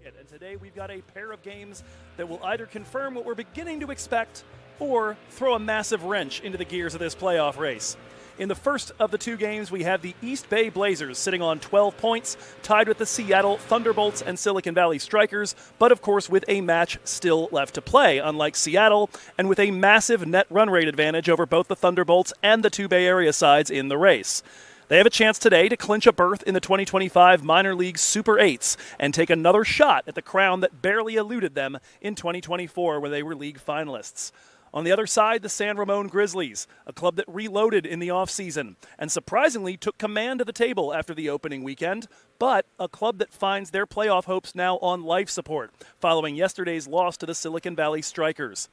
Cricket. And today we've got a pair of games that will either confirm what we're beginning to expect or throw a massive wrench into the gears of this playoff race. In the first of the two games, we have the East Bay Blazers sitting on 12 points, tied with the Seattle Thunderbolts and Silicon Valley Strikers, but of course with a match still left to play, unlike Seattle, and with a massive net run rate advantage over both the Thunderbolts and the two Bay Area sides in the race. They have a chance today to clinch a berth in the 2025 Minor League Super 8s and take another shot at the crown that barely eluded them in 2024 when they were league finalists. On the other side, the San Ramon Grizzlies, a club that reloaded in the offseason and surprisingly took command of the table after the opening weekend, but a club that finds their playoff hopes now on life support following yesterday's loss to the Silicon Valley Strikers.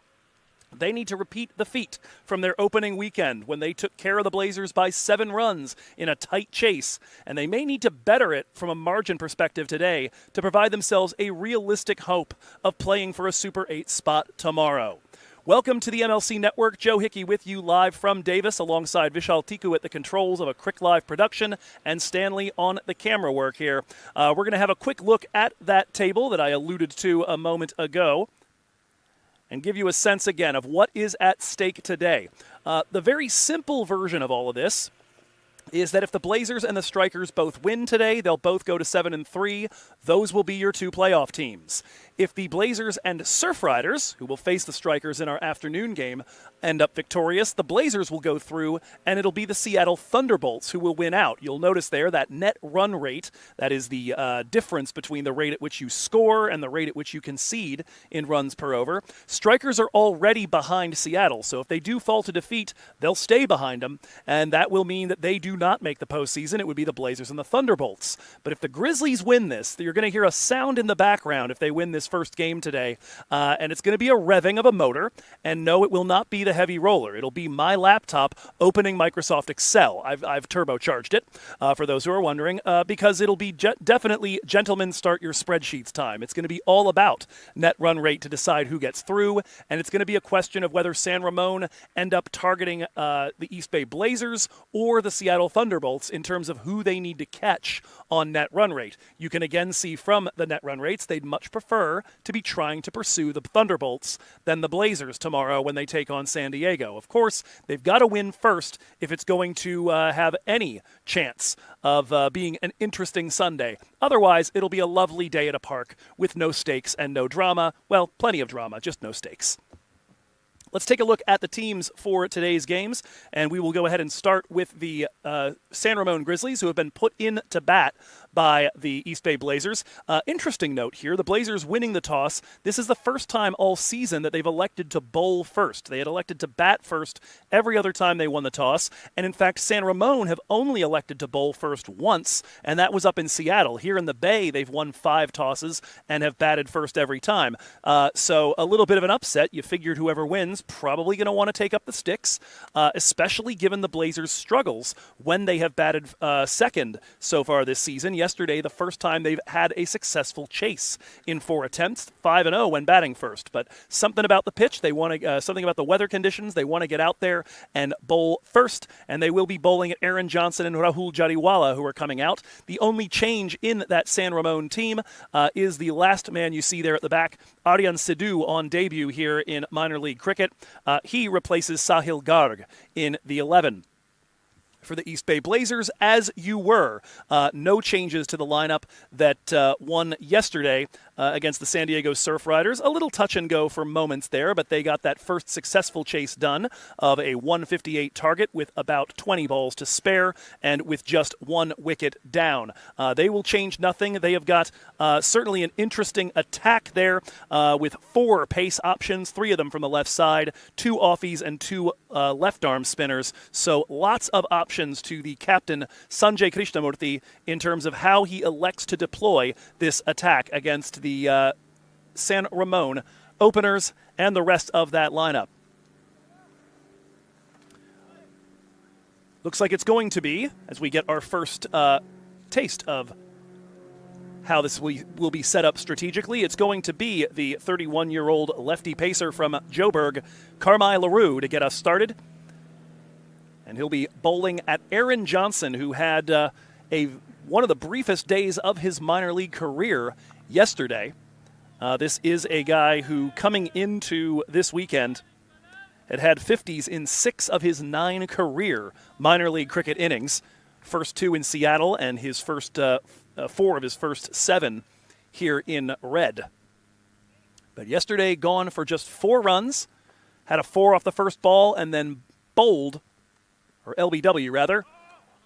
They need to repeat the feat from their opening weekend when they took care of the Blazers by 7 runs in a tight chase, and they may need to better it from a margin perspective today to provide themselves a realistic hope of playing for a Super 8 spot tomorrow. Welcome to the MLC Network. Joe Hickey with you live from Davis alongside Vishal Tiku at the controls of a Quick Live production and Stanley on the camera work here. We're going to have a quick look at that table that I alluded to a moment ago and give you a sense again of what is at stake today. The very simple version of all of this is that if the Blazers and the Strikers both win today, they'll both go to 7-3. Those will be your two playoff teams. If the Blazers and Surf Riders, who will face the Strikers in our afternoon game, end up victorious, the Blazers will go through, and it'll be the Seattle Thunderbolts who will win out. You'll notice there that net run rate, that is the difference between the rate at which you score and the rate at which you concede in runs per over. Strikers are already behind Seattle, so if they do fall to defeat, they'll stay behind them, and that will mean that they do not make the postseason. It would be the Blazers and the Thunderbolts. But if the Grizzlies win this, you're going to hear a sound in the background if they win this first game today, and it's going to be a revving of a motor, and no, it will not be the heavy roller. It'll be my laptop opening Microsoft Excel. I've turbocharged it, for those who are wondering, because it'll be definitely gentlemen start your spreadsheets time. It's going to be all about net run rate to decide who gets through, and it's going to be a question of whether San Ramon end up targeting the East Bay Blazers or the Seattle Thunderbolts in terms of who they need to catch on net run rate. You can again see from the net run rates they'd much prefer to be trying to pursue the Thunderbolts than the Blazers tomorrow when they take on San Diego. Of course, they've got to win first if it's going to have any chance of being an interesting Sunday. Otherwise, it'll be a lovely day at a park with no stakes and no drama. Well, plenty of drama, just no stakes. Let's take a look at the teams for today's games, and we will go ahead and start with the San Ramon Grizzlies, who have been put in to bat by the East Bay Blazers. Interesting note here, the Blazers winning the toss. This is the first time all season that they've elected to bowl first. They had elected to bat first every other time they won the toss, and in fact, San Ramon have only elected to bowl first once, and that was up in Seattle. Here in the Bay, they've won 5 tosses and have batted first every time. So a little bit of an upset. You figured whoever wins probably going to want to take up the sticks, especially given the Blazers' struggles when they have batted second so far this season. Yesterday, the first time they've had a successful chase in 4 attempts, 5-0 when batting first. But something about the pitch, they want to, something about the weather conditions, they want to get out there and bowl first, and they will be bowling at Aaron Johnson and Rahul Jariwala, who are coming out. The only change in that San Ramon team is the last man you see there at the back, Aryan Sidhu, on debut here in minor league cricket. He replaces Sahil Garg in the 11. For the East Bay Blazers, as you were. No changes to the lineup that won yesterday against the San Diego Surf Riders. A little touch and go for moments there, but they got that first successful chase done of a 158 target with about 20 balls to spare and with just 1 wicket down. They will change nothing. They have got certainly an interesting attack there with 4 pace options, 3 of them from the left side, 2 offies and 2 left arm spinners. So lots of options to the captain, Sanjay Krishnamurthy, in terms of how he elects to deploy this attack against the San Ramon openers and the rest of that lineup. Looks like it's going to be, as we get our first taste of how this will be set up strategically, it's going to be the 31-year-old lefty pacer from Joburg, Carmine LaRue, to get us started. And he'll be bowling at Aaron Johnson, who had one of the briefest days of his minor league career yesterday. This is a guy who, coming into this weekend, had 50s in 6 of his 9 career minor league cricket innings. First 2 in Seattle and his first 4 of his first 7 here in red. But yesterday, gone for just 4 runs, had a 4 off the first ball, and then bowled, or LBW rather,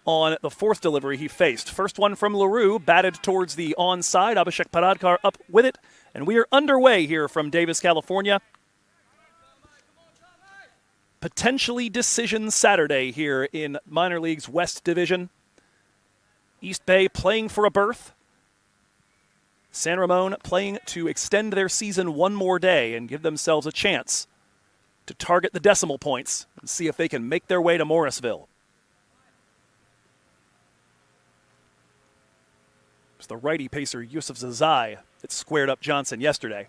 on the 4th delivery he faced. First one from LaRue, batted towards the onside. Abhishek Paradkar up with it, and we are underway here from Davis, California. Potentially decision Saturday here in minor league's West Division. East Bay playing for a berth. San Ramon playing to extend their season one more day and give themselves a chance to target the decimal points and see if they can make their way to Morrisville. It was the righty pacer Yusuf Zazai that squared up Johnson yesterday.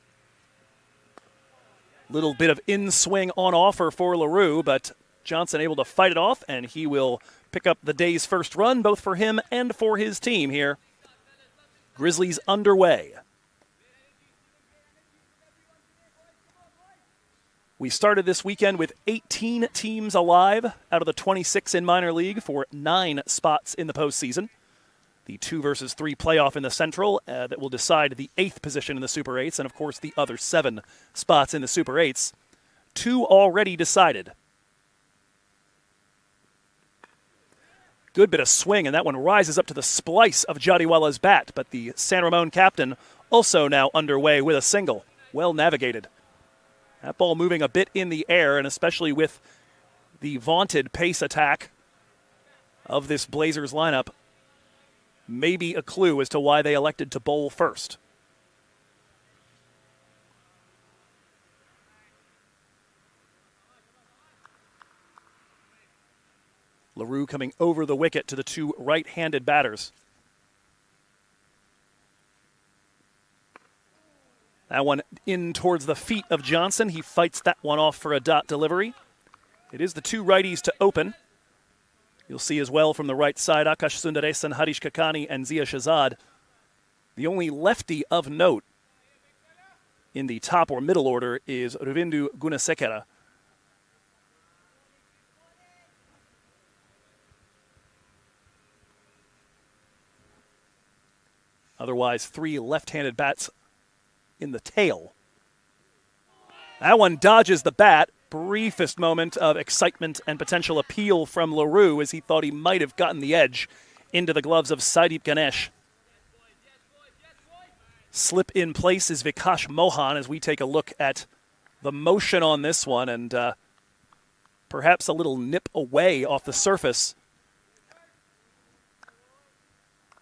Little bit of in-swing on offer for LaRue, but Johnson able to fight it off, and he will pick up the day's first run, both for him and for his team here. Grizzlies underway. We started this weekend with 18 teams alive out of the 26 in minor league for 9 spots in the postseason. The 2 versus 3 playoff in the Central that will decide the 8th position in the Super 8s, and of course the other 7 spots in the Super 8s. 2 already decided. Good bit of swing, and that one rises up to the splice of Jadiwala's bat, but the San Ramon captain also now underway with a single. Well navigated. That ball moving a bit in the air, and especially with the vaunted pace attack of this Blazers lineup, maybe a clue as to why they elected to bowl first. LaRue coming over the wicket to the 2 right-handed batters. That one in towards the feet of Johnson. He fights that one off for a dot delivery. It is the 2 righties to open. You'll see as well from the right side, Akash Sundaresan, Harish Kakani, and Zia Shahzad. The only lefty of note in the top or middle order is Ruvindu Gunasekera. Otherwise, 3 left-handed bats in the tail. That one dodges the bat. Briefest moment of excitement and potential appeal from LaRue as he thought he might have gotten the edge into the gloves of Saideep Ganesh. Slip in place is Vikash Mohan as we take a look at the motion on this one, and perhaps a little nip away off the surface.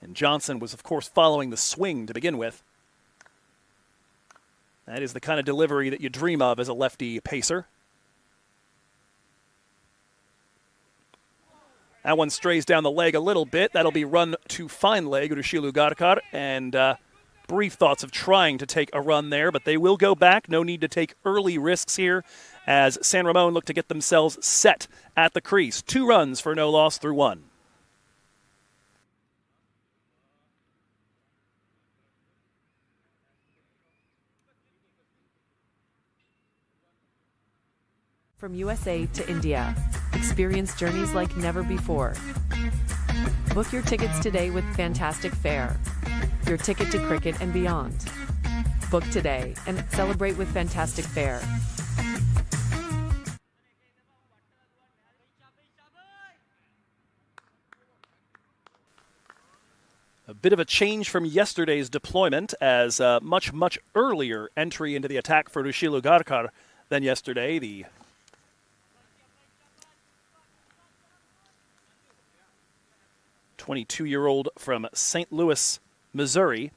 And Johnson was, of course, following the swing to begin with. That is the kind of delivery that you dream of as a lefty pacer. That one strays down the leg a little bit. That'll be run to fine leg, Rushilu Garkar. And brief thoughts of trying to take a run there, but they will go back. No need to take early risks here as San Ramon look to get themselves set at the crease. 2 runs for no loss through 1. From USA to India, experience journeys like never before. Book your tickets today with Fantastic Fare, your ticket to cricket and beyond. Book today and celebrate with Fantastic Fare. A bit of a change from yesterday's deployment as much earlier entry into the attack for Rushilu Garkar than yesterday. The .22-year-old from St. Louis, Missouri.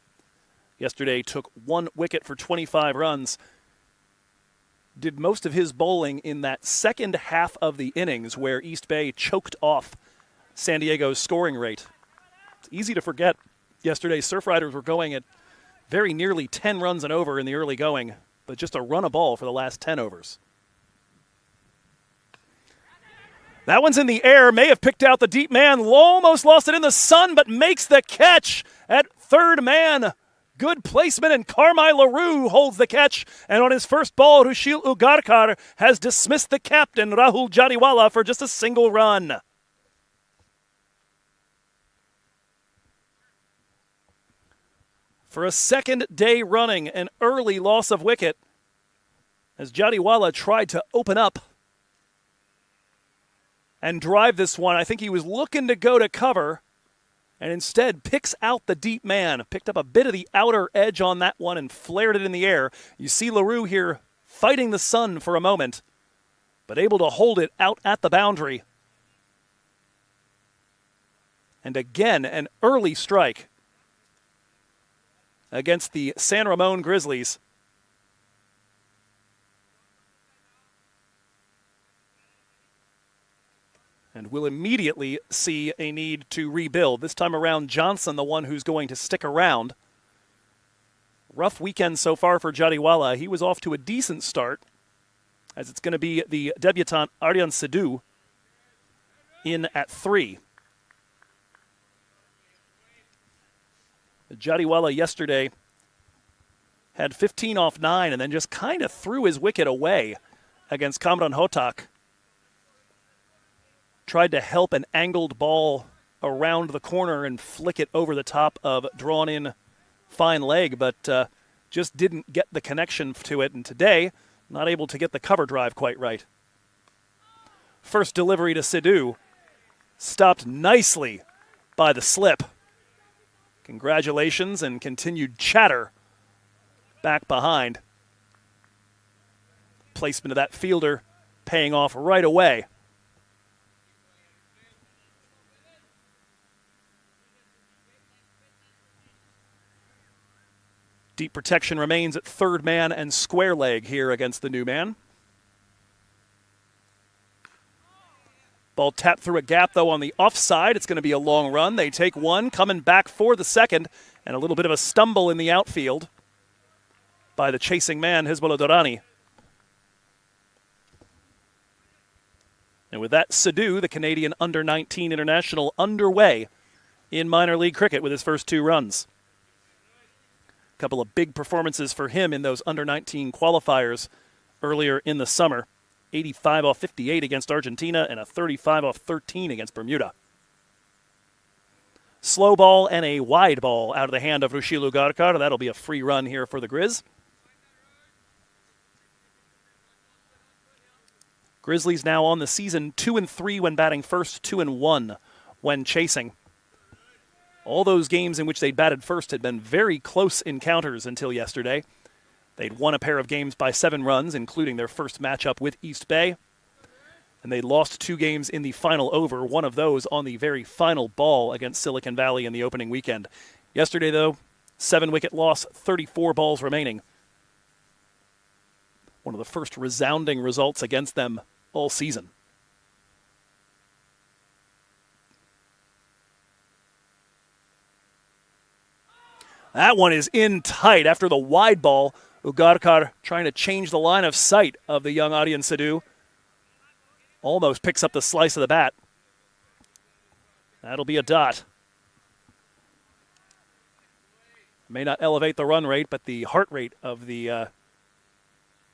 Yesterday took 1 wicket for 25 runs. Did most of his bowling in that second half of the innings where East Bay choked off San Diego's scoring rate. It's easy to forget yesterday Surf Riders were going at very nearly 10 runs and over in the early going, but just a run a ball for the last 10 overs. That one's in the air, may have picked out the deep man, almost lost it in the sun, but makes the catch at third man. Good placement, and Carmine LaRue holds the catch. And on his first ball, Rushil Ugarkar has dismissed the captain, Rahul Jadiwala, for just a single run. For a second day running, an early loss of wicket as Jadiwala tried to open up and drive this one. I think he was looking to go to cover and instead picks out the deep man. Picked up a bit of the outer edge on that one and flared it in the air. You see LaRue here fighting the sun for a moment, but able to hold it out at the boundary. And again, an early strike against the San Ramon Grizzlies. And we'll immediately see a need to rebuild. This time around, Johnson, the one who's going to stick around. Rough weekend so far for Jadiwala. He was off to a decent start, as it's going to be the debutant Aryan Sidhu in at 3. Jadiwala yesterday had 15 off 9 and then just kind of threw his wicket away against Kamran Hotak. Tried to help an angled ball around the corner and flick it over the top of drawn-in fine leg, but just didn't get the connection to it. And today, not able to get the cover drive quite right. First delivery to Sidhu, stopped nicely by the slip. Congratulations and continued chatter back behind. Placement of that fielder paying off right away. Deep protection remains at third man and square leg here against the new man. Ball tapped through a gap, though, on the offside. It's going to be a long run. They take one, coming back for the second, and a little bit of a stumble in the outfield by the chasing man, Hizbullah Durrani. And with that, Sidhu, the Canadian under-19 international, underway in minor league cricket with his first 2 runs. A couple of big performances for him in those under-19 qualifiers earlier in the summer. 85 off 58 against Argentina and a 35 off 13 against Bermuda. Slow ball and a wide ball out of the hand of Rushil Ugarkar. That'll be a free run here for the Grizz. Grizzlies now on the season 2-3 when batting first, 2-1 when chasing. All those games in which they batted first had been very close encounters until yesterday. They'd won a pair of games by 7 runs, including their first matchup with East Bay. And they lost 2 games in the final over, one of those on the very final ball against Silicon Valley in the opening weekend. Yesterday, though, 7-wicket loss, 34 balls remaining. One of the first resounding results against them all season. That one is in tight after the wide ball. Ugarkar trying to change the line of sight of the young Aryan Sidhu. Almost picks up the slice of the bat. That'll be a dot. May not elevate the run rate, but the heart rate of the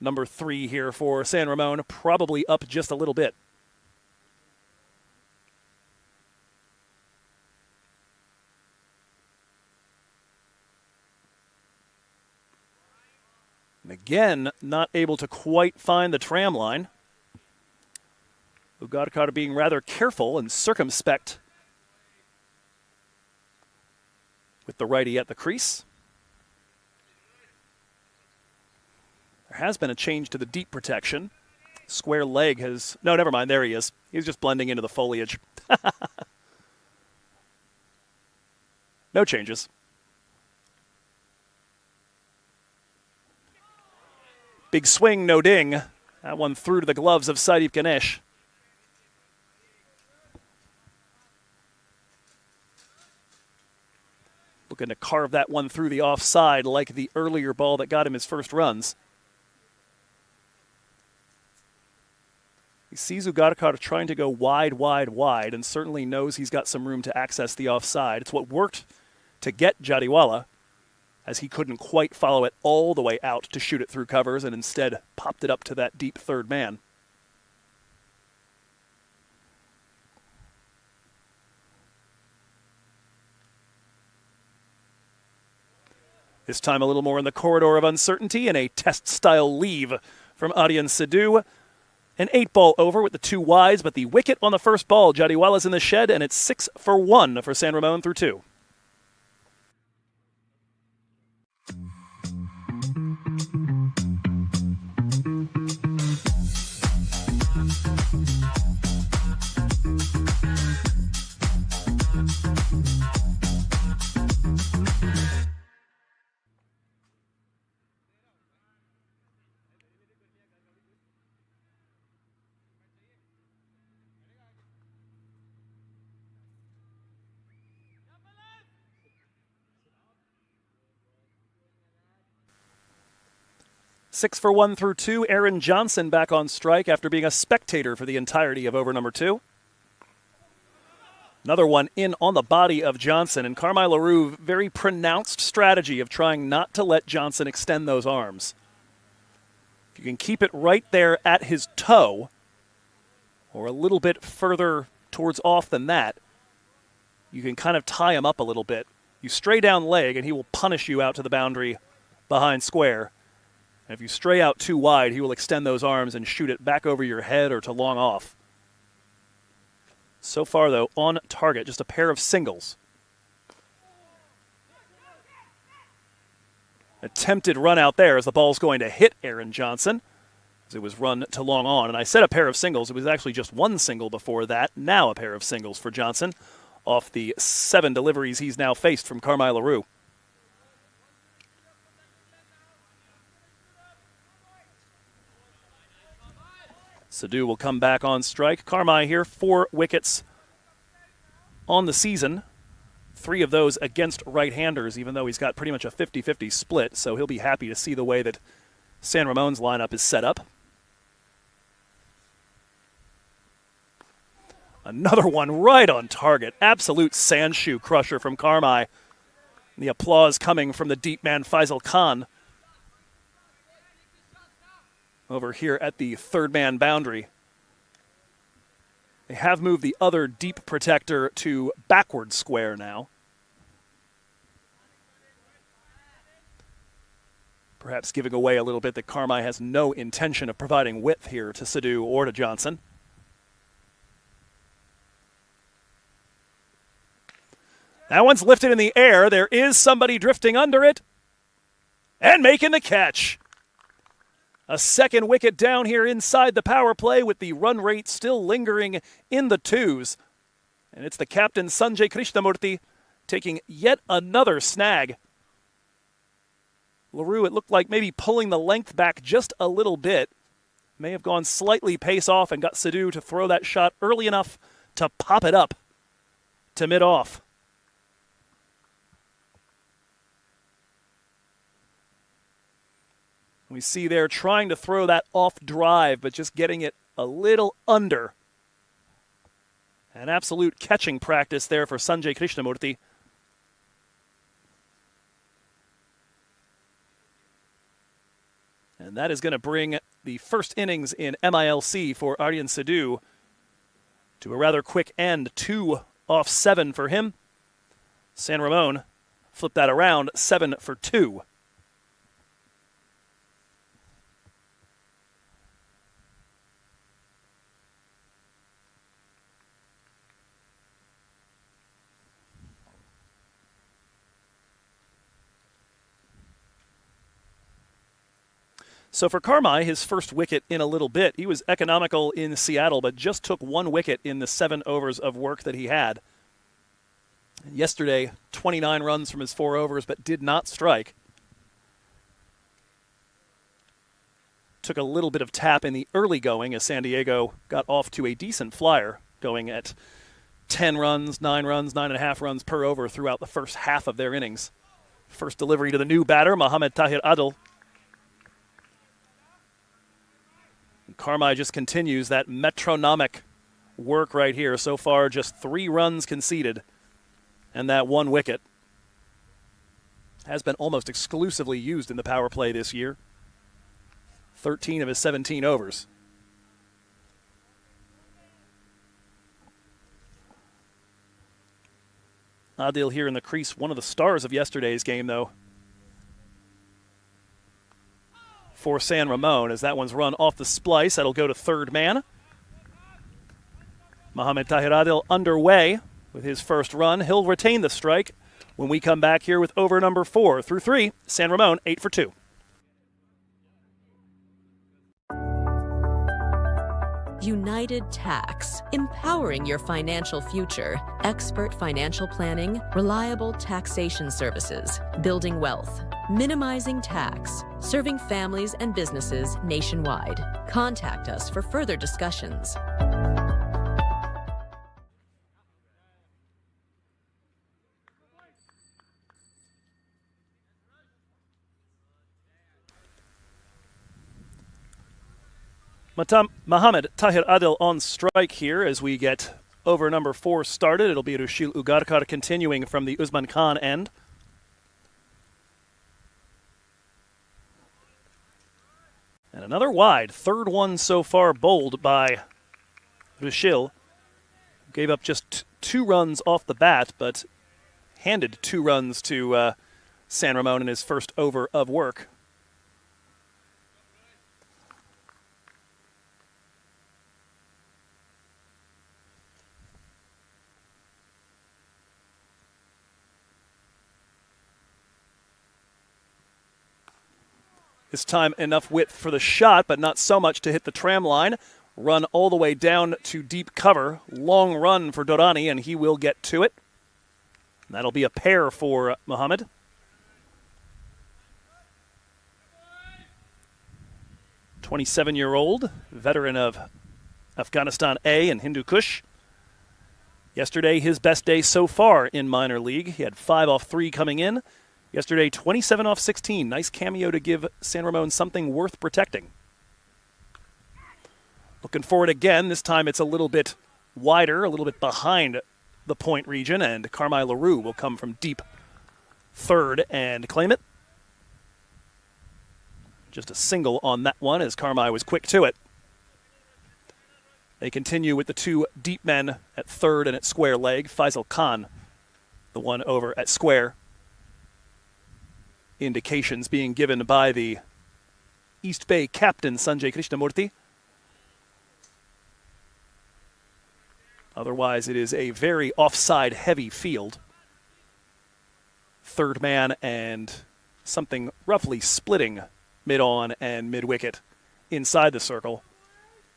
number 3 here for San Ramon probably up just a little bit. And again, not able to quite find the tram line. Ugarkar being rather careful and circumspect with the righty at the crease. There has been a change to the deep protection. Square leg has... No, never mind. There he is. He's just blending into the foliage. No changes. Big swing, no ding. That one through to the gloves of Sadeep Ganesh. Looking to carve that one through the offside like the earlier ball that got him his first runs. He sees Ugarkar trying to go wide, wide, wide, and certainly knows he's got some room to access the offside. It's what worked to get Jadiwala. as he couldn't quite follow it all the way out to shoot it through covers and instead popped it up to that deep third man. This time a little more in the corridor of uncertainty and a test-style leave from Aryan Sidhu. An 8-ball over with the 2 wides, but the wicket on the first ball. Jadiwala's in the shed, and it's 6 for 1 for San Ramon through 2. Six for 1 through 2. Aaron Johnson back on strike after being a spectator for the entirety of over number 2. Another one in on the body of Johnson, and Carmine LaRue, very pronounced strategy of trying not to let Johnson extend those arms. If you can keep it right there at his toe, or a little bit further towards off than that, you can kind of tie him up a little bit. You stray down leg, and he will punish you out to the boundary behind square. And if you stray out too wide, he will extend those arms and shoot it back over your head or to long off. So far, though, on target, just a pair of singles. Attempted run out there as the ball's going to hit Aaron Johnson, as it was run to long on. And I said a pair of singles. It was actually just one single before that. Now a pair of singles for Johnson off the 7 deliveries he's now faced from Carmine LaRue. Sidhu will come back on strike. Carmine here, 4 wickets on the season. 3 of those against right-handers, even though he's got pretty much a 50-50 split, so he'll be happy to see the way that San Ramon's lineup is set up. Another one right on target. Absolute sandshoe crusher from Carmine. The applause coming from the deep man Faisal Khan over here at the third man boundary. They have moved the other deep protector to backward square now. Perhaps giving away a little bit that Carmine has no intention of providing width here to Sidhu or to Johnson. That one's lifted in the air. There is somebody drifting under it and making the catch. A second wicket down here inside the power play with the run rate still lingering in the 2s. And it's the captain, Sanjay Krishnamurthy, taking yet another snag. LaRue, it looked like maybe pulling the length back just a little bit. May have gone slightly pace off and got Sidhu to throw that shot early enough to pop it up to mid-off. We see there trying to throw that off drive, but just getting it a little under. An absolute catching practice there for Sanjay Krishnamurthy. And that is going to bring the first innings in MILC for Aryan Sidhu to a rather quick end. 2 off 7 for him. San Ramon flipped that around, 7 for 2. So for Carmine, his first wicket in a little bit. He was economical in Seattle, but just took 1 wicket in the 7 overs of work that he had. Yesterday, 29 runs from his 4 overs, but did not strike. Took a little bit of tap in the early going as San Diego got off to a decent flyer, going at 10 runs, 9 runs, 9.5 runs per over throughout the first half of their innings. First delivery to the new batter, Mohamed Tahir Adil. Carmine just continues that metronomic work right here. So far, just 3 runs conceded and that 1 wicket. Has been almost exclusively used in the power play this year. 13 of his 17 overs. Adil here in the crease, one of the stars of yesterday's game, though, for San Ramon, as that one's run off the splice. That'll go to third man. Mohamed Tahir Adil underway with his first run. He'll retain the strike when we come back here with over number 4 through 3. San Ramon 8 for 2. United Tax, empowering your financial future. Expert financial planning, reliable taxation services, building wealth, minimizing tax, serving families and businesses nationwide. Contact us for further discussions. Mohamed Tahir Adil on strike here as we get over number 4 started. It'll be Rushil Ugarkar continuing from the Usman Khan end. And another wide. Third one so far bowled by Rushil. Gave up just 2 runs off the bat, but handed 2 runs to San Ramon in his first over of work. This time enough width for the shot, but not so much to hit the tram line. Run all the way down to deep cover. Long run for Dorani, and he will get to it. And that'll be a pair for Mohamed. "27-year-old, veteran of Afghanistan A and Hindu Kush. Yesterday, his best day so far in minor league. He had 5 off 3 coming in. Yesterday, 27 off 16. Nice cameo to give San Ramon something worth protecting. Looking for it again. This time it's a little bit wider, a little bit behind the point region, and Carmine LaRue will come from deep third and claim it. Just a single on that one as Carmine was quick to it. They continue with the 2 deep men at third and at square leg. Faisal Khan, the one over at square. Indications being given by the East Bay captain, Sanjay Krishnamurthy. Otherwise, it is a very offside-heavy field. Third man and something roughly splitting mid-on and mid-wicket inside the circle.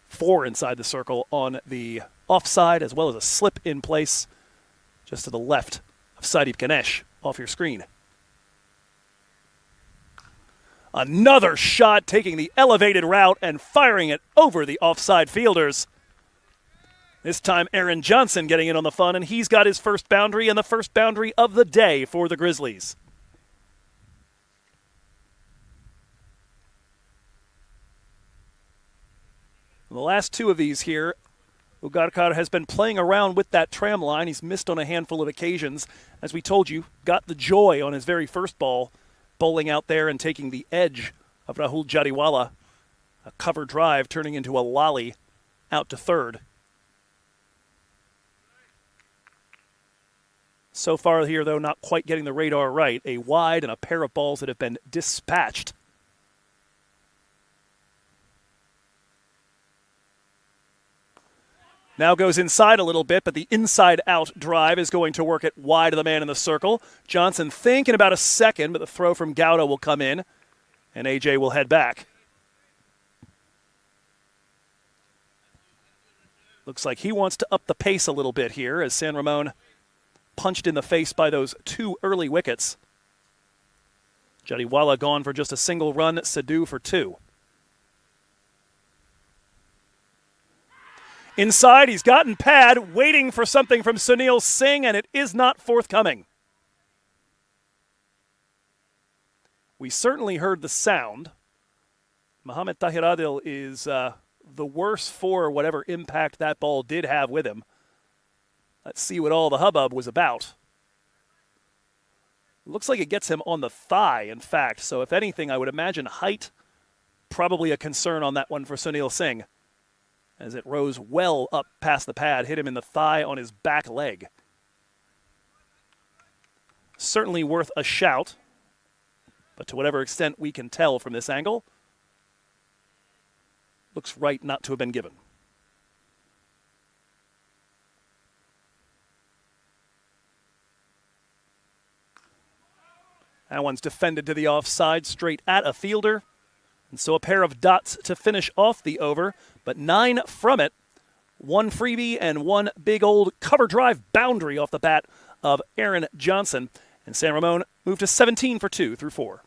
4 inside the circle on the offside, as well as a slip in place just to the left of Sadeep Ganesh off your screen. Another shot, taking the elevated route and firing it over the offside fielders. This time Aaron Johnson getting in on the fun, and he's got his first boundary and the first boundary of the day for the Grizzlies. The last 2 of these here, Ugarkar has been playing around with that tram line. He's missed on a handful of occasions. As we told you, got the joy on his very first ball, bowling out there and taking the edge of Rahul Jariwala. A cover drive turning into a lolly out to third. So far here, though, not quite getting the radar right. A wide and a pair of balls that have been dispatched. Now goes inside a little bit, but the inside-out drive is going to work it wide of the man in the circle. Johnson thinking about a second, but the throw from Gowda will come in, and AJ will head back. Looks like he wants to up the pace a little bit here as San Ramon punched in the face by those 2 early wickets. Jariwala gone for just a single run, Sidhu for 2. Inside, he's gotten pad, waiting for something from Sunil Singh, and it is not forthcoming. We certainly heard the sound. Mohamed Tahir Adil is the worse for whatever impact that ball did have with him. Let's see what all the hubbub was about. Looks like it gets him on the thigh, in fact. So if anything, I would imagine height, probably a concern on that one for Sunil Singh, as it rose well up past the pad, hit him in the thigh on his back leg. Certainly worth a shout, but to whatever extent we can tell from this angle, looks right not to have been given. That one's defended to the offside, straight at a fielder. And so a pair of dots to finish off the over, but 9 from it. 1 freebie and 1 big old cover drive boundary off the bat of Aaron Johnson. And San Ramon moved to 17 for 2 through 4.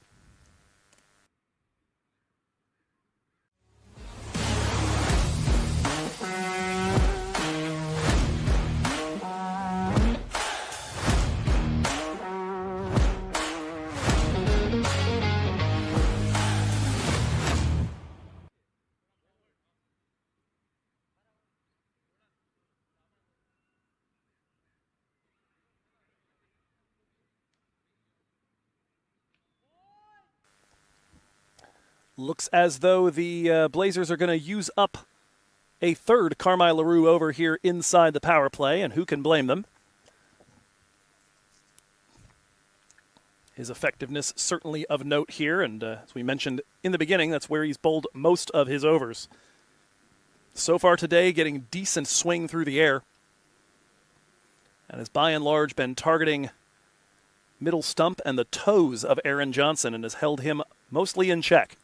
Looks as though the Blazers are going to use up a third Carmine LaRue over here inside the power play, and who can blame them? His effectiveness certainly of note here, and as we mentioned in the beginning, that's where he's bowled most of his overs. So far today, getting decent swing through the air, and has by and large been targeting middle stump and the toes of Aaron Johnson and has held him mostly in check.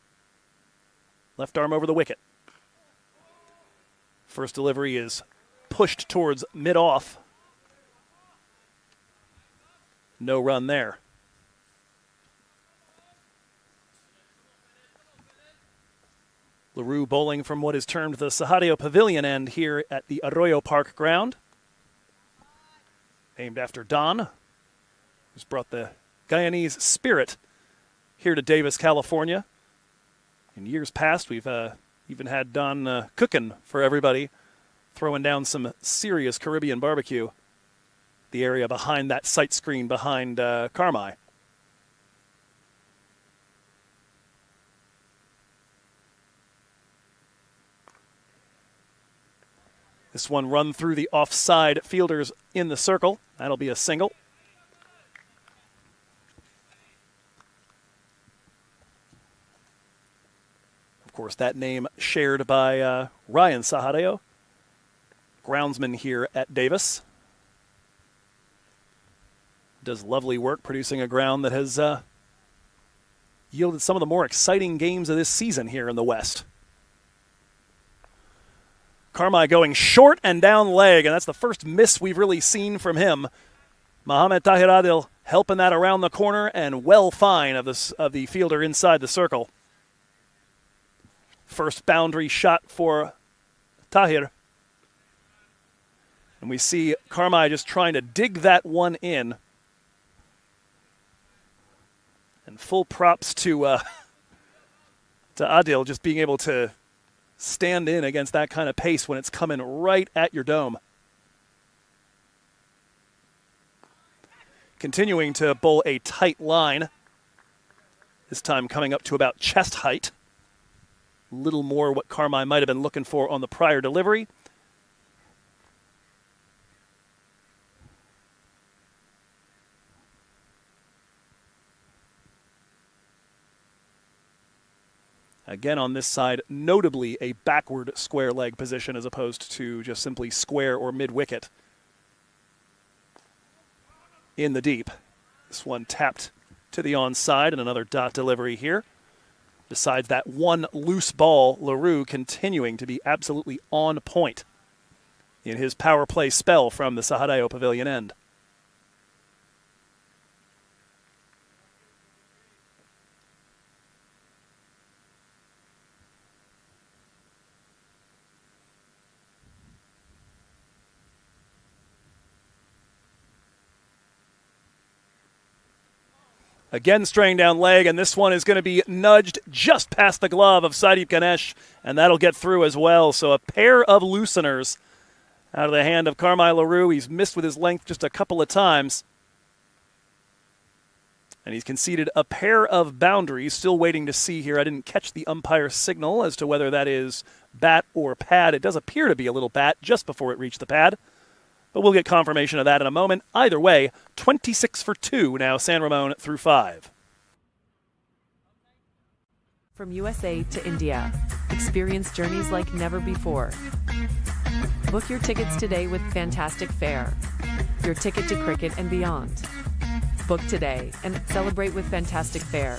Left arm over the wicket. First delivery is pushed towards mid-off. No run there. LaRue bowling from what is termed the Sahadeo Pavilion end here at the Arroyo Park ground. Named after Don, who's brought the Guyanese spirit here to Davis, California. In years past, we've even had Don cooking for everybody, throwing down some serious Caribbean barbecue. The area behind that sight screen behind Carmi. This one run through the offside fielders in the circle. That'll be a single. Of course, that name shared by Ryan Sahadeo, groundsman here at Davis. Does lovely work producing a ground that has yielded some of the more exciting games of this season here in the West. Carmi going short and down leg, and that's the first miss we've really seen from him. Mohamed Tahir Adil helping that around the corner and well fine of the fielder inside the circle. First boundary shot for Tahir. And we see Carmi just trying to dig that one in. And full props to Adil just being able to stand in against that kind of pace when it's coming right at your dome. Continuing to bowl a tight line. This time coming up to about chest height. A little more what Carmi might have been looking for on the prior delivery. Again on this side, notably a backward square leg position as opposed to just simply square or mid-wicket in the deep. This one tapped to the onside and another dot delivery here. Besides that one loose ball, LaRue continuing to be absolutely on point in his power play spell from the Sahadeo Pavilion end. Again, straying down leg, and this one is going to be nudged just past the glove of Sadeep Ganesh, and that'll get through as well. So a pair of looseners out of the hand of Carmi LaRue. He's missed with his length just a couple of times. And he's conceded a pair of boundaries. Still waiting to see here. I didn't catch the umpire signal as to whether that is bat or pad. It does appear to be a little bat just before it reached the pad. But we'll get confirmation of that in a moment. Either way, 26 for 2 now, San Ramon through 5. From USA to India, experience journeys like never before. Book your tickets today with Fantastic Fare, your ticket to cricket and beyond. Book today and celebrate with Fantastic Fare.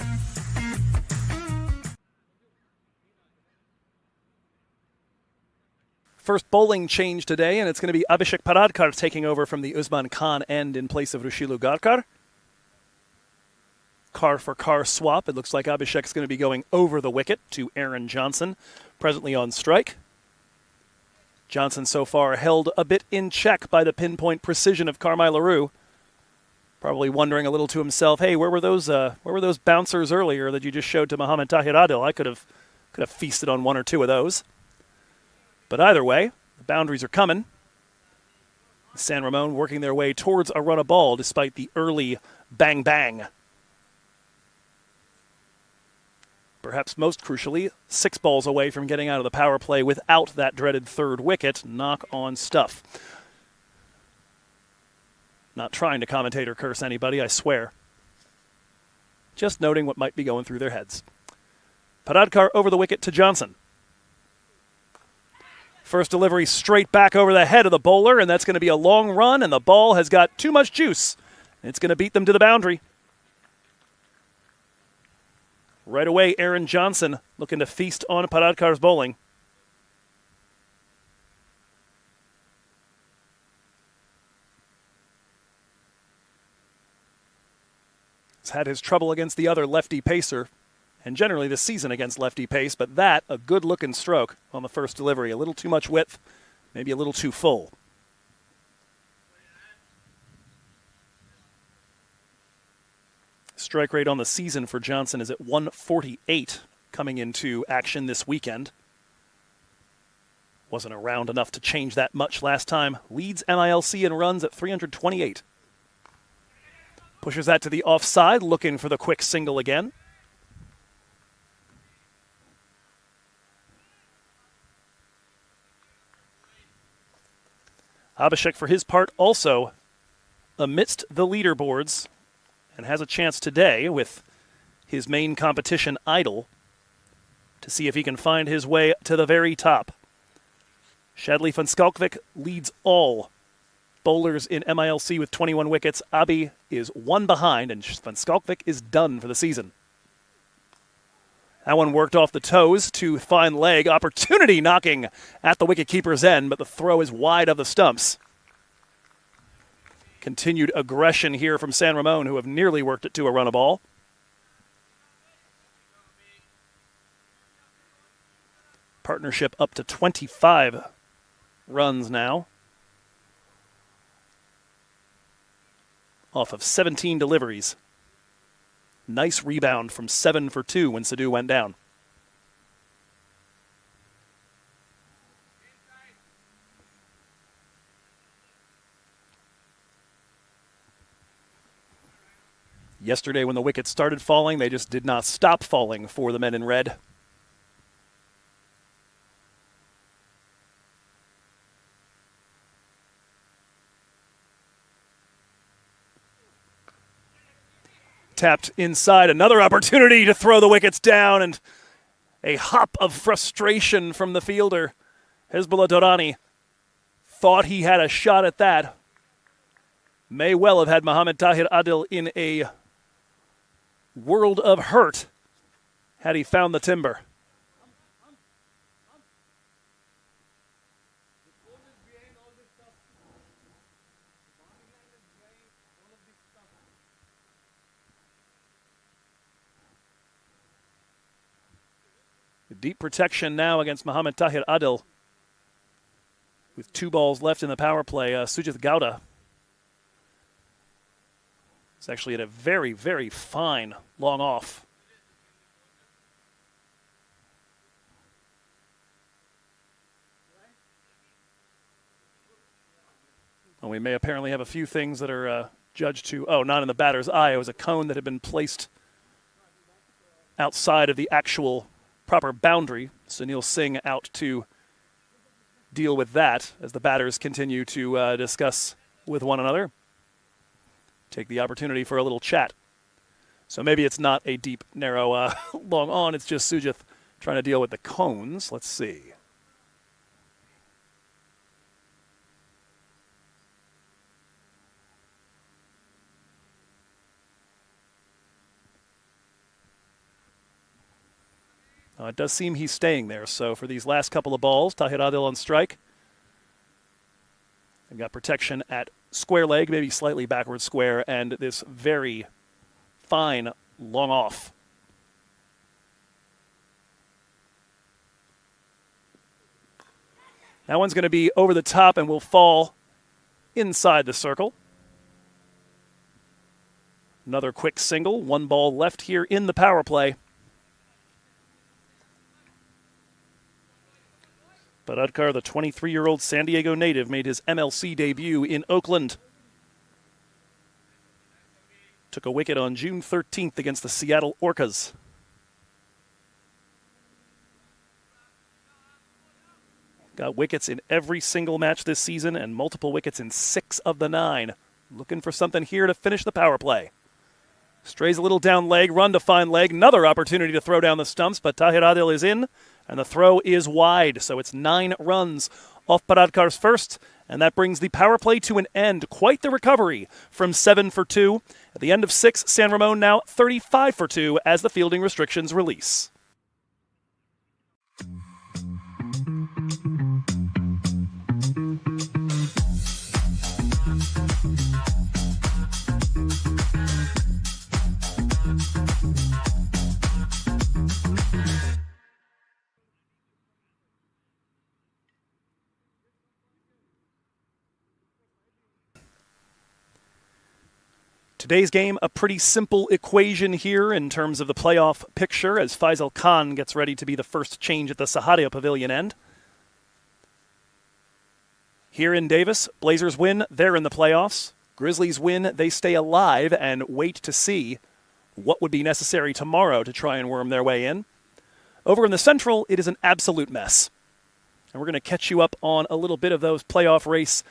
First bowling change today, and it's going to be Abhishek Paradkar taking over from the Usman Khan end in place of Rushilu Garkar. Car for car swap. It looks like Abhishek's going to be going over the wicket to Aaron Johnson, presently on strike. Johnson so far held a bit in check by the pinpoint precision of Carmine LaRue. Probably wondering a little to himself, hey, where were those bouncers earlier that you just showed to Mohammad Tahir Adil? I could have feasted on one or two of those. But either way, the boundaries are coming. San Ramon working their way towards a run of ball despite the early bang-bang. Perhaps most crucially, 6 balls away from getting out of the power play without that dreaded third wicket. Knock on stuff. Not trying to commentate or curse anybody, I swear. Just noting what might be going through their heads. Paradkar over the wicket to Johnson. First delivery straight back over the head of the bowler, and that's going to be a long run, and the ball has got too much juice. It's going to beat them to the boundary. Right away, Aaron Johnson looking to feast on Paradkar's bowling. He's had his trouble against the other lefty pacer, and generally this season against lefty pace, but that, a good-looking stroke on the first delivery. A little too much width, maybe a little too full. Strike rate on the season for Johnson is at 148 coming into action this weekend. Wasn't around enough to change that much last time. Leads MILC in runs at 328. Pushes that to the offside, looking for the quick single again. Abhishek, for his part, also amidst the leaderboards, and has a chance today with his main competition idle to see if he can find his way to the very top. Shadley van Skalkvik leads all bowlers in MILC with 21 wickets. Abi is 1 behind, and van Skalkvik is done for the season. That one worked off the toes to fine leg. Opportunity knocking at the wicketkeeper's end, but the throw is wide of the stumps. Continued aggression here from San Ramon, who have nearly worked it to a run of ball. Partnership up to 25 runs now. Off of 17 deliveries. Nice rebound from 7 for 2 when Sidhu went down. Yesterday when the wickets started falling, they just did not stop falling for the men in red. Tapped inside, another opportunity to throw the wickets down, and a hop of frustration from the fielder. Hezbollah Dorani thought he had a shot at that. May well have had Mohammad Tahir Adil in a world of hurt had he found the timber. Deep protection now against Mohammad Tahir Adil. With 2 balls left in the power play, Sujith Gowda is actually at a very, very fine long off. Well, we may apparently have a few things that are judged to, not in the batter's eye. It was a cone that had been placed outside of the actual proper boundary. Sunil Singh out to deal with that as the batters continue to discuss with one another. Take the opportunity for a little chat. So maybe it's not a deep, narrow, long on. It's just Sujith trying to deal with the cones. Let's see. It does seem he's staying there. So for these last couple of balls, Tahir Adil on strike. They've got protection at square leg, maybe slightly backward square, and this very fine long off. That one's going to be over the top and will fall inside the circle. Another quick single. One ball left here in the power play. Paradkar, the 23-year-old San Diego native, made his MLC debut in Oakland. Took a wicket on June 13th against the Seattle Orcas. Got wickets in every single match this season and multiple wickets in 6 of the 9. Looking for something here to finish the power play. Strays a little down leg, run to find leg. Another opportunity to throw down the stumps, but Tahir Adil is in, and the throw is wide. So it's 9 runs off Paradkar's first, and that brings the power play to an end. Quite the recovery from 7 for 2. At the end of 6, San Ramon now 35 for 2 as the fielding restrictions release. Today's game, a pretty simple equation here in terms of the playoff picture as Faisal Khan gets ready to be the first change at the Sahadia Pavilion end. Here in Davis, Blazers win, they're in the playoffs. Grizzlies win, they stay alive and wait to see what would be necessary tomorrow to try and worm their way in. Over in the Central, it is an absolute mess. And we're going to catch you up on a little bit of those playoff race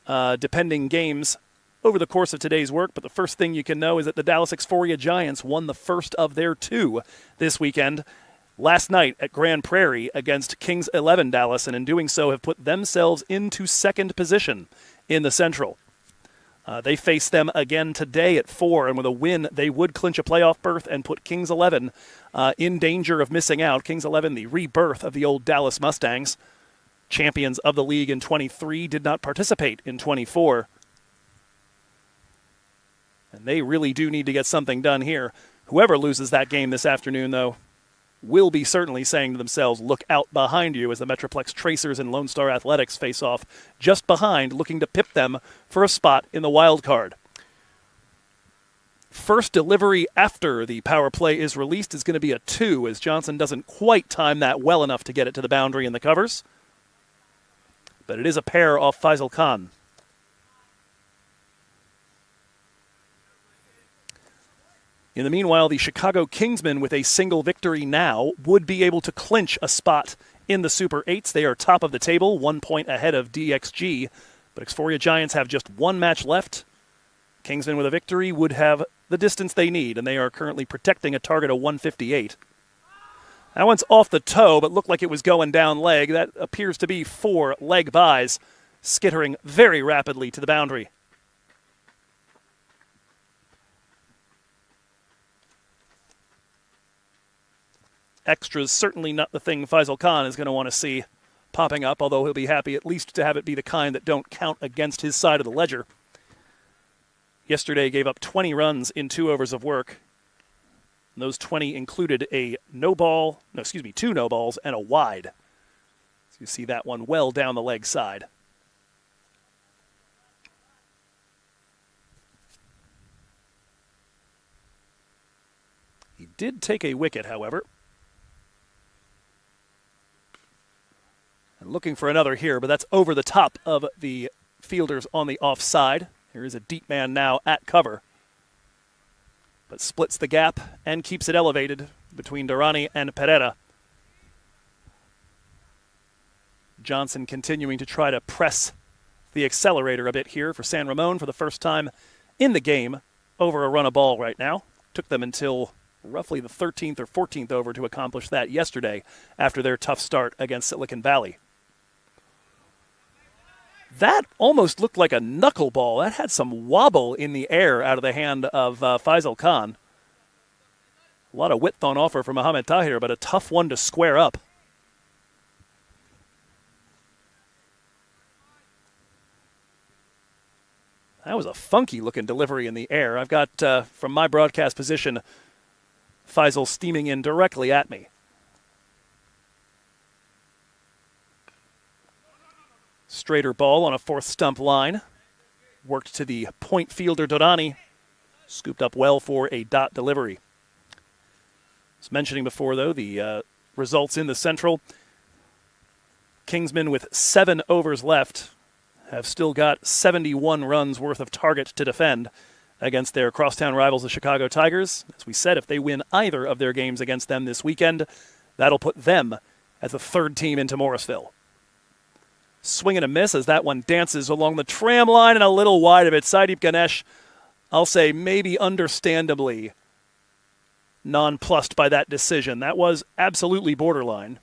depending games over the course of today's work, but the first thing you can know is that the Dallas Exploria Giants won the first of their 2 this weekend last night at Grand Prairie against Kings 11 Dallas, and in doing so have put themselves into second position in the Central. They face them again today at 4, and with a win, they would clinch a playoff berth and put Kings 11 in danger of missing out. Kings 11, the rebirth of the old Dallas Mustangs, champions of the league in 23, did not participate in 24. And they really do need to get something done here. Whoever loses that game this afternoon, though, will be certainly saying to themselves, look out behind you as the Metroplex Tracers and Lone Star Athletics face off just behind, looking to pip them for a spot in the wild card. First delivery after the power play is released is going to be a 2, as Johnson doesn't quite time that well enough to get it to the boundary in the covers. But it is a pair off Faisal Khan. In the meanwhile, the Chicago Kingsmen, with a single victory now, would be able to clinch a spot in the Super 8s. They are top of the table, 1 point ahead of DXG. But Exploria Giants have just 1 match left. Kingsmen with a victory would have the distance they need, and they are currently protecting a target of 158. That one's off the toe, but looked like it was going down leg. That appears to be 4 leg byes, skittering very rapidly to the boundary. Extras certainly not the thing Faisal Khan is going to want to see popping up, although he'll be happy at least to have it be the kind that don't count against his side of the ledger. Yesterday gave up 20 runs in 2 overs of work. And those 20 included two no balls and a wide. So you see that one well down the leg side. He did take a wicket, however. And looking for another here, but that's over the top of the fielders on the offside. There is a deep man now at cover, but splits the gap and keeps it elevated between Durrani and Pereira. Johnson continuing to try to press the accelerator a bit here for San Ramon for the first time in the game over a run of ball right now. Took them until roughly the 13th or 14th over to accomplish that yesterday after their tough start against Silicon Valley. That almost looked like a knuckleball. That had some wobble in the air out of the hand of Faisal Khan. A lot of width on offer for Mohamed Tahir, but a tough one to square up. That was a funky-looking delivery in the air. I've got, from my broadcast position, Faisal steaming in directly at me. Straighter ball on a fourth stump line. Worked to the point fielder Durrani. Scooped up well for a dot delivery. I was mentioning before, though, the results in the Central. Kingsmen with 7 overs left have still got 71 runs worth of target to defend against their crosstown rivals, the Chicago Tigers. As we said, if they win either of their games against them this weekend, that'll put them as the third team into Morrisville. Swing and a miss as that one dances along the tram line and a little wide of it. Saideep Ganesh, I'll say maybe understandably nonplussed by that decision. That was absolutely borderline.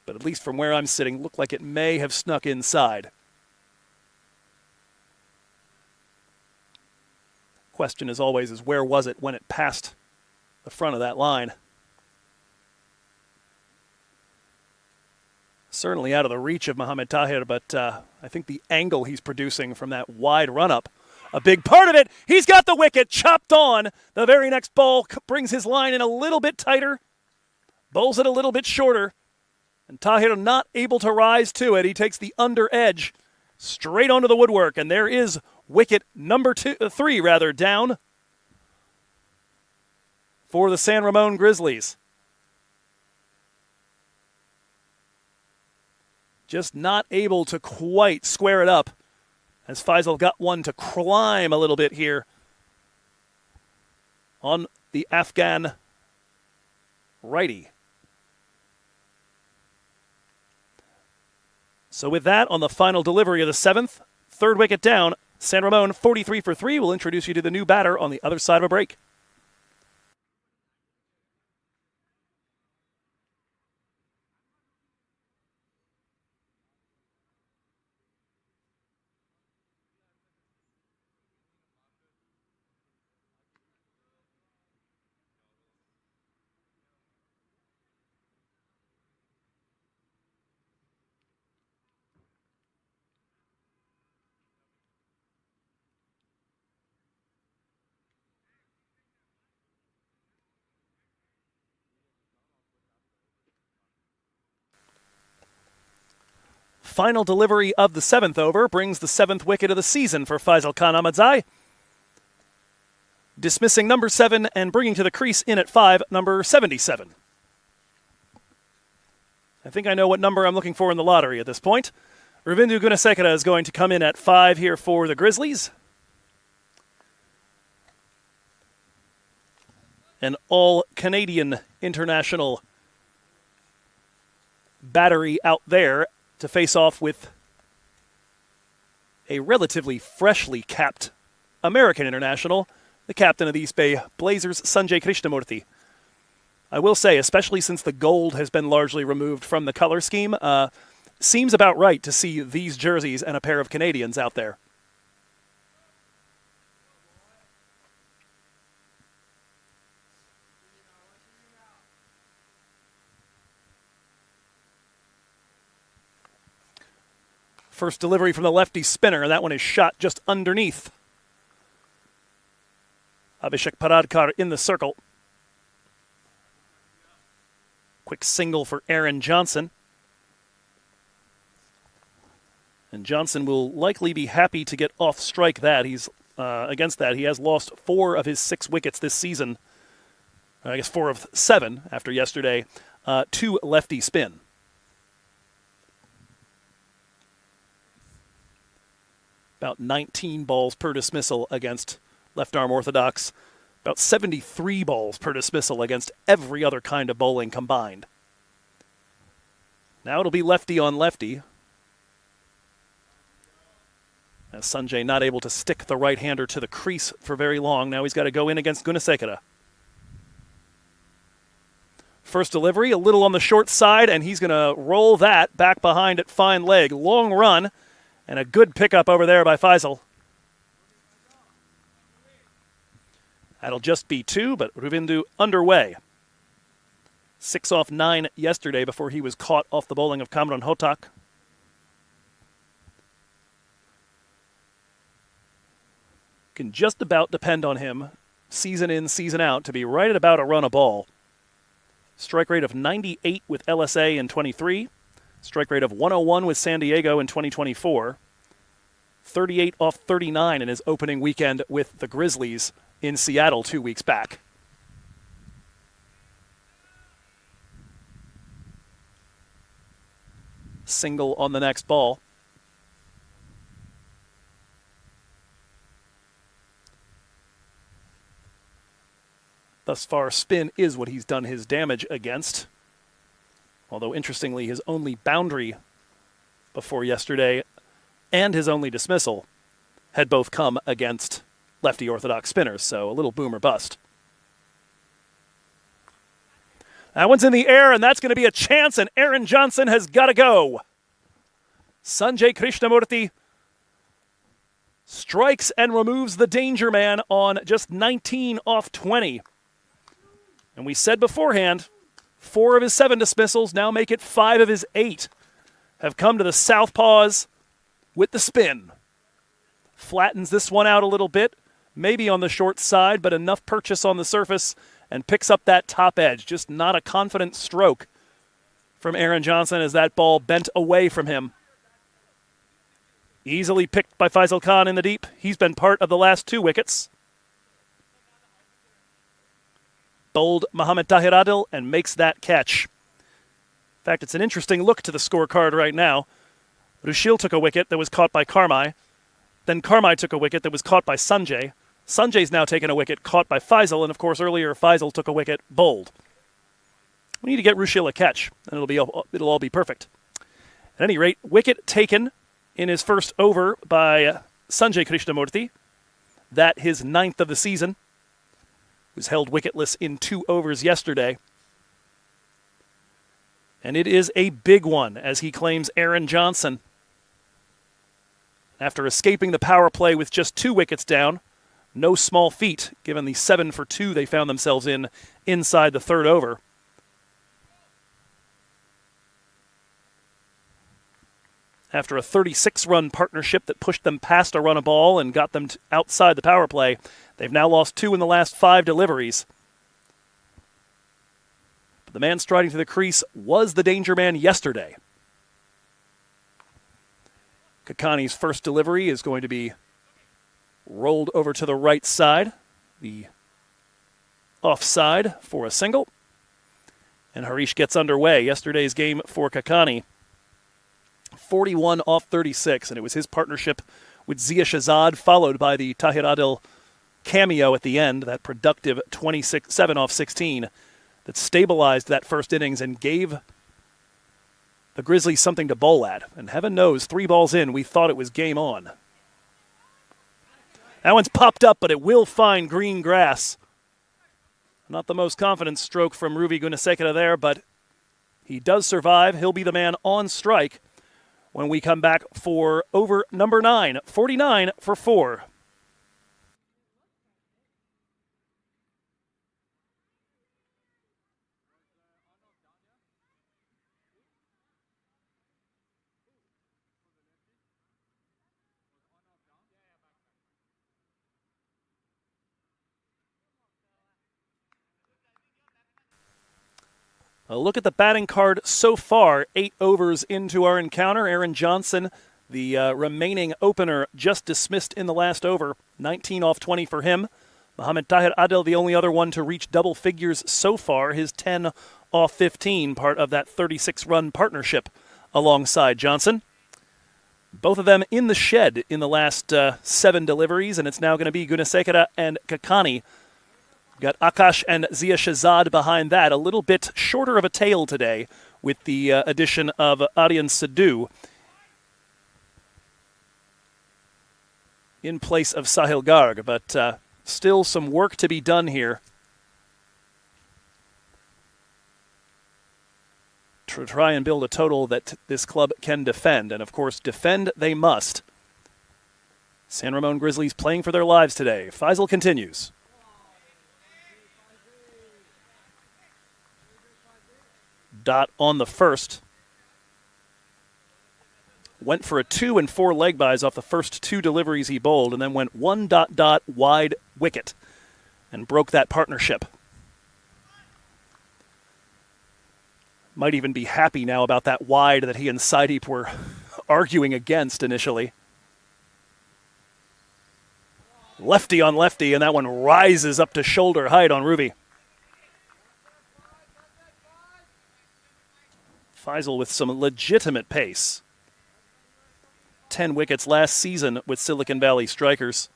But at least from where I'm sitting, looked like it may have snuck inside. Question, as always, is where was it when it passed the front of that line? Certainly out of the reach of Mohamed Tahir, but I think the angle he's producing from that wide run-up, a big part of it. He's got the wicket chopped on. The very next ball brings his line in a little bit tighter, bowls it a little bit shorter. And Tahir not able to rise to it. He takes the under edge straight onto the woodwork, and there is wicket number 3 down for the San Ramon Grizzlies. Just not able to quite square it up as Faisal got one to climb a little bit here on the Afghan righty. So with that, on the final delivery of the 7th, third wicket down, San Ramon 43 for 3 will introduce you to the new batter on the other side of a break. Final delivery of the 7th over brings the 7th wicket of the season for Faisal Khan Ahmadzai. Dismissing number 7 and bringing to the crease in at 5, number 77. I think I know what number I'm looking for in the lottery at this point. Ravindu Gunasekara is going to come in at 5 here for the Grizzlies. An all-Canadian international battery out there to face off with a relatively freshly capped American international, the captain of the East Bay Blazers, Sanjay Krishnamurthy. I will say, especially since the gold has been largely removed from the color scheme, seems about right to see these jerseys and a pair of Canadians out there. First delivery from the lefty spinner, and that one is shot just underneath. Abhishek Paradkar in the circle. Quick single for Aaron Johnson. And Johnson will likely be happy to get off strike that. He's against that. He has lost 4 of his 6 wickets this season. I guess 4 of 7 after yesterday. To lefty spin. about 19 balls per dismissal against left-arm orthodox, about 73 balls per dismissal against every other kind of bowling combined. Now it'll be lefty on lefty. As Sanjay not able to stick the right-hander to the crease for very long. Now he's got to go in against Gunasekara. First delivery, a little on the short side, and he's going to roll that back behind at fine leg. Long run, and a good pickup over there by Faisal. That'll just be 2, but Ruvindu underway. 6 off 9 yesterday before he was caught off the bowling of Kamran Hotak. Can just about depend on him, season in, season out, to be right at about a run a ball. Strike rate of 98 with LSA in 23. Strike rate of 101 with San Diego in 2024. 38 off 39 in his opening weekend with the Grizzlies in Seattle 2 weeks back. Single on the next ball. Thus far, spin is what he's done his damage against. Although, interestingly, his only boundary before yesterday and his only dismissal had both come against lefty orthodox spinners, so a little boom or bust. That one's in the air, and that's going to be a chance, and Aaron Johnson has got to go. Sanjay Krishnamurthy strikes and removes the danger man on just 19 off 20. And we said beforehand, 4 of his 7 dismissals, now make it 5 of his 8, have come to the southpaws with the spin. Flattens this one out a little bit, maybe on the short side, but enough purchase on the surface, and picks up that top edge. Just not a confident stroke from Aaron Johnson as that ball bent away from him. Easily picked by Faisal Khan in the deep. He's been part of the last 2 wickets. Bowled Mohammad Tahir Adil and makes that catch. In fact, it's an interesting look to the scorecard right now. Rushil took a wicket that was caught by Karmai. Then Karmai took a wicket that was caught by Sanjay. Sanjay's now taken a wicket caught by Faisal, and of course earlier Faisal took a wicket bowled. We need to get Rushil a catch, and it'll all be perfect. At any rate, wicket taken in his first over by Sanjay Krishnamurthy. That his 9th of the season. Was held wicketless in 2 overs yesterday. And it is a big one as he claims Aaron Johnson. After escaping the power play with just 2 wickets down, no small feat given the 7 for 2 they found themselves in inside the 3rd over. After a 36-run partnership that pushed them past a run a ball and got them outside the power play, they've now lost 2 in the last 5 deliveries. But the man striding to the crease was the danger man yesterday. Kakani's first delivery is going to be rolled over to the right side, the offside for a single. And Harish gets underway. Yesterday's game for Kakani. 41 off 36, and it was his partnership with Zia Shahzad, followed by the Tahir Adil cameo at the end, that productive 7 off 16 that stabilized that first innings and gave the Grizzlies something to bowl at. And heaven knows, 3 balls in, we thought it was game on. That one's popped up, but it will find green grass. Not the most confident stroke from Ruvi Gunasekara there, but he does survive. He'll be the man on strike when we come back for over number 9, 49 for 4. A look at the batting card so far. 8 overs into our encounter. Aaron Johnson, the remaining opener, just dismissed in the last over. 19 off 20 for him. Mohammad Tahir Adil, the only other one to reach double figures so far. His 10 off 15, part of that 36-run partnership alongside Johnson. Both of them in the shed in the last 7 deliveries, and it's now going to be Gunasekara and Kakani. Got Akash and Zia Shahzad behind that. A little bit shorter of a tail today with the addition of Aryan Sadhu in place of Sahil Garg, but still some work to be done here to try and build a total that this club can defend. And, of course, defend they must. San Ramon Grizzlies playing for their lives today. Faisal continues. Dot on the first. Went for a 2 and 4 leg byes off the first 2 deliveries he bowled, and then went 1 ... wide wicket and broke that partnership. Might even be happy now about that wide that he and Saideep were arguing against initially. Lefty on lefty, and that one rises up to shoulder height on Ruvi. Faisal with some legitimate pace. 10 wickets last season with Silicon Valley Strikers.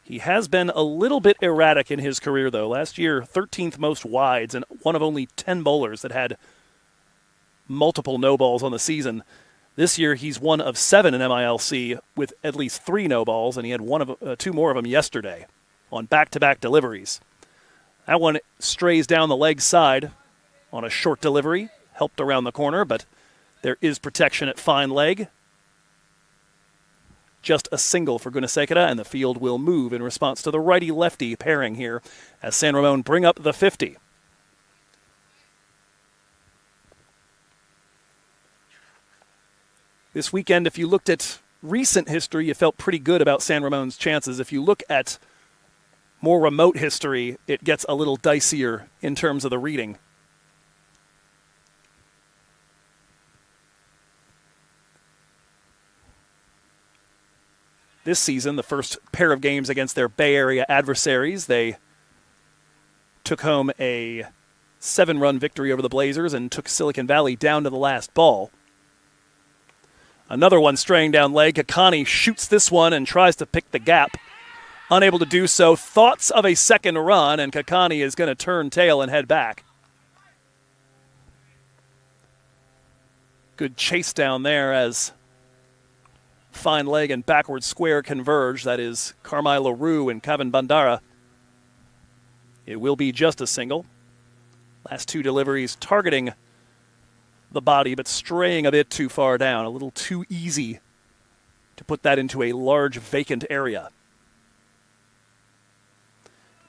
He has been a little bit erratic in his career, though. Last year, 13th most wides and one of only 10 bowlers that had multiple no-balls on the season. This year, he's one of 7 in MILC with at least 3 no-balls, and he had 2 more of them yesterday on back-to-back deliveries. That one strays down the leg side on a short delivery, helped around the corner, but there is protection at fine leg. Just a single for Gunasekara, and the field will move in response to the righty-lefty pairing here as San Ramon bring up the 50. This weekend, if you looked at recent history, you felt pretty good about San Ramon's chances. If you look at more remote history, it gets a little dicier in terms of the reading. This season, the first pair of games against their Bay Area adversaries, they took home a 7-run victory over the Blazers and took Silicon Valley down to the last ball. Another one straying down leg. Kakani shoots this one and tries to pick the gap. Unable to do so. Thoughts of a second run, and Kakani is going to turn tail and head back. Good chase down there as fine leg and backward square converge. That is Carmine LaRue and Kevin Bandara. It will be just a single. Last 2 deliveries targeting the body, but straying a bit too far down. A little too easy to put that into a large vacant area.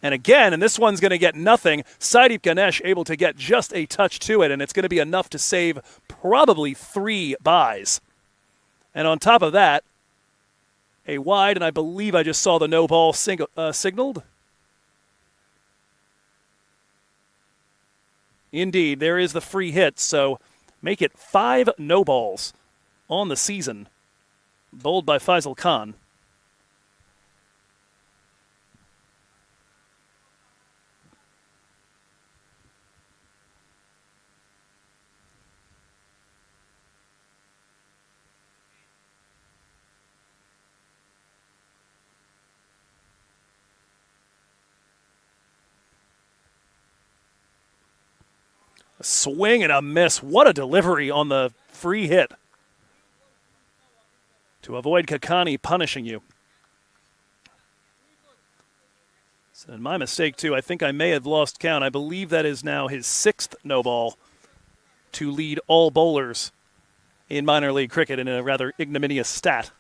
And again, and this one's going to get nothing, Saideep Ganesh able to get just a touch to it, and it's going to be enough to save probably 3 byes. And on top of that, a wide, and I believe I just saw the no ball signaled. Indeed, there is the free hit, so make it 5 no balls on the season, bowled by Faisal Khan. A swing and a miss. What a delivery on the free hit to avoid Kakani punishing you. So my mistake, too. I think I may have lost count. I believe that is now his 6th no ball to lead all bowlers in minor league cricket in a rather ignominious stat.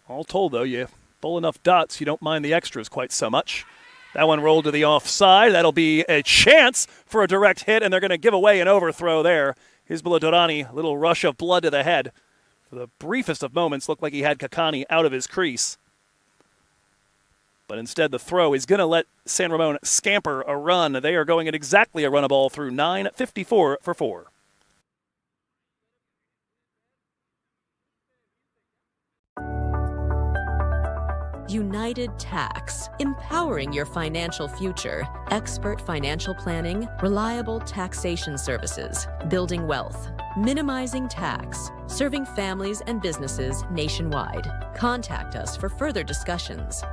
All told, though, you bowl enough dots, you don't mind the extras quite so much. That one rolled to the offside. That'll be a chance for a direct hit, and they're going to give away an overthrow there. Hizbullah Durrani, a little rush of blood to the head. For the briefest of moments, looked like he had Kakani out of his crease. But instead, the throw is going to let San Ramon scamper a run. They are going at exactly a run a ball through 9:54 for 4. United Tax, empowering your financial future. Expert financial planning, reliable taxation services, building wealth, minimizing tax, serving families and businesses nationwide. Contact us for further discussions.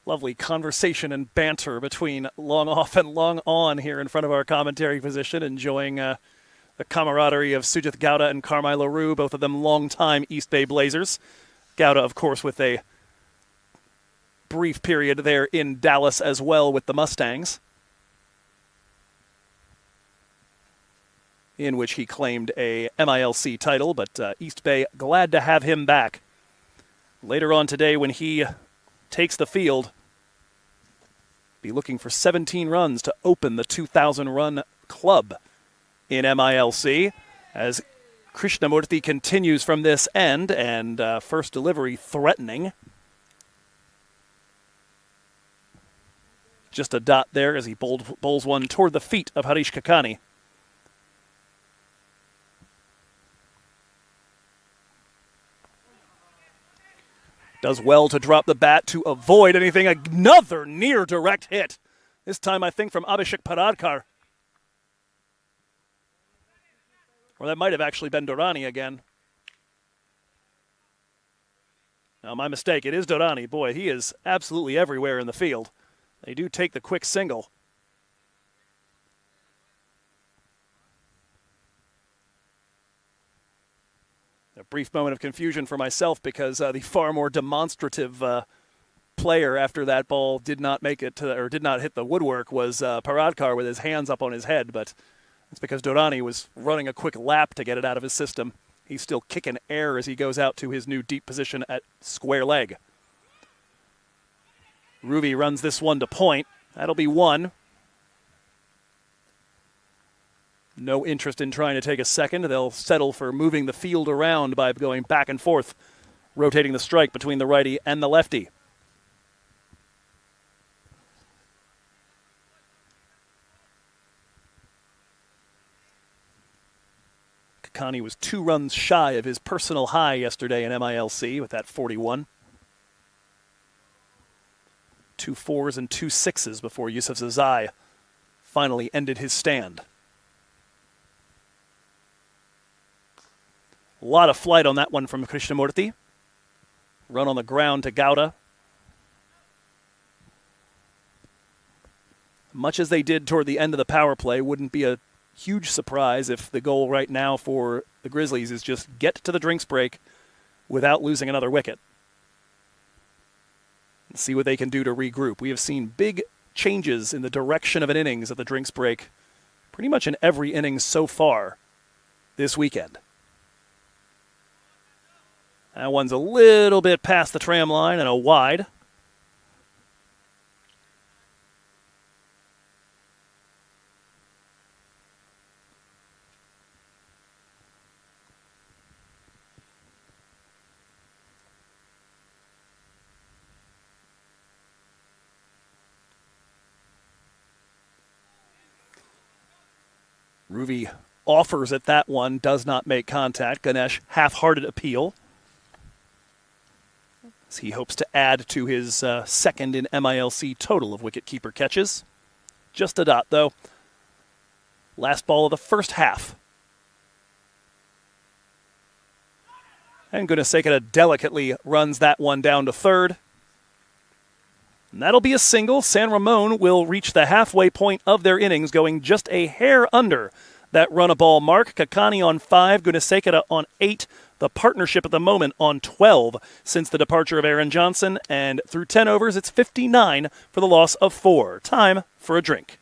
Lovely conversation and banter between long off and long on here in front of our commentary position, enjoying the camaraderie of Sujith Gowda and Carmelo Rue, both of them longtime East Bay Blazers. Gowda, of course, with a brief period there in Dallas as well with the Mustangs, in which he claimed a MILC title, but East Bay glad to have him back. Later on today, when he takes the field, be looking for 17 runs to open the 2,000-run club in MILC as Krishnamurthy continues from this end, and first delivery threatening. Just a dot there as he bowls one toward the feet of Harish Kakani. Does well to drop the bat to avoid anything. Another near direct hit. This time, I think, from Abhishek Paradkar. Or that might have actually been Durrani again. Now, my mistake. It is Durrani. Boy, he is absolutely everywhere in the field. They do take the quick single. A brief moment of confusion for myself because the far more demonstrative player after that ball did not make it to, or did not hit the woodwork was Paradkar with his hands up on his head, but it's because Durrani was running a quick lap to get it out of his system. He's still kicking air as he goes out to his new deep position at square leg. Ruby runs this one to point. That'll be one. No interest in trying to take a second. They'll settle for moving the field around by going back and forth, rotating the strike between the righty and the lefty. Kakani was 2 runs shy of his personal high yesterday in MILC with that 41. 2 4s and 2 6s before Yusuf Zazai finally ended his stand. A lot of flight on that one from Krishnamurthy. Run on the ground to Gowda. Much as they did toward the end of the power play, wouldn't be a huge surprise if the goal right now for the Grizzlies is just get to the drinks break without losing another wicket. And see what they can do to regroup. We have seen big changes in the direction of an innings at the drinks break pretty much in every inning so far this weekend. That one's a little bit past the tram line and a wide. Ruvi offers at that one, does not make contact. Ganesh, half-hearted appeal, as he hopes to add to his second in MILC total of wicket-keeper catches. Just a dot, though. Last ball of the first half. And Gunasekara delicately runs that one down to third. And that'll be a single. San Ramon will reach the halfway point of their innings, going just a hair under that run-a-ball mark. Kakani on 5, Gunasekara on 8. The partnership at the moment on 12 since the departure of Aaron Johnson. And through 10 overs, it's 59 for the loss of 4. Time for a drink.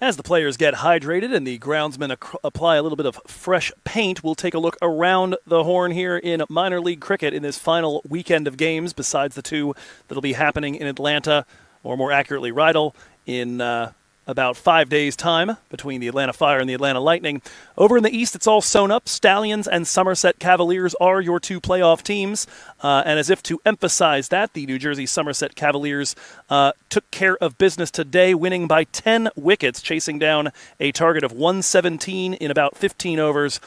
As the players get hydrated and the groundsmen apply a little bit of fresh paint, we'll take a look around the horn here in minor league cricket in this final weekend of games, besides the two that'll be happening in Atlanta, or more accurately, Rydal, in about 5 days' time between the Atlanta Fire and the Atlanta Lightning. Over in the East, it's all sewn up. Stallions and Somerset Cavaliers are your two playoff teams. And as if to emphasize that, the New Jersey Somerset Cavaliers took care of business today, winning by 10 wickets, chasing down a target of 117 in about 15 overs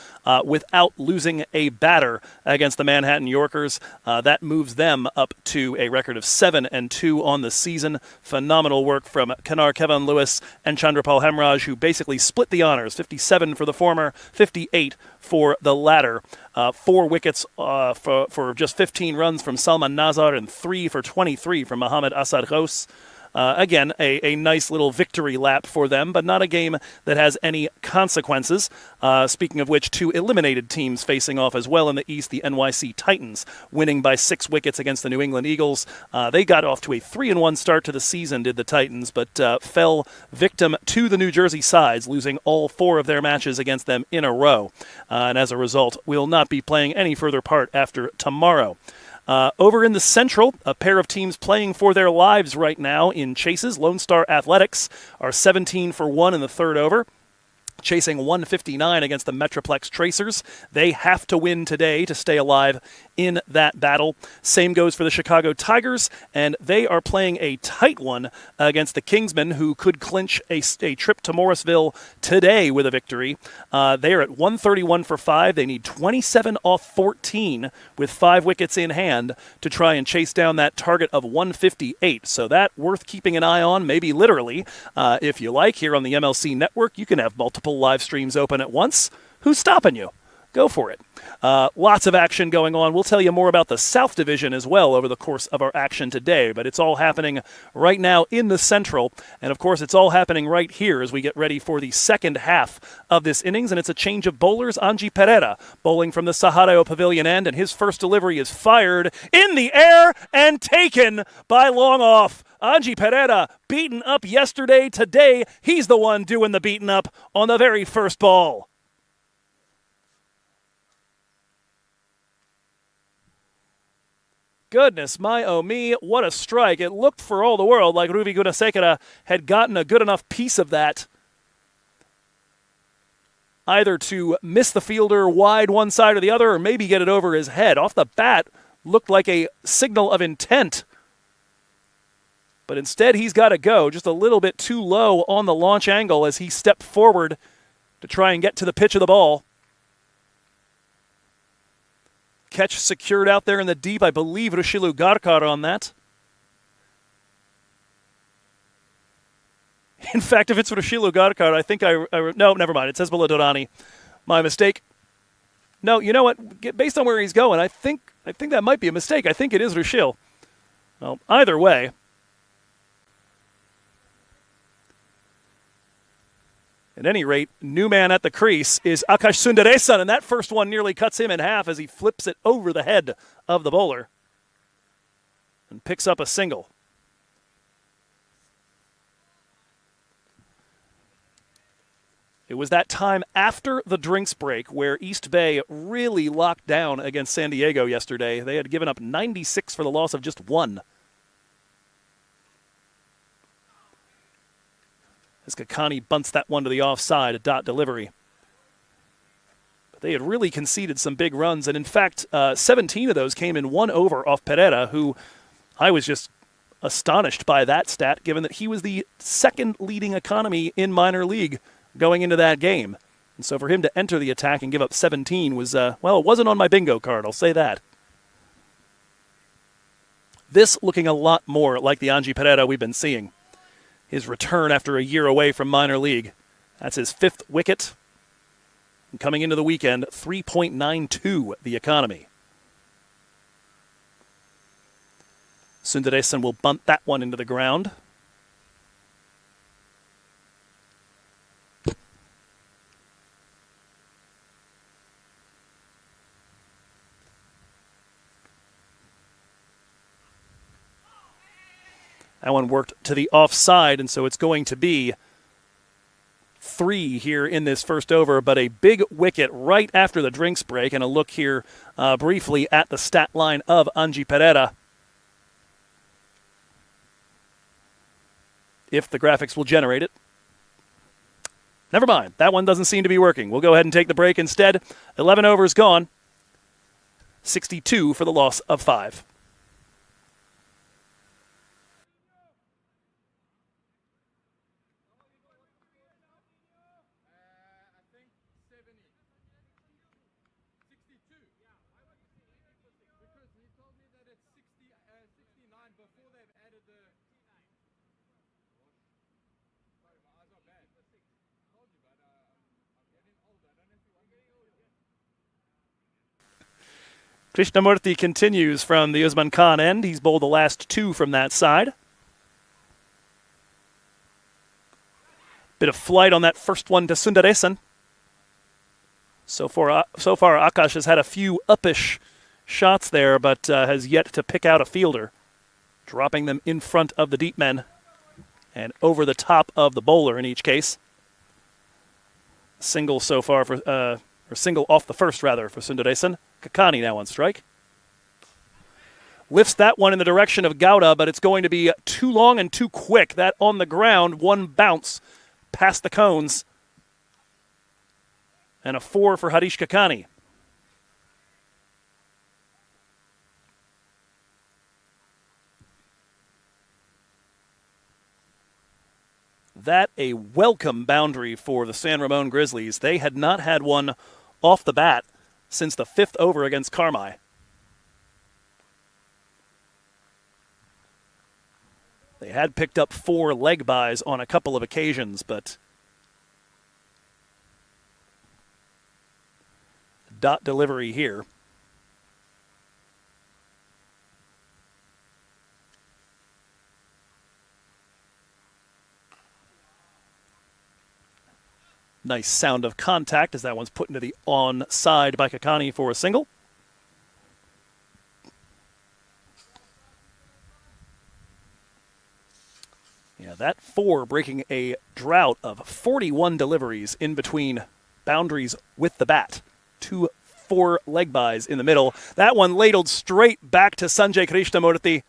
without losing a batter against the Manhattan Yorkers. That moves them up to a record of 7-2 on the season. Phenomenal work from Kanar Kevin Lewis and Chandrapal Hemraj, who basically split the honors, 57 for the former, 58 for the latter. 4 wickets for just 15 runs from Salman Nazar and 3 for 23 from Mohammad Asad Ghaus. Again, a nice little victory lap for them, but not a game that has any consequences. Speaking of which, 2 eliminated teams facing off as well in the East, the NYC Titans, winning by 6 wickets against the New England Eagles. They got off to a 3-1 start to the season, did the Titans, but fell victim to the New Jersey sides, losing all 4 of their matches against them in a row. And as a result, will not be playing any further part after tomorrow. Over in the Central, a pair of teams playing for their lives right now in chases. Lone Star Athletics are 17 for 1 in the third over, chasing 159 against the Metroplex Tracers. They have to win today to stay alive in that battle. Same goes for the Chicago Tigers, and they are playing a tight one against the Kingsmen, who could clinch a trip to Morrisville today with a victory. They are at 131 for 5. They need 27 off 14 with 5 wickets in hand to try and chase down that target of 158. So that worth keeping an eye on, maybe literally. If you like, here on the MLC Network, you can have multiple live streams open at once. Who's stopping you? Go for it. Lots of action going on. We'll tell you more about the South Division as well over the course of our action today, but it's all happening right now in the Central, and of course it's all happening right here as we get ready for the second half of this innings, and it's a change of bowlers. Anji Pereira bowling from the Saharayo Pavilion end, and his first delivery is fired in the air and taken by long off. Anji Pereira beaten up yesterday. Today, he's the one doing the beaten up on the very first ball. Goodness, my oh me, what a strike. It looked for all the world like Ruvi Gunasekara had gotten a good enough piece of that, either to miss the fielder wide one side or the other, or maybe get it over his head. Off the bat, looked like a signal of intent. But instead, he's got to go just a little bit too low on the launch angle as he stepped forward to try and get to the pitch of the ball. Catch secured out there in the deep. I believe Rushilu Garkar on that. In fact, if it's Rushilu Garkar, I think no, never mind. It says Baladorani. My mistake. No, you know what? Based on where he's going, I think that might be a mistake. I think it is Rushil. Well, either way. At any rate, new man at the crease is Akash Sundaresan, and that first one nearly cuts him in half as he flips it over the head of the bowler and picks up a single. It was that time after the drinks break where East Bay really locked down against San Diego yesterday. They had given up 96 for the loss of just 1. As Kakani bunts that one to the offside, a dot delivery. But they had really conceded some big runs, and in fact, 17 of those came in 1 over off Pereira, who I was just astonished by that stat, given that he was the second leading economy in minor league going into that game. And so for him to enter the attack and give up 17 was, well, it wasn't on my bingo card, I'll say that. This looking a lot more like the Anji Pereira we've been seeing. His return after a year away from minor league. That's his 5th wicket. And coming into the weekend, 3.92 the economy. Sundaresan will bunt that one into the ground. That one worked to the offside, and so it's going to be 3 here in this first over, but a big wicket right after the drinks break. And a look here briefly at the stat line of Angie Pereira. If the graphics will generate it. Never mind. That one doesn't seem to be working. We'll go ahead and take the break instead. 11 overs gone. 62 for the loss of 5. Krishnamurthy continues from the Usman Khan end. He's bowled the last 2 from that side. Bit of flight on that first one to Sundaresan. So far, Akash has had a few uppish shots there, but has yet to pick out a fielder, dropping them in front of the deep men and over the top of the bowler in each case. Single so far for, or single off the first rather for Sundaresan. Kakani now on strike. Lifts that one in the direction of Gowda, but it's going to be too long and too quick. That on the ground, one bounce past the cones. And a 4 for Harish Kakani. That a welcome boundary for the San Ramon Grizzlies. They had not had one off the bat since the 5th over against Carmi. They had picked up 4 leg byes on a couple of occasions, but dot delivery here. Nice sound of contact as that one's put into the onside by Kakani for a single. Yeah, that 4 breaking a drought of 41 deliveries in between boundaries with the bat. 2 4 leg byes in the middle. That one ladled straight back to Sanjay Krishnamurthy.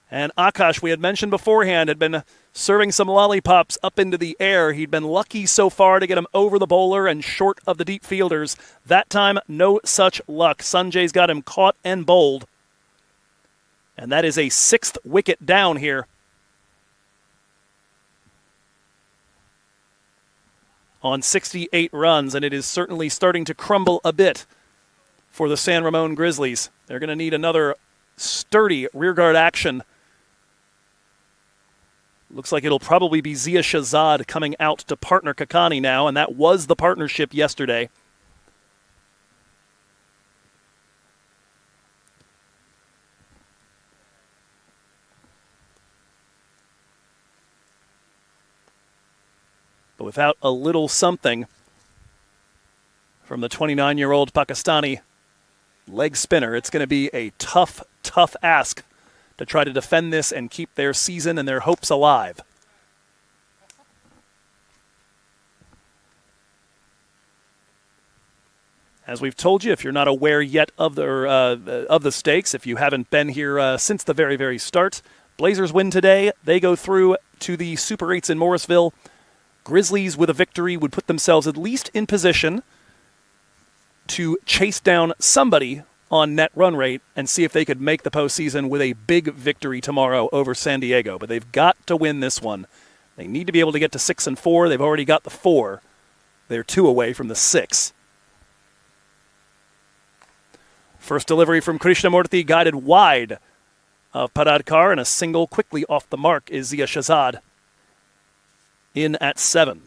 And Akash, we had mentioned beforehand, had been serving some lollipops up into the air. He'd been lucky so far to get him over the bowler and short of the deep fielders. That time, no such luck. Sanjay's got him caught and bowled. And that is a 6th wicket down here. On 68 runs, and it is certainly starting to crumble a bit for the San Ramon Grizzlies. They're going to need another sturdy rearguard action. Looks like it'll probably be Zia Shahzad coming out to partner Kakani now, and that was the partnership yesterday. But without a little something from the 29-year-old Pakistani leg spinner, it's going to be a tough ask to try to defend this and keep their season and their hopes alive. As we've told you, if you're not aware yet of the stakes, if you haven't been here since the very, very start, Blazers win today. They go through to the Super 8s in Morrisville. Grizzlies with a victory would put themselves at least in position to chase down somebody on net run rate and see if they could make the postseason with a big victory tomorrow over San Diego. But they've got to win this one. They need to be able to get to 6-4. They've already got the 4. They're 2 away from the 6. First delivery from Krishnamurthy, guided wide of Paradkar, and a single quickly off the mark is Zia Shahzad in at 7.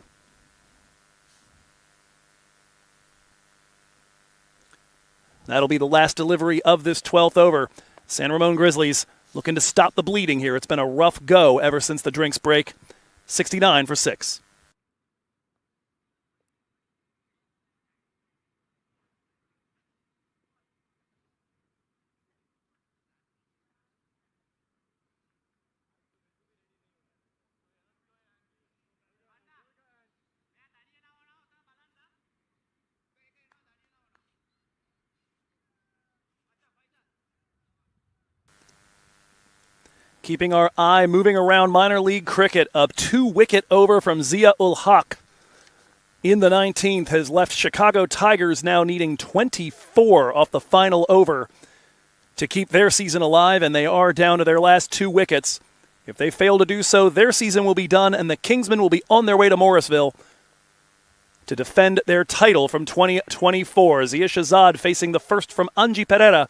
That'll be the last delivery of this 12th over. San Ramon Grizzlies looking to stop the bleeding here. It's been a rough go ever since the drinks break. 69 for 6. Keeping our eye moving around minor league cricket, a 2-wicket over from Zia-ul Haq in the 19th has left Chicago Tigers now needing 24 off the final over to keep their season alive, and they are down to their last 2 wickets. If they fail to do so, their season will be done, and the Kingsmen will be on their way to Morrisville to defend their title from 2024. Zia Shahzad facing the first from Anji Pereira.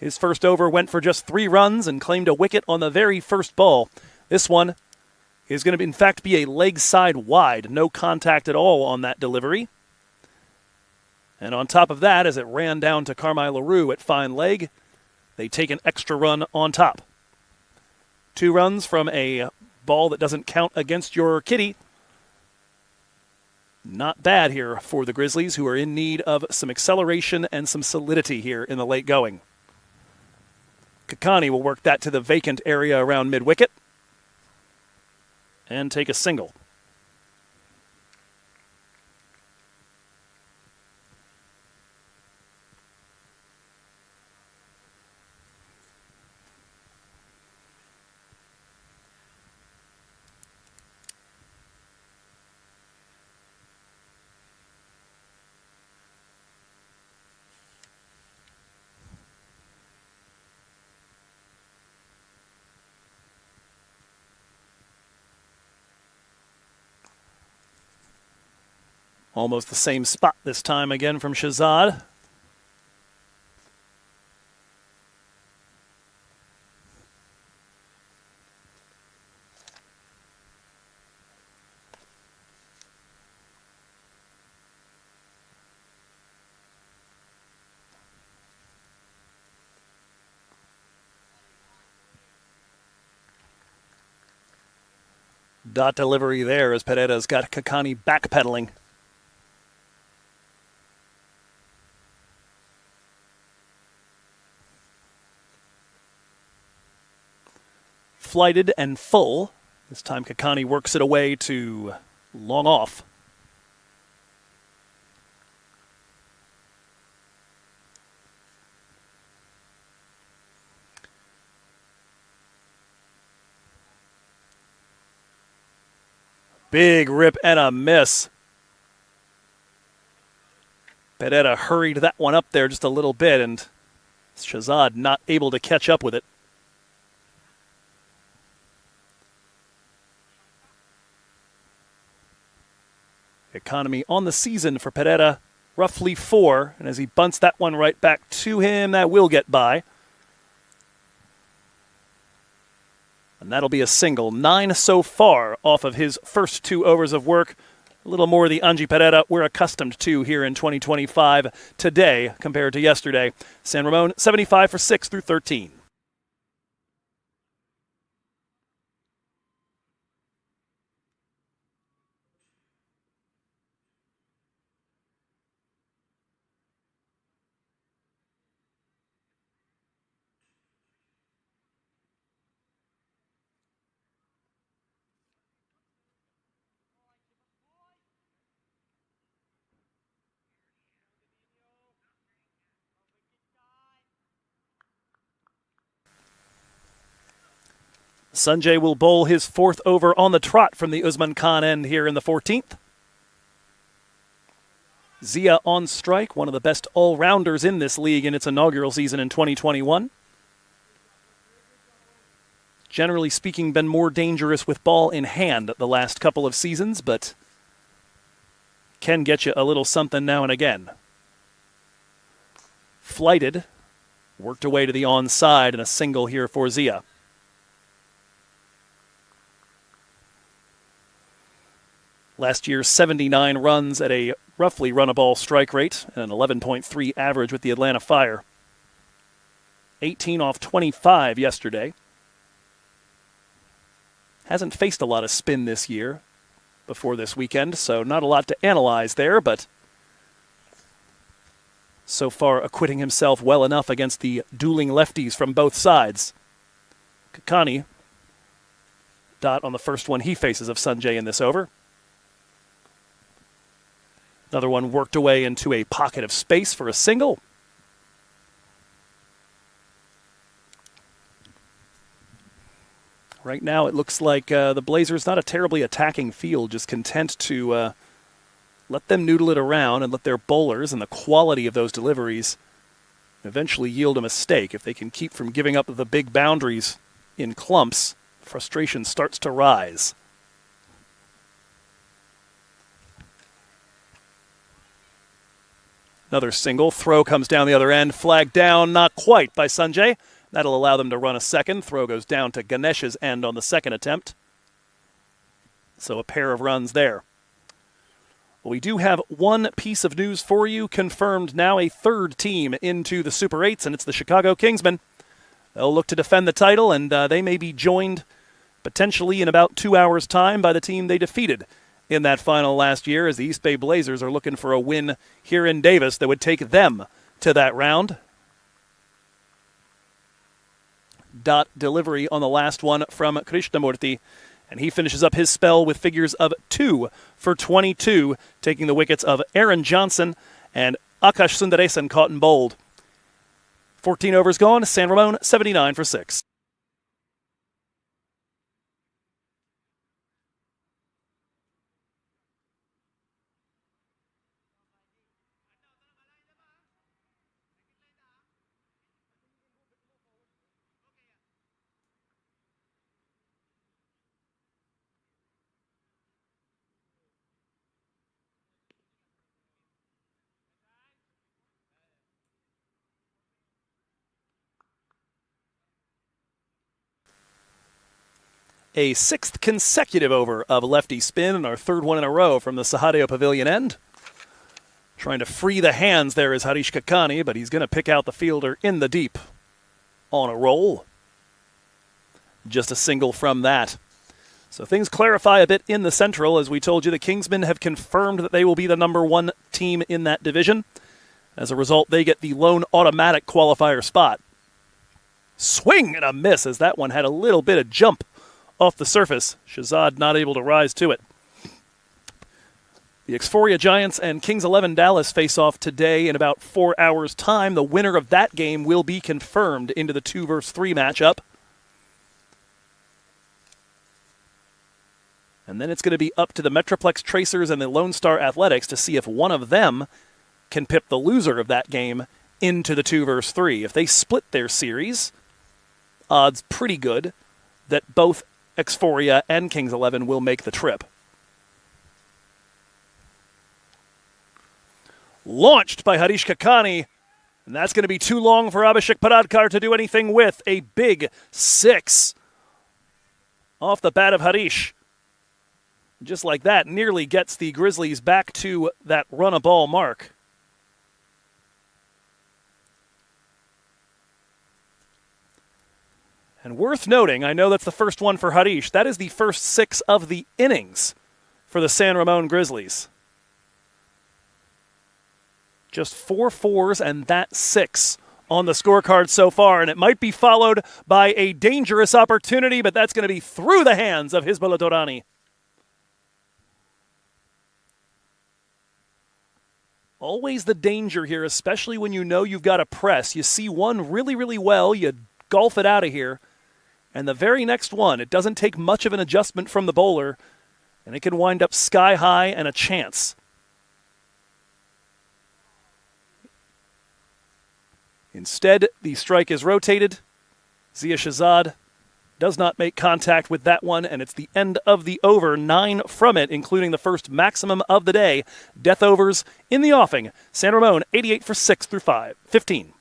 His first over went for just 3 runs and claimed a wicket on the very first ball. This one is going to, in fact, be a leg side wide. No contact at all on that delivery. And on top of that, as it ran down to Carmine LaRue at fine leg, they take an extra run on top. 2 runs from a ball that doesn't count against your kitty. Not bad here for the Grizzlies, who are in need of some acceleration and some solidity here in the late going. Kakani will work that to the vacant area around mid-wicket and take a single. Almost the same spot this time again from Shahzad. Dot delivery there as Pereira's got Kakani backpedaling. Flighted and full. This time Kakani works it away to long off. Big rip and a miss. Pereira hurried that one up there just a little bit, and Shahzad not able to catch up with it. Economy on the season for Pereira, roughly 4. And as he bunts that one right back to him, that will get by. And that'll be a single. 9 so far off of his first 2 overs of work. A little more the Anji Pereira we're accustomed to here in 2025 today compared to yesterday. San Ramon, 75 for 6 through 13. Sanjay will bowl his 4th over on the trot from the Usman Khan end here in the 14th. Zia on strike, one of the best all-rounders in this league in its inaugural season in 2021. Generally speaking, been more dangerous with ball in hand the last couple of seasons, but can get you a little something now and again. Flighted, worked away to the onside, and a single here for Zia. Last year, 79 runs at a roughly run-a-ball strike rate and an 11.3 average with the Atlanta Fire. 18 off 25 yesterday. Hasn't faced a lot of spin this year before this weekend, so not a lot to analyze there, but so far acquitting himself well enough against the dueling lefties from both sides. Kakani, dot on the first one he faces of Sanjay in this over. Another one worked away into a pocket of space for a single. Right now it looks like the Blazers, not a terribly attacking field, just content to let them noodle it around and let their bowlers and the quality of those deliveries eventually yield a mistake. If they can keep from giving up the big boundaries in clumps, frustration starts to rise. Another single. Throw comes down the other end. Flag down, not quite by Sanjay. That'll allow them to run a second. Throw goes down to Ganesh's end on the second attempt. So a pair of runs there. We do have one piece of news for you, confirmed now a third team into the Super 8s, and it's the Chicago Kingsmen. They'll look to defend the title, and they may be joined potentially in about 2 hours' time by the team they defeated in that final last year, as the East Bay Blazers are looking for a win here in Davis that would take them to that round. Dot delivery on the last one from Krishnamurti, and he finishes up his spell with figures of 2 for 22, taking the wickets of Aaron Johnson and Akash Sundaresan caught in bold. 14 overs gone, San Ramon 79 for 6. A 6th consecutive over of lefty spin, and our third one in a row from the Sahadeo Pavilion end. Trying to free the hands there is Harish Kakani, but he's going to pick out the fielder in the deep on a roll. Just a single from that. So things clarify a bit in the Central. As we told you, the Kingsmen have confirmed that they will be the number 1 team in that division. As a result, they get the lone automatic qualifier spot. Swing and a miss, as that one had a little bit of jump off the surface. Shahzad not able to rise to it. The Xphoria Giants and Kings 11 Dallas face off today in about 4 hours' time. The winner of that game will be confirmed into the 2 versus 3 matchup. And then it's going to be up to the Metroplex Tracers and the Lone Star Athletics to see if one of them can pip the loser of that game into the 2 versus 3. If they split their series, odds pretty good that both Xphoria and Kings 11 will make the trip. Launched by Harish Kakani, and that's going to be too long for Abhishek Paradkar to do anything with. A big 6 off the bat of Harish. Just like that, nearly gets the Grizzlies back to that run-a-ball mark. And worth noting, I know that's the first one for Harish, that is the first 6 of the innings for the San Ramon Grizzlies. Just 4 fours and that 6 on the scorecard so far, and it might be followed by a dangerous opportunity, but that's going to be through the hands of Hizbullah Dorani. Always the danger here, especially when you know you've got a press. You see one really, really well, you golf it out of here. And the very next one, it doesn't take much of an adjustment from the bowler, and it can wind up sky high and a chance. Instead, the strike is rotated. Zia Shahzad does not make contact with that one, and it's the end of the over. 9 from it, including the first maximum of the day. Death overs in the offing. San Ramon, 88 for 6 through 15.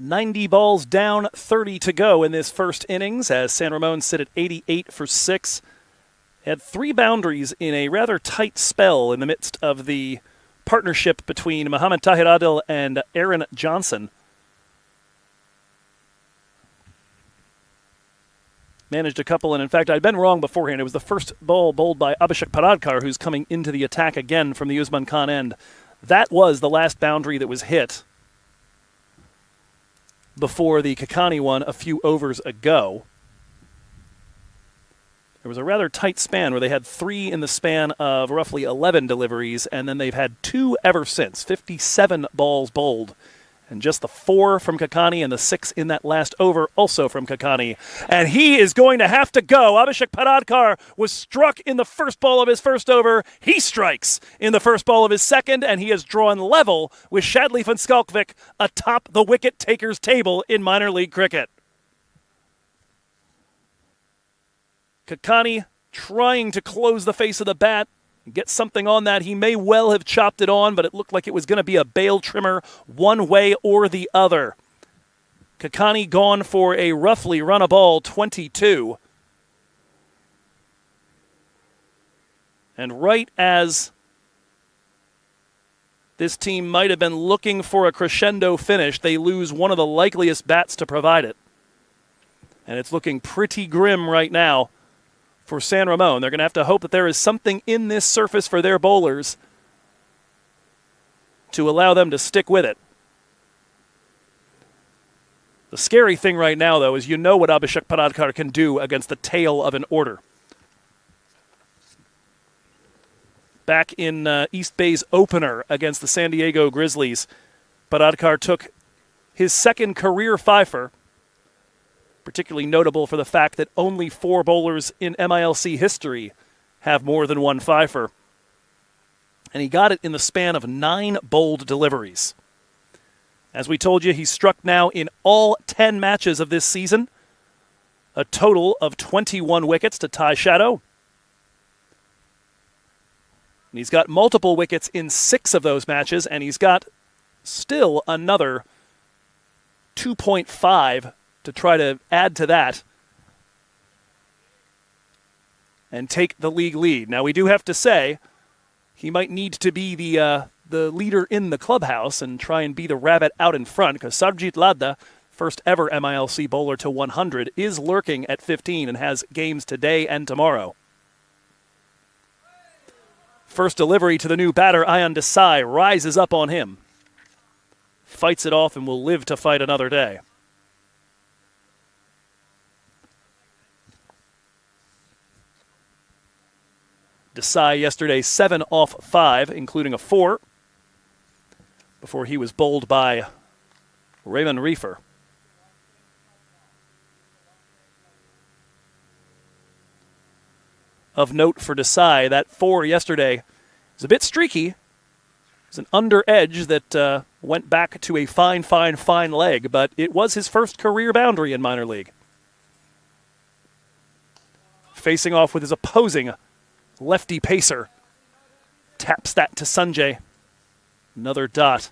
90 balls down, 30 to go in this first innings as San Ramon sit at 88 for 6. Had 3 boundaries in a rather tight spell in the midst of the partnership between Muhammad Tahir Adil and Aaron Johnson. Managed a couple, and in fact, I'd been wrong beforehand. It was the first ball bowled by Abhishek Paradkar, who's coming into the attack again from the Usman Khan end. That was the last boundary that was hit before the Kakani one a few overs ago. There was a rather tight span where they had 3 in the span of roughly 11 deliveries, and then they've had 2 ever since, 57 balls bowled. And just the 4 from Kakani and the 6 in that last over also from Kakani. And he is going to have to go. Abhishek Paradkar was struck in the first ball of his first over. He strikes in the first ball of his second, and he has drawn level with Shadley van Schalkwyk atop the wicket takers table in minor league cricket. Kakani trying to close the face of the bat, get something on that. He may well have chopped it on, but it looked like it was going to be a bail trimmer one way or the other. Kakani gone for a roughly run a ball 22. And right as this team might have been looking for a crescendo finish, they lose one of the likeliest bats to provide it. And it's looking pretty grim right now for San Ramon. They're going to have to hope that there is something in this surface for their bowlers to allow them to stick with it. The scary thing right now, though, is you know what Abhishek Paradkar can do against the tail of an order. Back in East Bay's opener against the San Diego Grizzlies, Paradkar took his second career fifer, particularly notable for the fact that only 4 bowlers in MILC history have more than 1 fifer. And he got it in the span of 9 bowled deliveries. As we told you, he's struck now in all 10 matches of this season, a total of 21 wickets to tie Shadow. And he's got multiple wickets in 6 of those matches, and he's got still another 2.5 to try to add to that and take the league lead. Now, we do have to say he might need to be the leader in the clubhouse and try and be the rabbit out in front, because Sarjit Ladda, first ever MILC bowler to 100, is lurking at 15 and has games today and tomorrow. First delivery to the new batter, Ayan Desai, rises up on him. Fights it off and will live to fight another day. Desai yesterday 7 off 5, including a 4, before he was bowled by Ramon Reefer. Of note for Desai, that 4 yesterday was a bit streaky. It was an under edge that went back to a fine leg, but it was his first career boundary in minor league. Facing off with his opposing lefty pacer. Taps that to Sanjay. Another dot.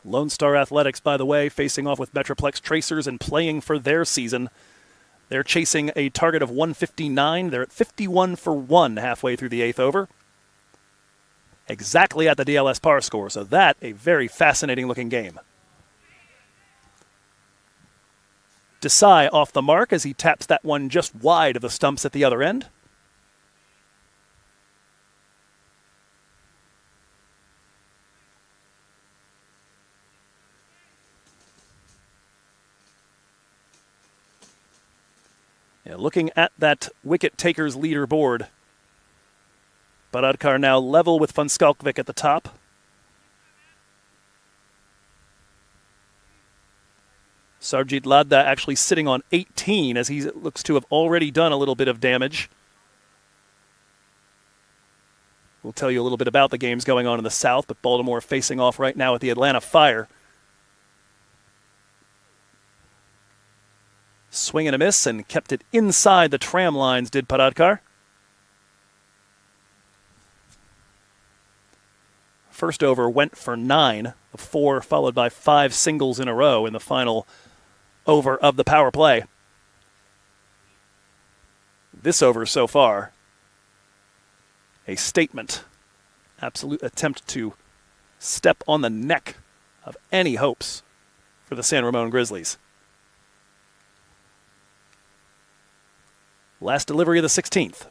Lone Star Athletics, by the way, facing off with Metroplex Tracers and playing for their season. They're chasing a target of 159. They're at 51 for 1 halfway through the 8th over. Exactly at the DLS par score, so that a very fascinating looking game. Desai off the mark as he taps that one just wide of the stumps at the other end. Yeah, looking at that wicket takers leaderboard, Paradkar now level with van Schalkwyk at the top. Sarjit Ladda actually sitting on 18 as he looks to have already done a little bit of damage. We'll tell you a little bit about the games going on in the South, but Baltimore facing off right now at the Atlanta Fire. Swing and a miss, and kept it inside the tram lines, did Paradkar. First over went for 9, a 4 followed by 5 singles in a row in the final over of the power play. This over so far, a statement, absolute attempt to step on the neck of any hopes for the San Ramon Grizzlies. Last delivery of the 16th.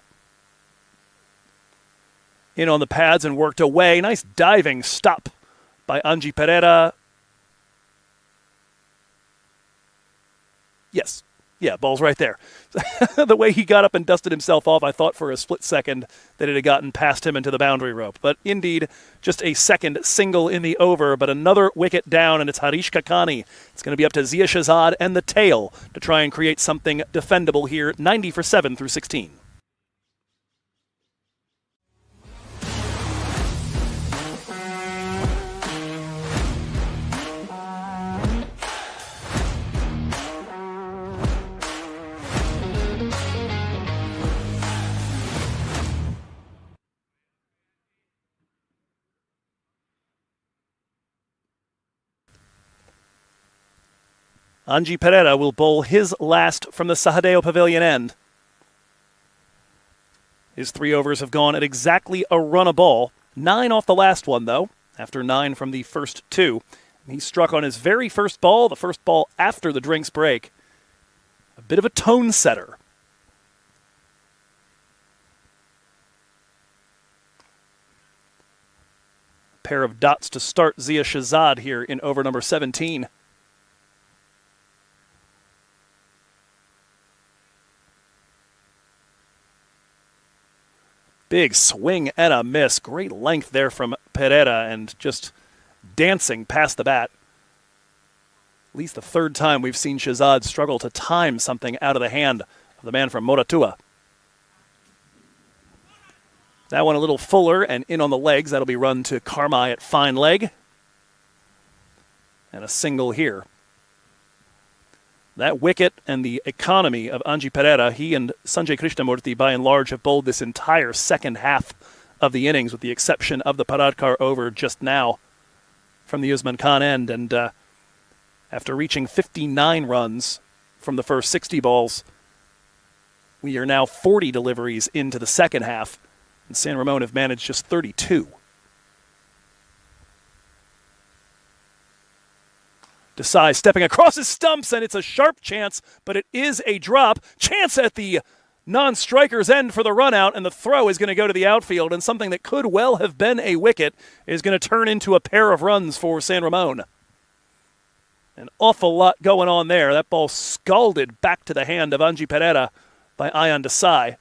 In on the pads and worked away. Nice diving stop by Anji Pereira. Yes. Yeah, ball's right there. The way he got up and dusted himself off, I thought for a split second that it had gotten past him into the boundary rope. But indeed, just a second single in the over, but another wicket down, and it's Harish Kakani. It's going to be up to Zia Shahzad and the tail to try and create something defendable here, 90 for 7 through 16. Anji Pereira will bowl his last from the Sahadeo Pavilion end. His 3 overs have gone at exactly a run a ball. 9 off the last one, though, after 9 from the first 2. He struck on his very first ball, the first ball after the drinks break. A bit of a tone setter. A pair of dots to start Zia Shahzad here in over number 17. Big swing and a miss. Great length there from Pereira and just dancing past the bat. At least the third time we've seen Shahzad struggle to time something out of the hand of the man from Moratua. That one a little fuller and in on the legs. That'll be run to Karmai at fine leg. And a single here. That wicket and the economy of Anji Pereira, he and Sanjay Krishnamurthy by and large have bowled this entire second half of the innings with the exception of the Paradkar over just now from the Usman Khan end. And after reaching 59 runs from the first 60 balls, we are now 40 deliveries into the second half, and San Ramon have managed just 32. Desai stepping across his stumps, and it's a sharp chance, but it is a drop. Chance at the non-striker's end for the run-out, and the throw is going to go to the outfield, and something that could well have been a wicket is going to turn into a pair of runs for San Ramon. An awful lot going on there. That ball scalded back to the hand of Anji Pereira by Ayan Desai.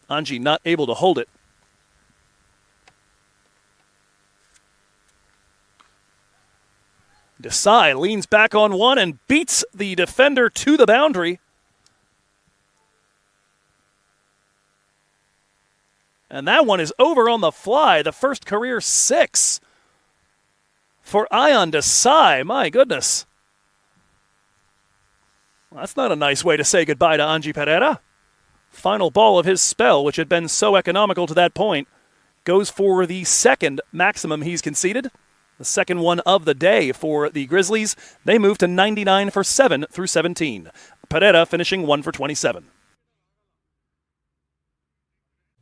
Anji not able to hold it. Desai leans back on one and beats the defender to the boundary. And that one is over on the fly, the first career 6 for Ayan Desai. My goodness. Well, that's not a nice way to say goodbye to Anji Pereira. Final ball of his spell, which had been so economical to that point, goes for the second maximum he's conceded. The second one of the day for the Grizzlies. They move to 99 for 7 through 17. Pereira finishing 1 for 27.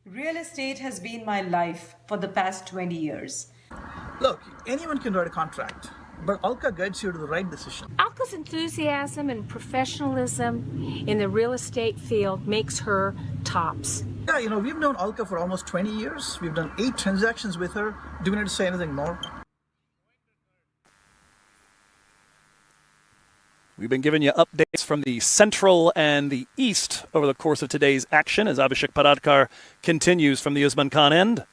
Real estate has been my life for the past 20 years. Look, anyone can write a contract, but Alka guides you to the right decision. Alka's enthusiasm and professionalism in the real estate field makes her tops. Yeah, we've known Alka for almost 20 years. We've done 8 transactions with her. Do we need to say anything more? We've been giving you updates from the Central and the East over the course of today's action as Abhishek Paradkar continues from the Usman Khan end.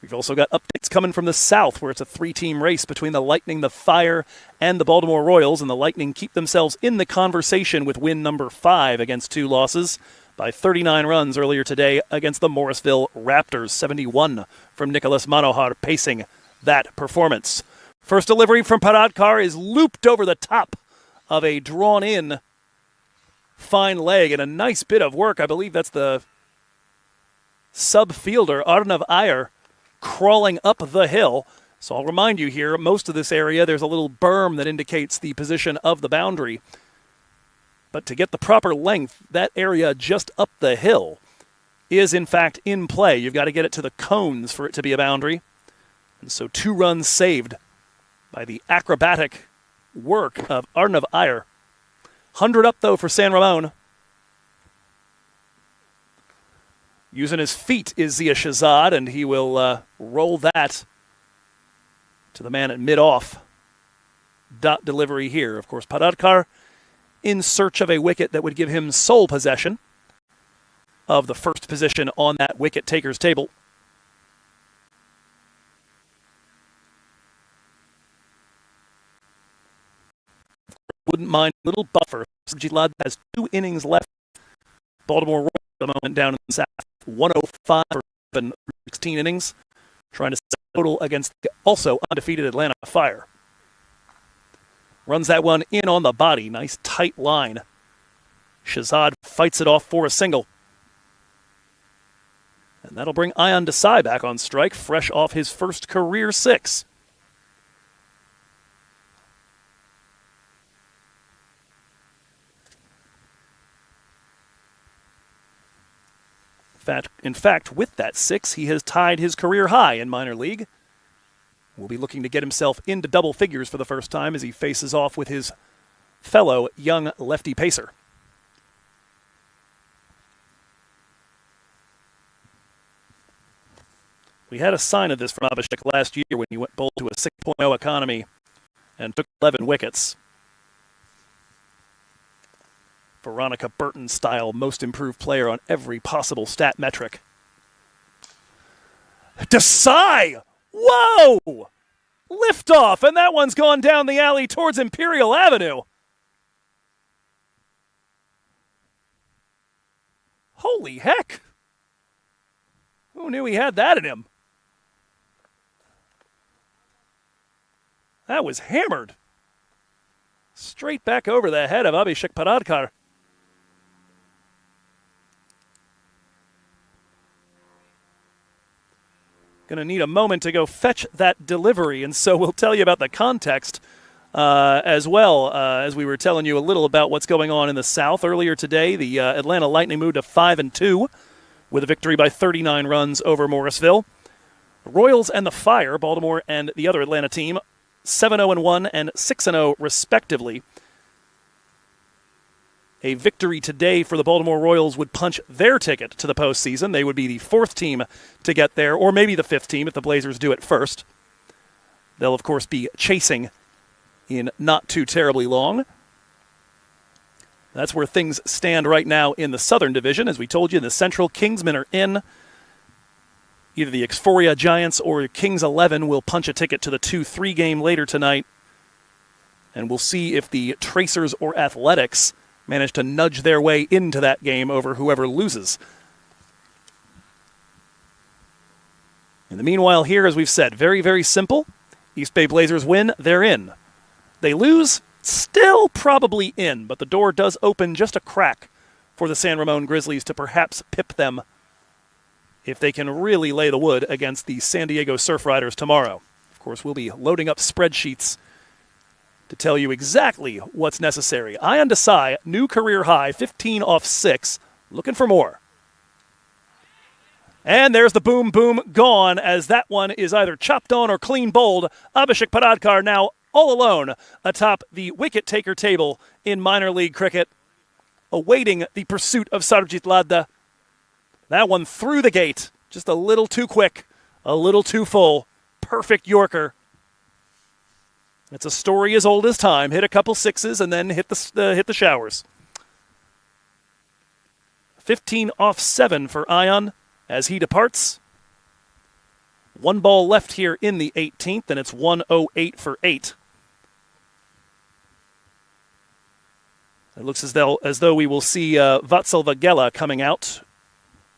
We've also got updates coming from the South, where it's a 3-team race between the Lightning, the Fire, and the Baltimore Royals, and the Lightning keep themselves in the conversation with win number 5 against 2 losses by 39 runs earlier today against the Morrisville Raptors. 71 from Nicholas Manohar pacing that performance. First delivery from Paradkar is looped over the top of a drawn-in fine leg, and a nice bit of work. I believe that's the sub-fielder, Arnav Iyer, crawling up the hill. So I'll remind you here, most of this area, there's a little berm that indicates the position of the boundary. But to get the proper length, that area just up the hill is, in fact, in play. You've got to get it to the cones for it to be a boundary. And so 2 runs saved by the acrobatic work of Arnav Iyer. 100 up, though, for San Ramon. Using his feet is Zia Shahzad, and he will roll that to the man at mid-off. Dot delivery here. Of course, Paradkar in search of a wicket that would give him sole possession of the first position on that wicket taker's table. Wouldn't mind a little buffer. Sajid has 2 innings left. Baltimore Royals at the moment down in the South. 105 for 16 innings. Trying to set a total against the also undefeated Atlanta Fire. Runs that one in on the body. Nice tight line. Shahzad fights it off for a single. And that'll bring Ayan Desai back on strike, fresh off his first career 6. In fact, with that 6, he has tied his career high in minor league. Will be looking to get himself into double figures for the first time as he faces off with his fellow young lefty pacer. We had a sign of this from Abhishek last year when he went bold to a 6.0 economy and took 11 wickets. Veronica Burton-style most improved player on every possible stat metric. Desai! Whoa! Liftoff, and that one's gone down the alley towards Imperial Avenue. Holy heck! Who knew he had that in him? That was hammered. Straight back over the head of Abhishek Paradkar. Going to need a moment to go fetch that delivery, and so we'll tell you about the context as well, as we were telling you a little about what's going on in the South. Earlier today, the Atlanta Lightning moved to 5-2 with a victory by 39 runs over Morrisville. The Royals and the Fire, Baltimore and the other Atlanta team, 7-0-1 and 6-0 respectively. A victory today for the Baltimore Royals would punch their ticket to the postseason. They would be the 4th team to get there, or maybe the 5th team if the Blazers do it first. They'll, of course, be chasing in not too terribly long. That's where things stand right now in the Southern Division. As we told you, in the Central, Kingsmen are in. Either the Xphoria Giants or Kings 11 will punch a ticket to the 2-3 game later tonight. And we'll see if the Tracers or Athletics manage to nudge their way into that game over whoever loses. In the meanwhile here, as we've said, very, very simple. East Bay Blazers win, they're in. They lose, still probably in, but the door does open just a crack for the San Ramon Grizzlies to perhaps pip them if they can really lay the wood against the San Diego Surf Riders tomorrow. Of course, we'll be loading up spreadsheets to tell you exactly what's necessary. Ayan Desai, new career high, 15 off 6, looking for more. And there's the boom, boom, gone, as that one is either chopped on or clean bowled. Abhishek Paradkar now all alone atop the wicket-taker table in minor league cricket, awaiting the pursuit of Sarvjit Ladda. That one through the gate, just a little too quick, a little too full. Perfect Yorker. It's a story as old as time. Hit a couple 6s and then hit the showers. 15 off 7 for Ayan as he departs. 1 ball left here in the 18th, and it's 108 for 8. It looks as though we will see Vatsal Vagela coming out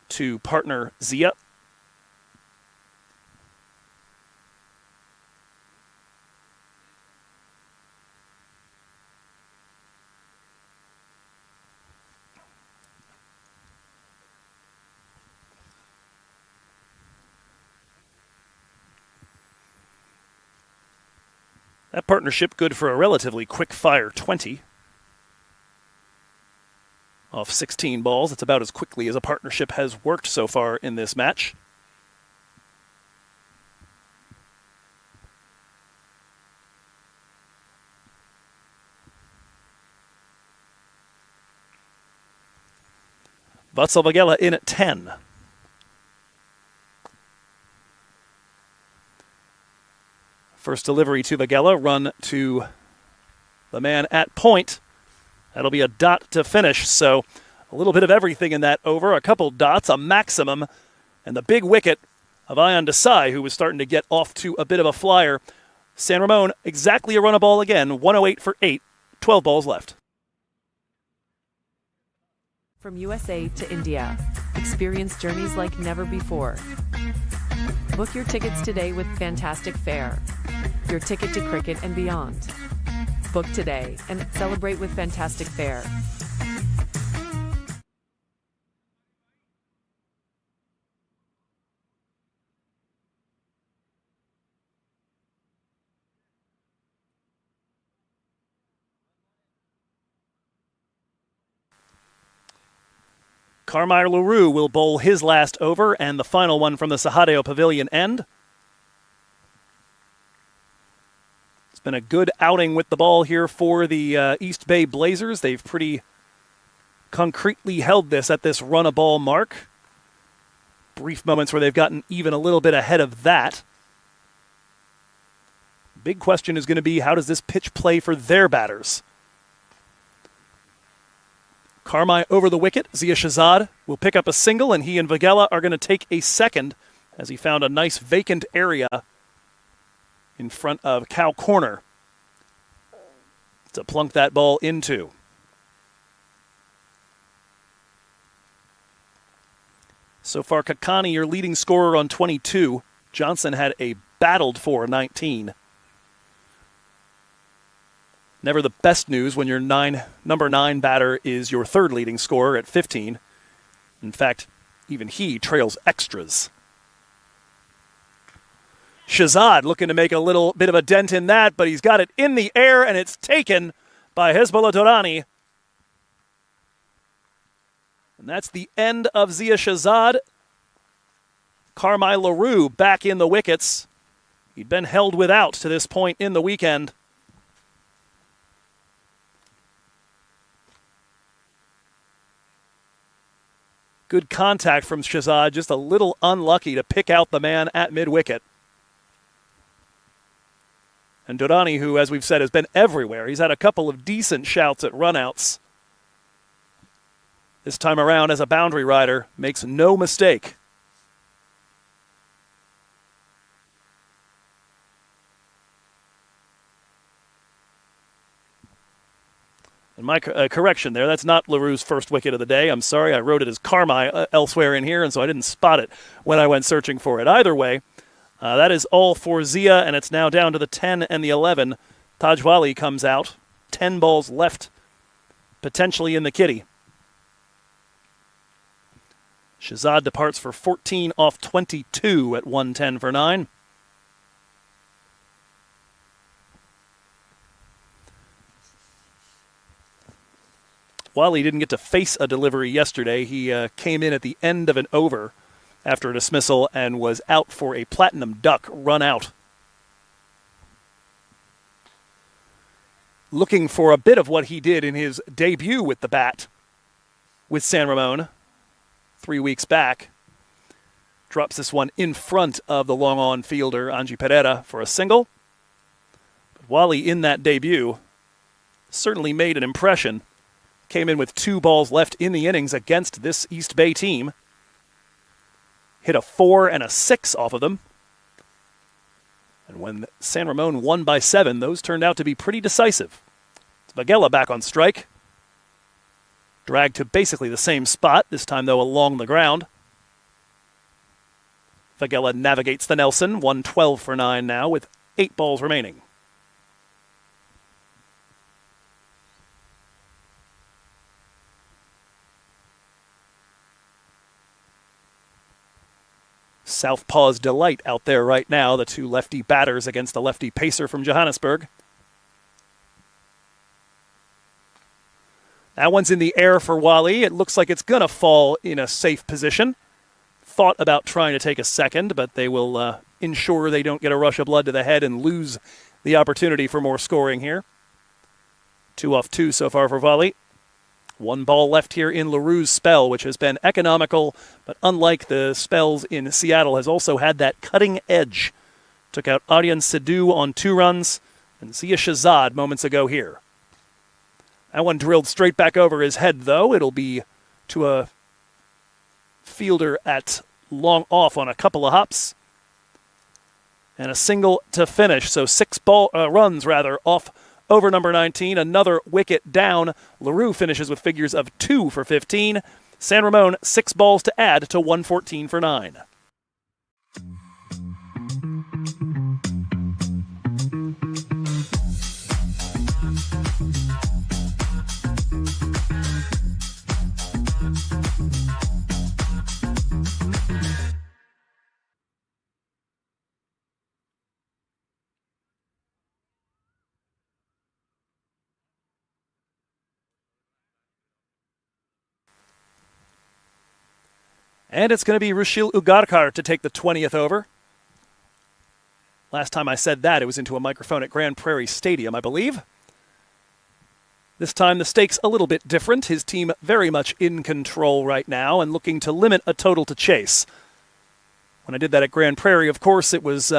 to partner Zia. That partnership good for a relatively quick-fire 20. Off 16 balls, it's about as quickly as a partnership has worked so far in this match. Vatsalvagela in at 10. First delivery to Vagela, run to the man at point. That'll be a dot to finish, so a little bit of everything in that over. A couple dots, a maximum, and the big wicket of Ayan Desai, who was starting to get off to a bit of a flyer. San Ramon, exactly a run a ball again, 108 for 8, 12 balls left. From USA to India, experience journeys like never before. Book your tickets today with fantastic fare. Your ticket to cricket and beyond. Book today and celebrate with fantastic fare. Carmine LaRue will bowl his last over and the final one from the Sahadeo Pavilion end. It's been a good outing with the ball here for the East Bay Blazers. They've pretty concretely held this at this run-a-ball mark. Brief moments where they've gotten even a little bit ahead of that. Big question is going to be, how does this pitch play for their batters? Carmine over the wicket. Zia Shahzad will pick up a single, and he and Vagela are going to take a second as he found a nice vacant area in front of Cow Corner to plunk that ball into. So far, Kakani, your leading scorer on 22. Johnson had a battled for 19. Never the best news when your number 9 batter is your third leading scorer at 15. In fact, even he trails extras. Shahzad looking to make a little bit of a dent in that, but he's got it in the air, and it's taken by Hezbollah Durrani. And that's the end of Zia Shahzad. Carmine LaRue back in the wickets. He'd been held without to this point in the weekend. Good contact from Shahzad, just a little unlucky to pick out the man at mid-wicket. And Durrani, who, as we've said, has been everywhere. He's had a couple of decent shouts at runouts. This time around, as a boundary rider, makes no mistake. And my correction there, that's not LaRue's first wicket of the day. I'm sorry, I wrote it as Carmine elsewhere in here, and so I didn't spot it when I went searching for it. Either way, that is all for Zia, and it's now down to the 10 and the 11. Tajwali comes out. 10 balls left, potentially in the kitty. Shahzad departs for 14 off 22 at 110 for 9. Wally didn't get to face a delivery yesterday. He came in at the end of an over after a dismissal and was out for a platinum duck run out. Looking for a bit of what he did in his debut with the bat with San Ramon 3 weeks back. Drops this one in front of the long-on fielder, Angie Pereira, for a single. But Wally, in that debut, certainly made an impression. Came in with 2 balls left in the innings against this East Bay team. Hit a 4 and a 6 off of them. And when San Ramon won by 7, those turned out to be pretty decisive. It's Vagela back on strike. Dragged to basically the same spot, this time though along the ground. Vagela navigates the Nelson, 112 for 9 now with 8 balls remaining. Southpaw's delight out there right now, the two lefty batters against the lefty pacer from Johannesburg. That one's in the air for Wally. It looks like it's going to fall in a safe position. Thought about trying to take a second, but they will ensure they don't get a rush of blood to the head and lose the opportunity for more scoring here. 2 off 2 so far for Wally. 1 ball left here in LaRue's spell, which has been economical, but unlike the spells in Seattle, has also had that cutting edge. Took out Aryan Sidhu on 2 runs, and Zia Shahzad moments ago here. That one drilled straight back over his head, though. It'll be to a fielder at long off on a couple of hops. And a single to finish, so 6 runs off over number 19. Another wicket down. LaRue finishes with figures of 2 for 15. San Ramon, 6 balls to add to 114 for 9. And it's going to be Rushil Ugarkar to take the 20th over. Last time I said that, it was into a microphone at Grand Prairie Stadium, I believe. This time the stakes a little bit different. His team very much in control right now and looking to limit a total to chase. When I did that at Grand Prairie, of course, it was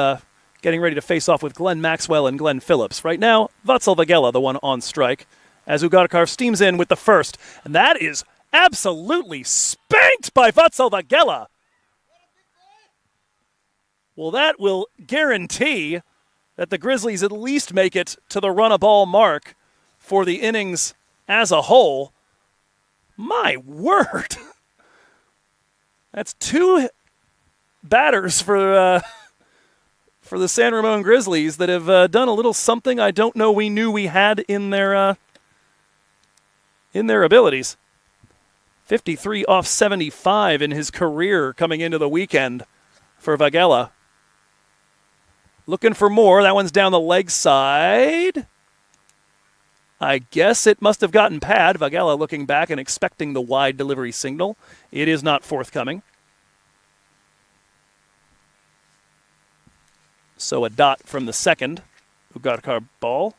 getting ready to face off with Glenn Maxwell and Glenn Phillips. Right now, Vatsal Vagela, the one on strike, as Ugarkar steams in with the first. And that is absolutely spanked by Vatsal Vagela. Well, that will guarantee that the Grizzlies at least make it to the run-a-ball mark for the innings as a whole. My word. That's 2 batters for the San Ramon Grizzlies that have done a little something I don't know we knew we had in their abilities. 53 off 75 in his career coming into the weekend for Vagela. Looking for more. That one's down the leg side. I guess it must have gotten pad. Vagela looking back and expecting the wide delivery signal. It is not forthcoming. So a dot from the second Ugarkar ball.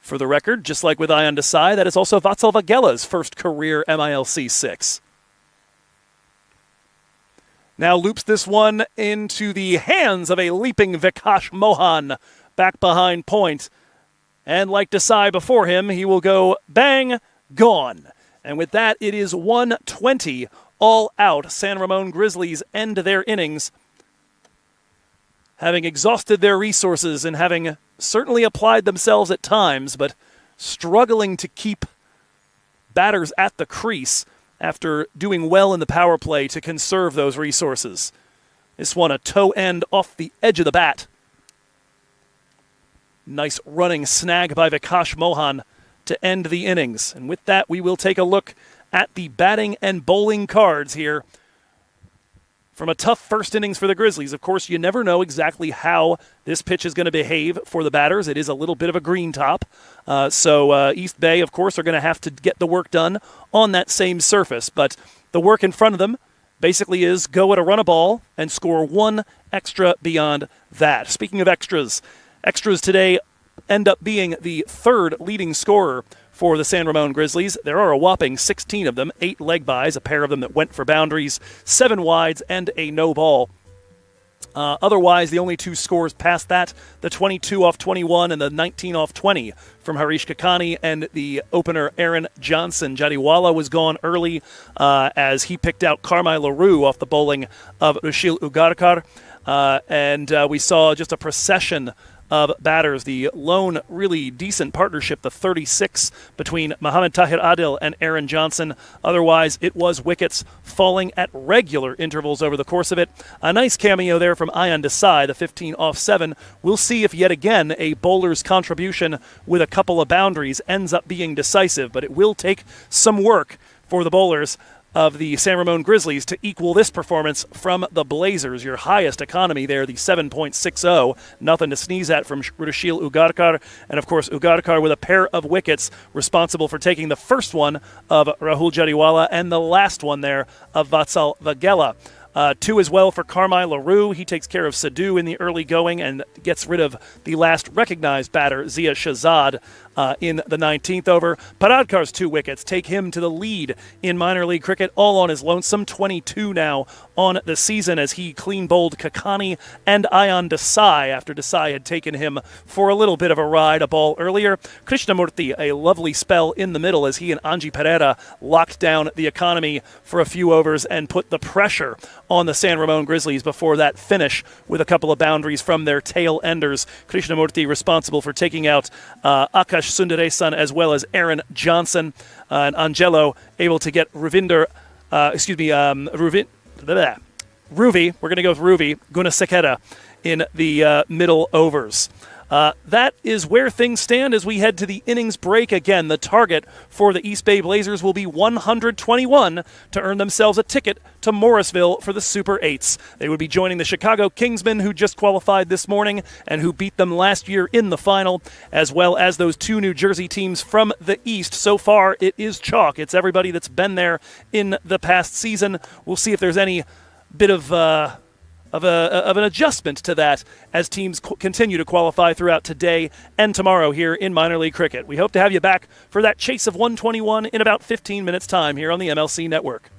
For the record, just like with Ayan Desai, that is also Vatsal Vagela's first career MILC 6. Now loops this one into the hands of a leaping Vikash Mohan back behind point. And like Desai before him, he will go bang, gone. And with that, it is 120 all out. San Ramon Grizzlies end their innings, having exhausted their resources and having certainly applied themselves at times, but struggling to keep batters at the crease after doing well in the power play to conserve those resources. This one a toe end off the edge of the bat. Nice running snag by Vikash Mohan to end the innings. And with that, we will take a look at the batting and bowling cards here. From a tough first innings for the Grizzlies, of course, you never know exactly how this pitch is going to behave for the batters. It is a little bit of a green top. So East Bay, of course, are going to have to get the work done on that same surface. But the work in front of them basically is go at a run a ball and score 1 extra beyond that. Speaking of extras today end up being the 3rd leading scorer for the San Ramon Grizzlies. There are a whopping 16 of them, 8 leg bys, a pair of them that went for boundaries, 7 wides, and a no ball. Otherwise, the only 2 scores past that, the 22 off 21 and the 19 off 20 from Harish Kakani and the opener Aaron Johnson. Jadiwala was gone early as he picked out Carmine LaRue off the bowling of Rushil Ugarkar. And we saw just a procession of batters. The lone really decent partnership, the 36 between Mohamed Tahir Adil and Aaron Johnson. Otherwise, it was wickets falling at regular intervals over the course of it. A nice cameo there from Ayan Desai, the 15 off 7. We'll see if yet again a bowler's contribution with a couple of boundaries ends up being decisive, but it will take some work for the bowlers of the San Ramon Grizzlies to equal this performance from the Blazers. Your highest economy there, the 7.60. Nothing to sneeze at from Rudashil Ugarkar. And, of course, Ugarkar with a pair of wickets, responsible for taking the first one of Rahul Jariwala and the last one there of Vatsal Vagela. 2 as well for Carmine LaRue. He takes care of Sadhu in the early going and gets rid of the last recognized batter, Zia Shahzad, in the 19th over. Paradkar's 2 wickets take him to the lead in minor league cricket, all on his lonesome. 22 now on the season as he clean bowled Kakani and Ayan Desai after Desai had taken him for a little bit of a ride a ball earlier. Krishnamurti, a lovely spell in the middle as he and Anji Pereira locked down the economy for a few overs and put the pressure on the San Ramon Grizzlies before that finish with a couple of boundaries from their tail enders. Krishnamurti responsible for taking out Akash Sundaresan as well as Aaron Johnson, and Angelo able to get Ruvi, we're going to go with Ruvi Gunasekera in the middle overs. That is where things stand as we head to the innings break. Again, the target for the East Bay Blazers will be 121 to earn themselves a ticket to Morrisville for the Super 8s. They would be joining the Chicago Kingsmen, who just qualified this morning and who beat them last year in the final, as well as those 2 New Jersey teams from the East. So far, it is chalk. It's everybody that's been there in the past season. We'll see if there's any bit of an adjustment to that as teams continue to qualify throughout today and tomorrow here in minor league cricket. We hope to have you back for that chase of 121 in about 15 minutes' time here on the MLC Network.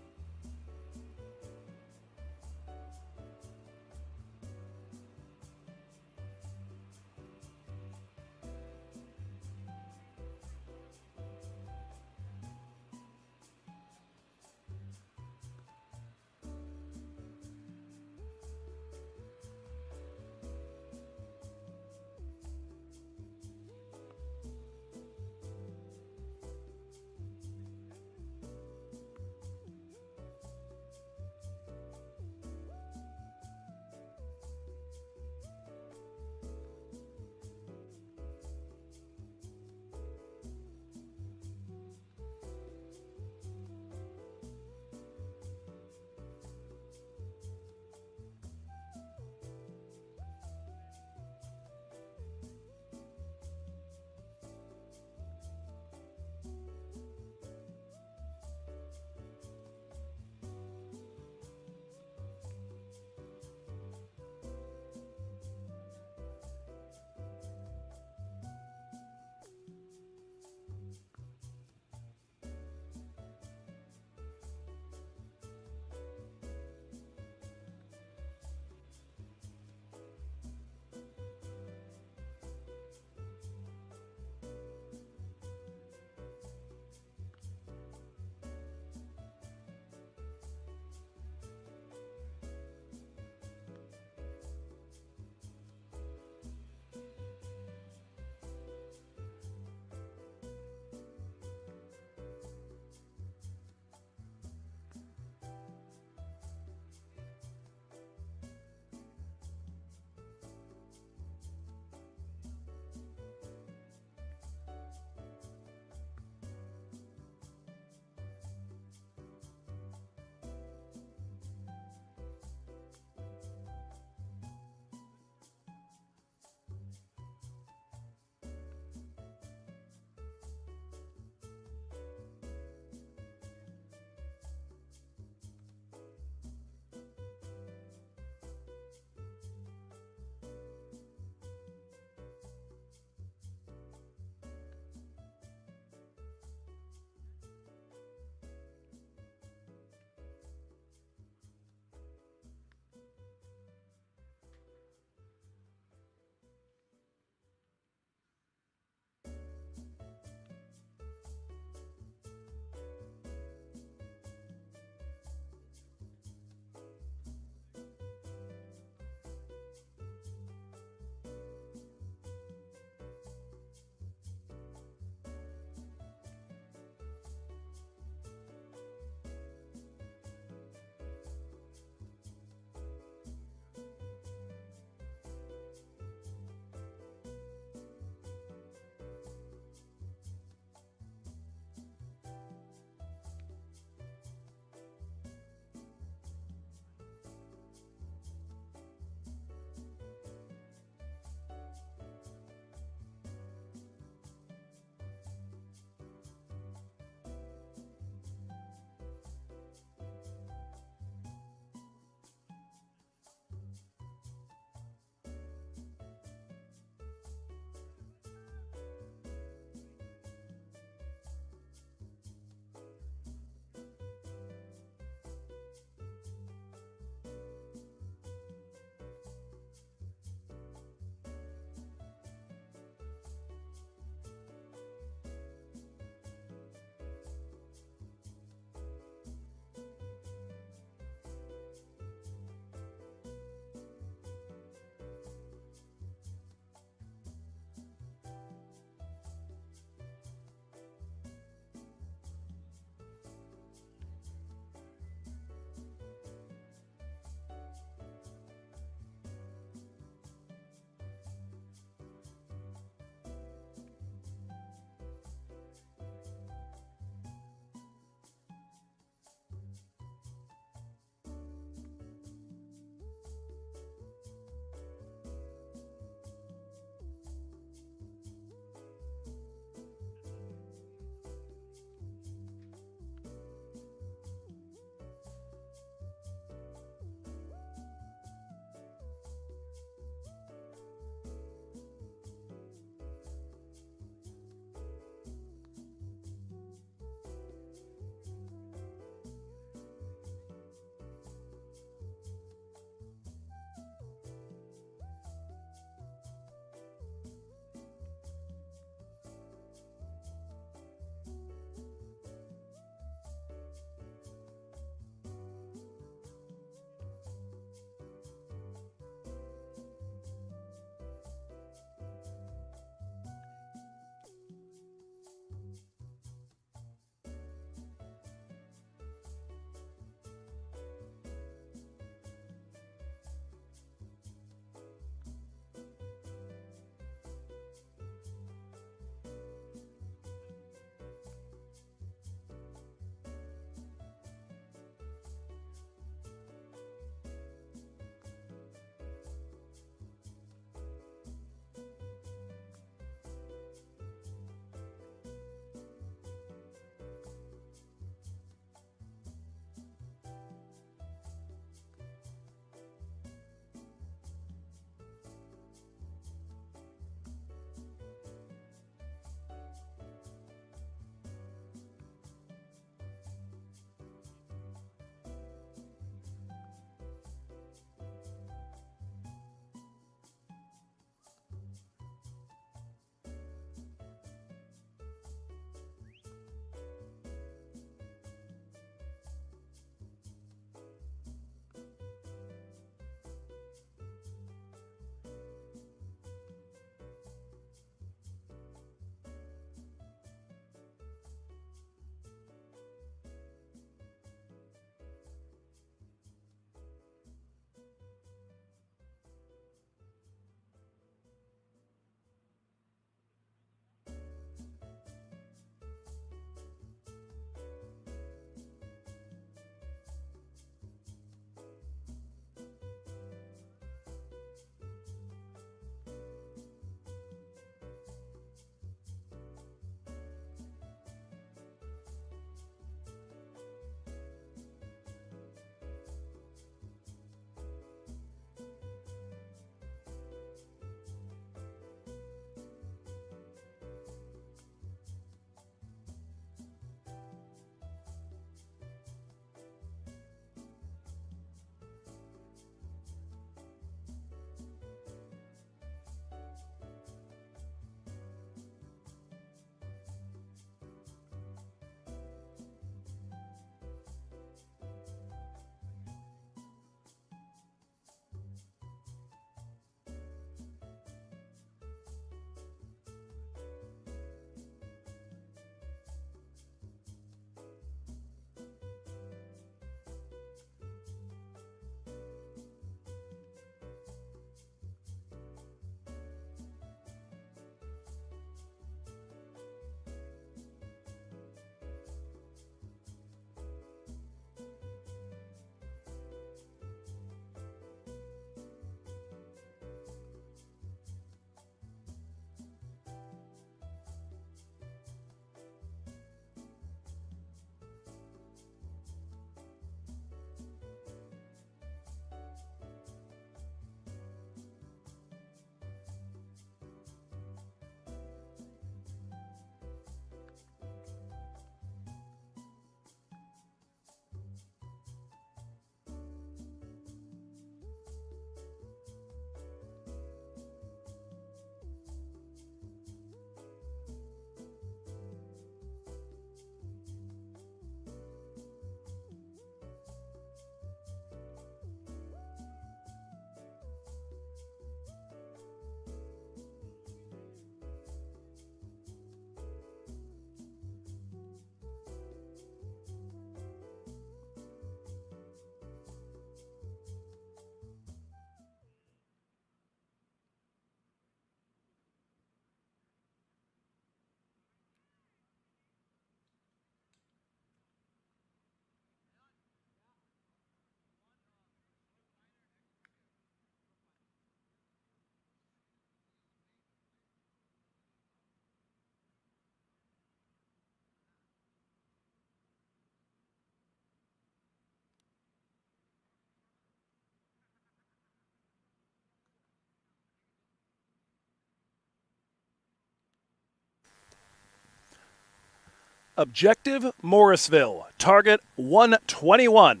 Objective Morrisville, target 121.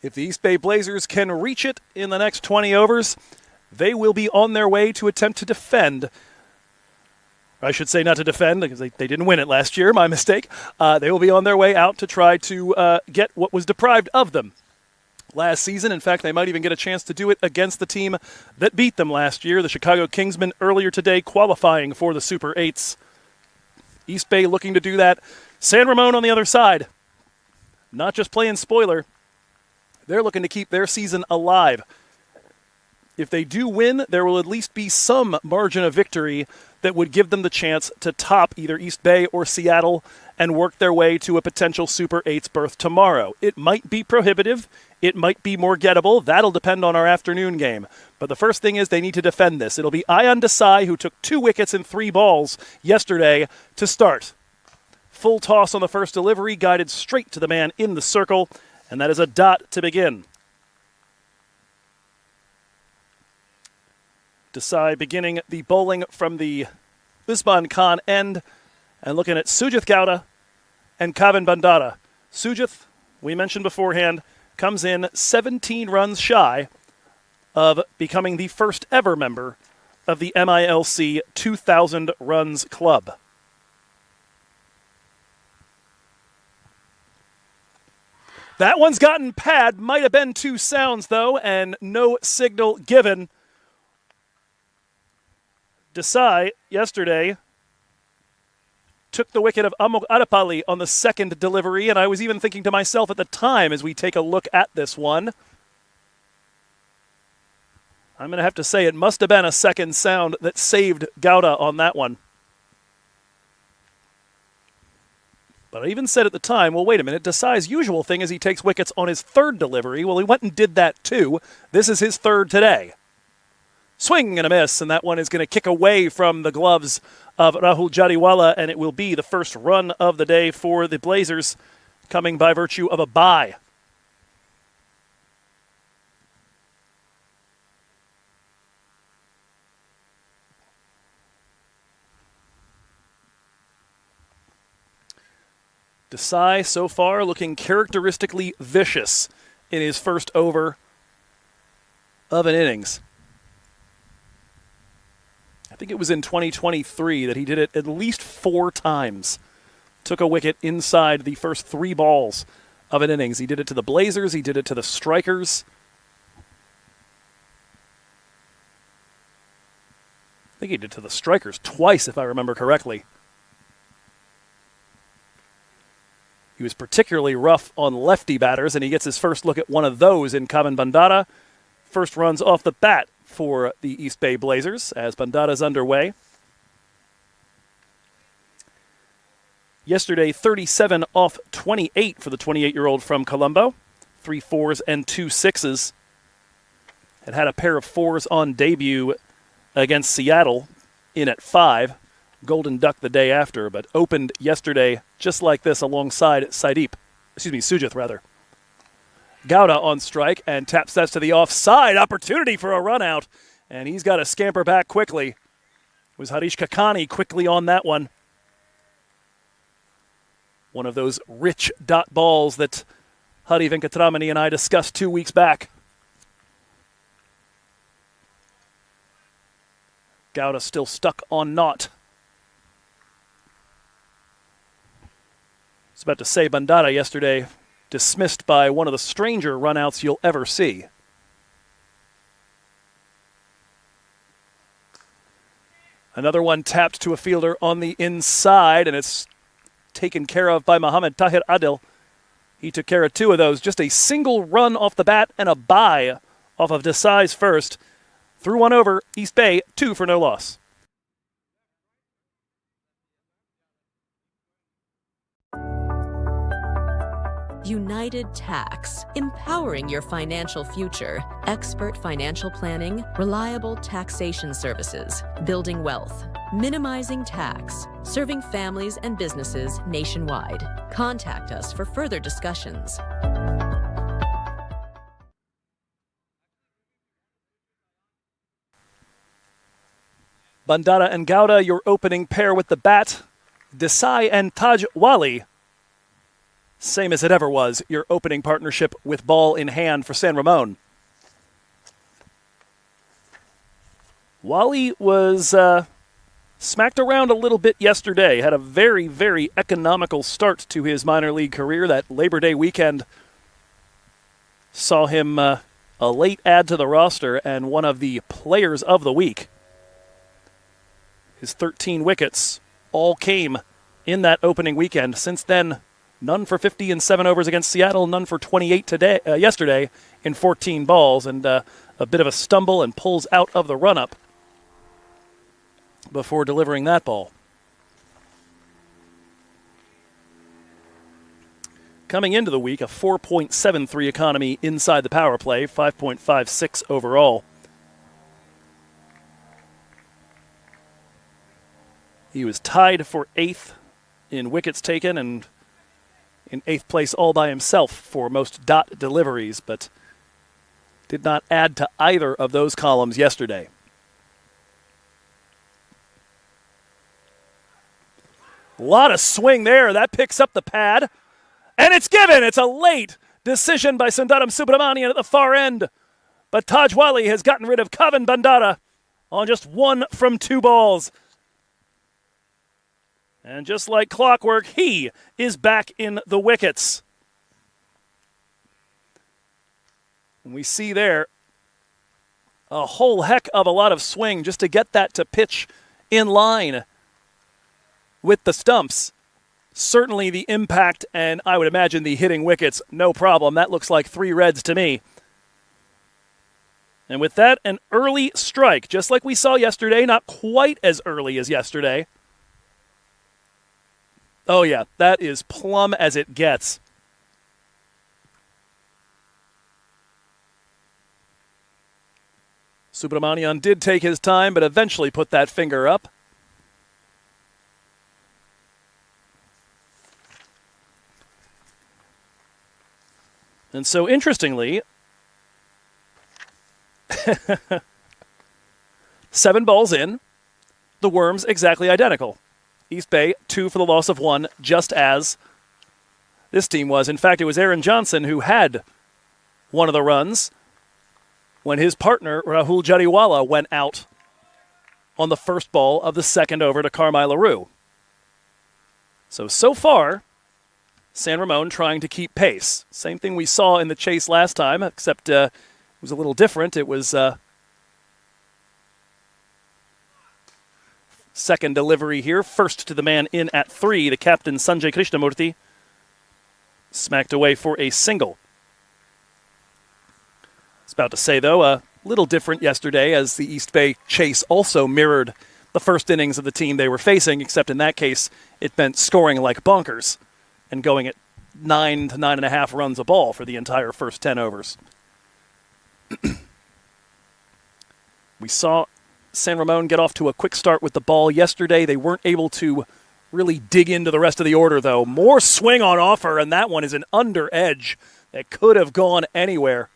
If the East Bay Blazers can reach it in the next 20 overs, they will be on their way to attempt to defend. I should say not to defend, because they didn't win it last year, my mistake. They will be on their way out to try to get what was deprived of them last season. In fact, they might even get a chance to do it against the team that beat them last year, the Chicago Kingsmen, earlier today, qualifying for the Super 8s. East Bay looking to do that. San Ramon on the other side, not just playing spoiler. They're looking to keep their season alive. If they do win, there will at least be some margin of victory that would give them the chance to top either East Bay or Seattle and work their way to a potential Super 8s berth tomorrow. It might be prohibitive. It might be more gettable. That'll depend on our afternoon game. But the first thing is they need to defend this. It'll be Ion Desai, who took 2 wickets in 3 balls yesterday, to start. Full toss on the first delivery, guided straight to the man in the circle, and that is a dot to begin. Desai beginning the bowling from the Usman Khan end and looking at Sujith Gowda and Kavin Bandara. Sujith, we mentioned beforehand, comes in 17 runs shy of becoming the first ever member of the MILC 2,000 runs club. That one's gotten pad, might have been 2 sounds though, and no signal given. Desai yesterday took the wicket of Amok Adapalli on the second delivery, and I was even thinking to myself at the time as we take a look at this one, I'm going to have to say it must have been a second sound that saved Gowda on that one. But I even said at the time, well, wait a minute, Desai's usual thing is he takes wickets on his third delivery. Well, he went and did that too. This is his third today. Swing and a miss, and that one is going to kick away from the gloves of Rahul Jariwala, and it will be the first run of the day for the Blazers, coming by virtue of a bye. Desai so far looking characteristically vicious in his first over of an innings. I think it was in 2023 that he did it at least 4 times. Took a wicket inside the first 3 balls of an innings. He did it to the Blazers. He did it to the Strikers. I think he did it to the Strikers twice, if I remember correctly. He was particularly rough on lefty batters, and he gets his first look at one of those in Kavin Bandara. First runs off the bat for the East Bay Blazers as Bandara's underway. Yesterday, 37 off 28 for the 28-year-old from Colombo. 3 4s and 2 6s. Had a pair of 4s on debut against Seattle in at 5. Golden Duck the day after, but opened yesterday just like this alongside Sujith rather. Gowda on strike and taps that to the offside. Opportunity for a run out, and he's got to scamper back quickly. It was Harish Kakani quickly on that one. One of those rich dot balls that Hari Venkatramani and I discussed 2 weeks back. Gowda still stuck on naught. I was about to say Bandara yesterday dismissed by one of the stranger runouts you'll ever see. Another one tapped to a fielder on the inside, and it's taken care of by Mohammad Tahir Adil. He took care of 2 of those. Just a single run off the bat and a bye off of Desai's first. Threw one over, East Bay, 2 for no loss. United Tax, empowering your financial future. Expert financial planning, reliable taxation services, building wealth, minimizing tax, serving families and businesses nationwide. Contact us for further discussions. Bandara and Gowda, your opening pair with the bat. Desai and Taj Wali. Same as it ever was, your opening partnership with ball in hand for San Ramon. Wali was smacked around a little bit yesterday. Had a very, very economical start to his minor league career. That Labor Day weekend saw him a late add to the roster and one of the players of the week. His 13 wickets all came in that opening weekend. Since then, none for 50 in 7 overs against Seattle, none for 28 yesterday in 14 balls, and a bit of a stumble and pulls out of the run-up before delivering that ball. Coming into the week, a 4.73 economy inside the power play, 5.56 overall. He was tied for 8th in wickets taken and in 8th place all by himself for most dot deliveries, but did not add to either of those columns yesterday. A lot of swing there. That picks up the pad. And it's given. It's a late decision by Sundaram Subramanian at the far end. But Taj Wali has gotten rid of Kavan Bandara on just 1 from 2 balls. And just like clockwork, he is back in the wickets. And we see there a whole heck of a lot of swing just to get that to pitch in line with the stumps. Certainly the impact, and I would imagine the hitting wickets, no problem. That looks like 3 reds to me. And with that, an early strike, just like we saw yesterday, not quite as early as yesterday. Oh yeah, that is plumb as it gets. Subramanian did take his time, but eventually put that finger up. And so, interestingly, 7 balls in, the Worms exactly identical. East Bay, 2 for the loss of 1, just as this team was. In fact, it was Aaron Johnson who had one of the runs when his partner, Rahul Jariwala, went out on the first ball of the second over to Carmine LaRue. So far, San Ramon trying to keep pace. Same thing we saw in the chase last time, except it was a little different. It was second delivery here. First to the man in at 3, the captain Sanjay Krishnamurthy. Smacked away for a single. I was about to say, though, a little different yesterday as the East Bay chase also mirrored the first innings of the team they were facing, except in that case it meant scoring like bonkers and going at 9 to 9.5 runs a ball for the entire first 10 overs. We saw San Ramon get off to a quick start with the ball yesterday. They weren't able to really dig into the rest of the order, though. More swing on offer, and that one is an under edge that could have gone anywhere.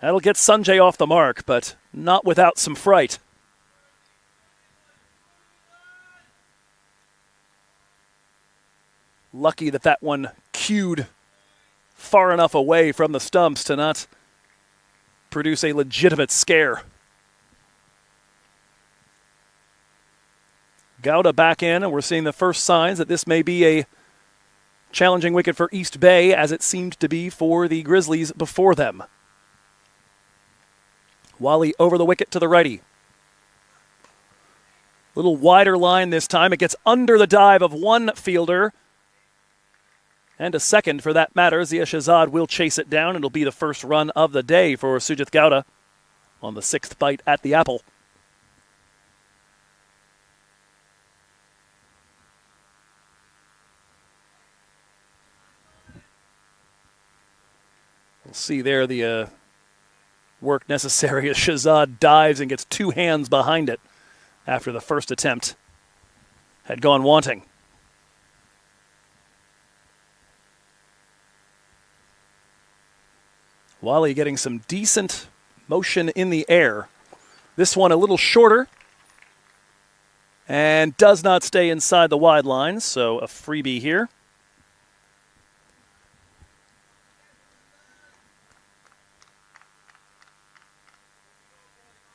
That'll get Sanjay off the mark, but not without some fright. Lucky that that one cued far enough away from the stumps to not produce a legitimate scare. Gowda back in, and we're seeing the first signs that this may be a challenging wicket for East Bay, as it seemed to be for the Grizzlies before them. Wali over the wicket to the righty. Little wider line this time. It gets under the dive of one fielder. And a second, for that matter. Zia Shahzad will chase it down. It'll be the first run of the day for Sujith Gowda on the 6th bite at the apple. We'll see there the work necessary as Shahzad dives and gets 2 hands behind it after the first attempt had gone wanting. Wali getting some decent motion in the air. This one a little shorter. And does not stay inside the wide line, so a freebie here.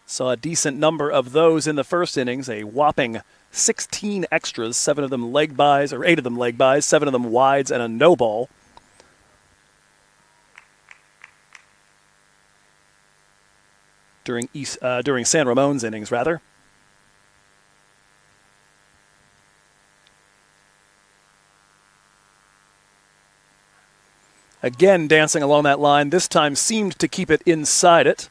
Saw a decent number of those in the first innings, a whopping 16 extras, 7 of them leg bys, or 8 of them leg bys, 7 of them wides, and a no ball. During San Ramon's innings, rather. Again, dancing along that line, this time seemed to keep it inside it.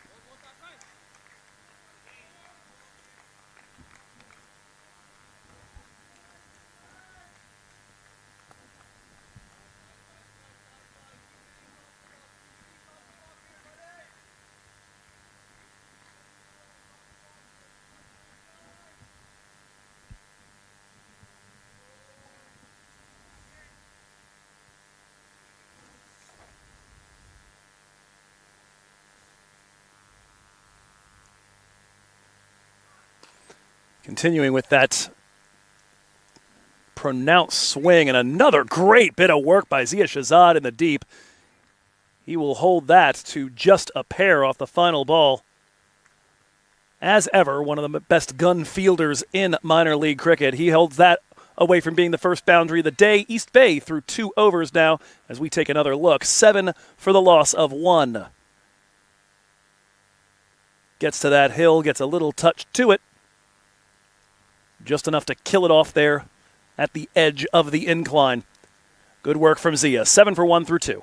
Continuing with that pronounced swing, and another great bit of work by Zia Shahzad in the deep. He will hold that to just a pair off the final ball. As ever, one of the best gun fielders in minor league cricket. He holds that away from being the first boundary of the day. East Bay through 2 overs now as we take another look. 7 for the loss of 1. Gets to that hill, gets a little touch to it. Just enough to kill it off there at the edge of the incline. Good work from Zia. 7 for 1 through 2.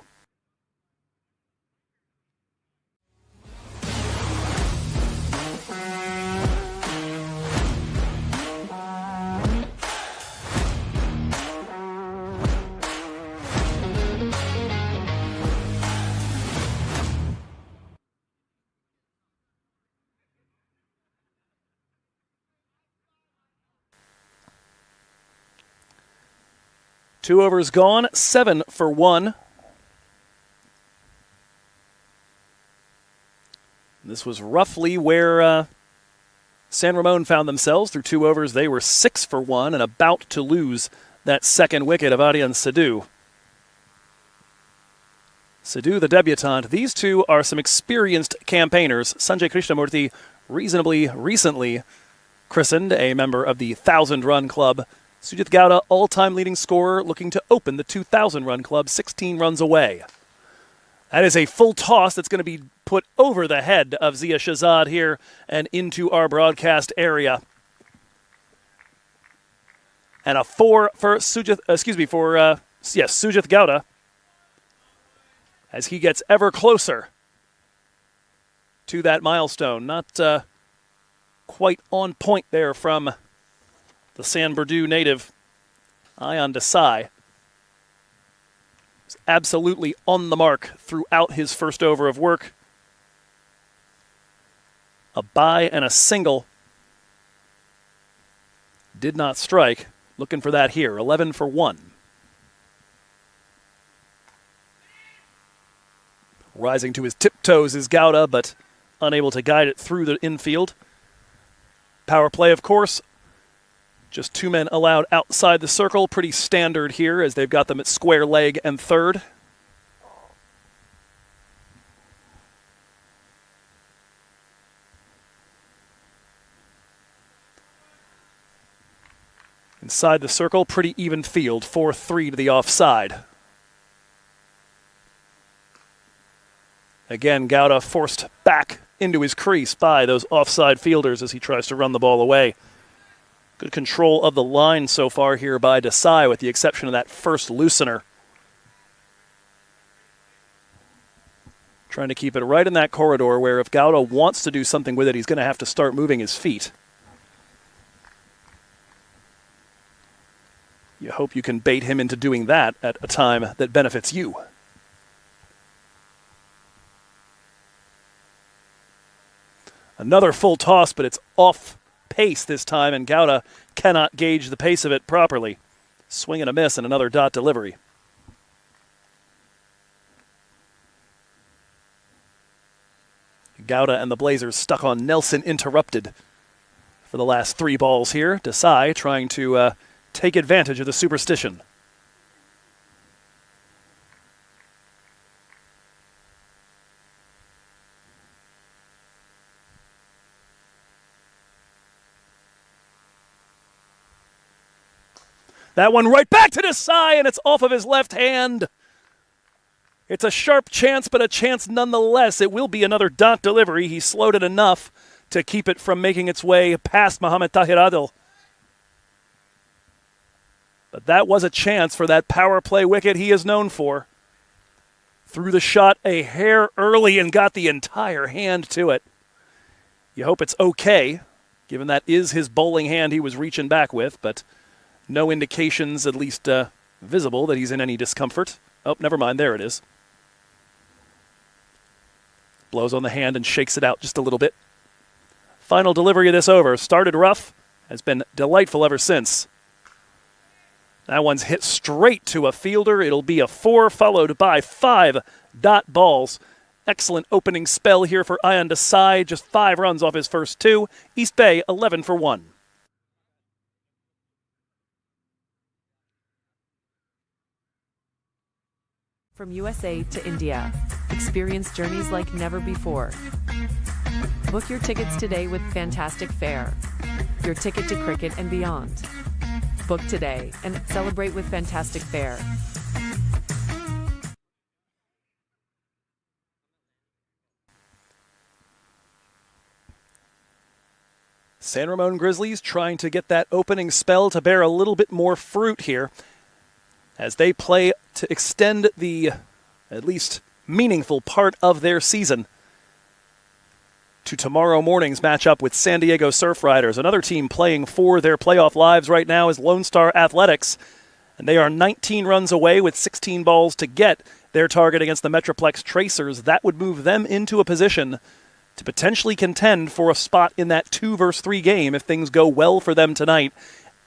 Two overs gone, 7 for 1. This was roughly where San Ramon found themselves. Through 2 overs, they were 6 for 1 and about to lose that second wicket of Aryan Sidhu. Sidhu, the debutant. These two are some experienced campaigners. Sanjay Krishnamurthy, reasonably recently christened a member of the 1,000-run club. Sujith Gowda, all-time leading scorer, looking to open the 2,000-run club, 16 runs away. That is a full toss that's going to be put over the head of Zia Shahzad here and into our broadcast area. And a 4 for Sujith Gowda as he gets ever closer to that milestone. Not quite on point there from the San Bernardino native, Ayan Desai. Was absolutely on the mark throughout his first over of work. A bye and a single. Did not strike. Looking for that here. 11 for 1. Rising to his tiptoes is Gowda, but unable to guide it through the infield. Power play, of course. Just 2 men allowed outside the circle. Pretty standard here as they've got them at square leg and third. Inside the circle, pretty even field. 4-3 to the offside. Again, Gowda forced back into his crease by those offside fielders as he tries to run the ball away. Good control of the line so far here by Desai, with the exception of that first loosener. Trying to keep it right in that corridor where if Gowda wants to do something with it, he's going to have to start moving his feet. You hope you can bait him into doing that at a time that benefits you. Another full toss, but it's off pace this time, and Gowda cannot gauge the pace of it properly. Swing and a miss and another dot delivery. Gowda and the Blazers stuck on Nelson interrupted for the last 3 balls here. Desai trying to take advantage of the superstition. That one right back to Desai, and it's off of his left hand. It's a sharp chance, but a chance nonetheless. It will be another dot delivery. He slowed it enough to keep it from making its way past Mohamed Tahir Adil. But that was a chance for that power play wicket he is known for. Threw the shot a hair early and got the entire hand to it. You hope it's okay, given that is his bowling hand he was reaching back with, but no indications, at least visible, that he's in any discomfort. Oh, never mind. There it is. Blows on the hand and shakes it out just a little bit. Final delivery of this over. Started rough. Has been delightful ever since. That one's hit straight to a fielder. It'll be a 4 followed by 5 dot balls. Excellent opening spell here for Ayan Desai. Just 5 runs off his first 2. East Bay 11 for 1. From USA to India, experience journeys like never before. Book your tickets today with Fantastic Fare, your ticket to cricket and beyond. Book today and celebrate with Fantastic Fare. San Ramon Grizzlies trying to get that opening spell to bear a little bit more fruit here as they play to extend the at least meaningful part of their season to tomorrow morning's matchup with San Diego Surf Riders. Another team playing for their playoff lives right now is Lone Star Athletics, and they are 19 runs away with 16 balls to get their target against the Metroplex Tracers. That would move them into a position to potentially contend for a spot in that 2-versus-3 game if things go well for them tonight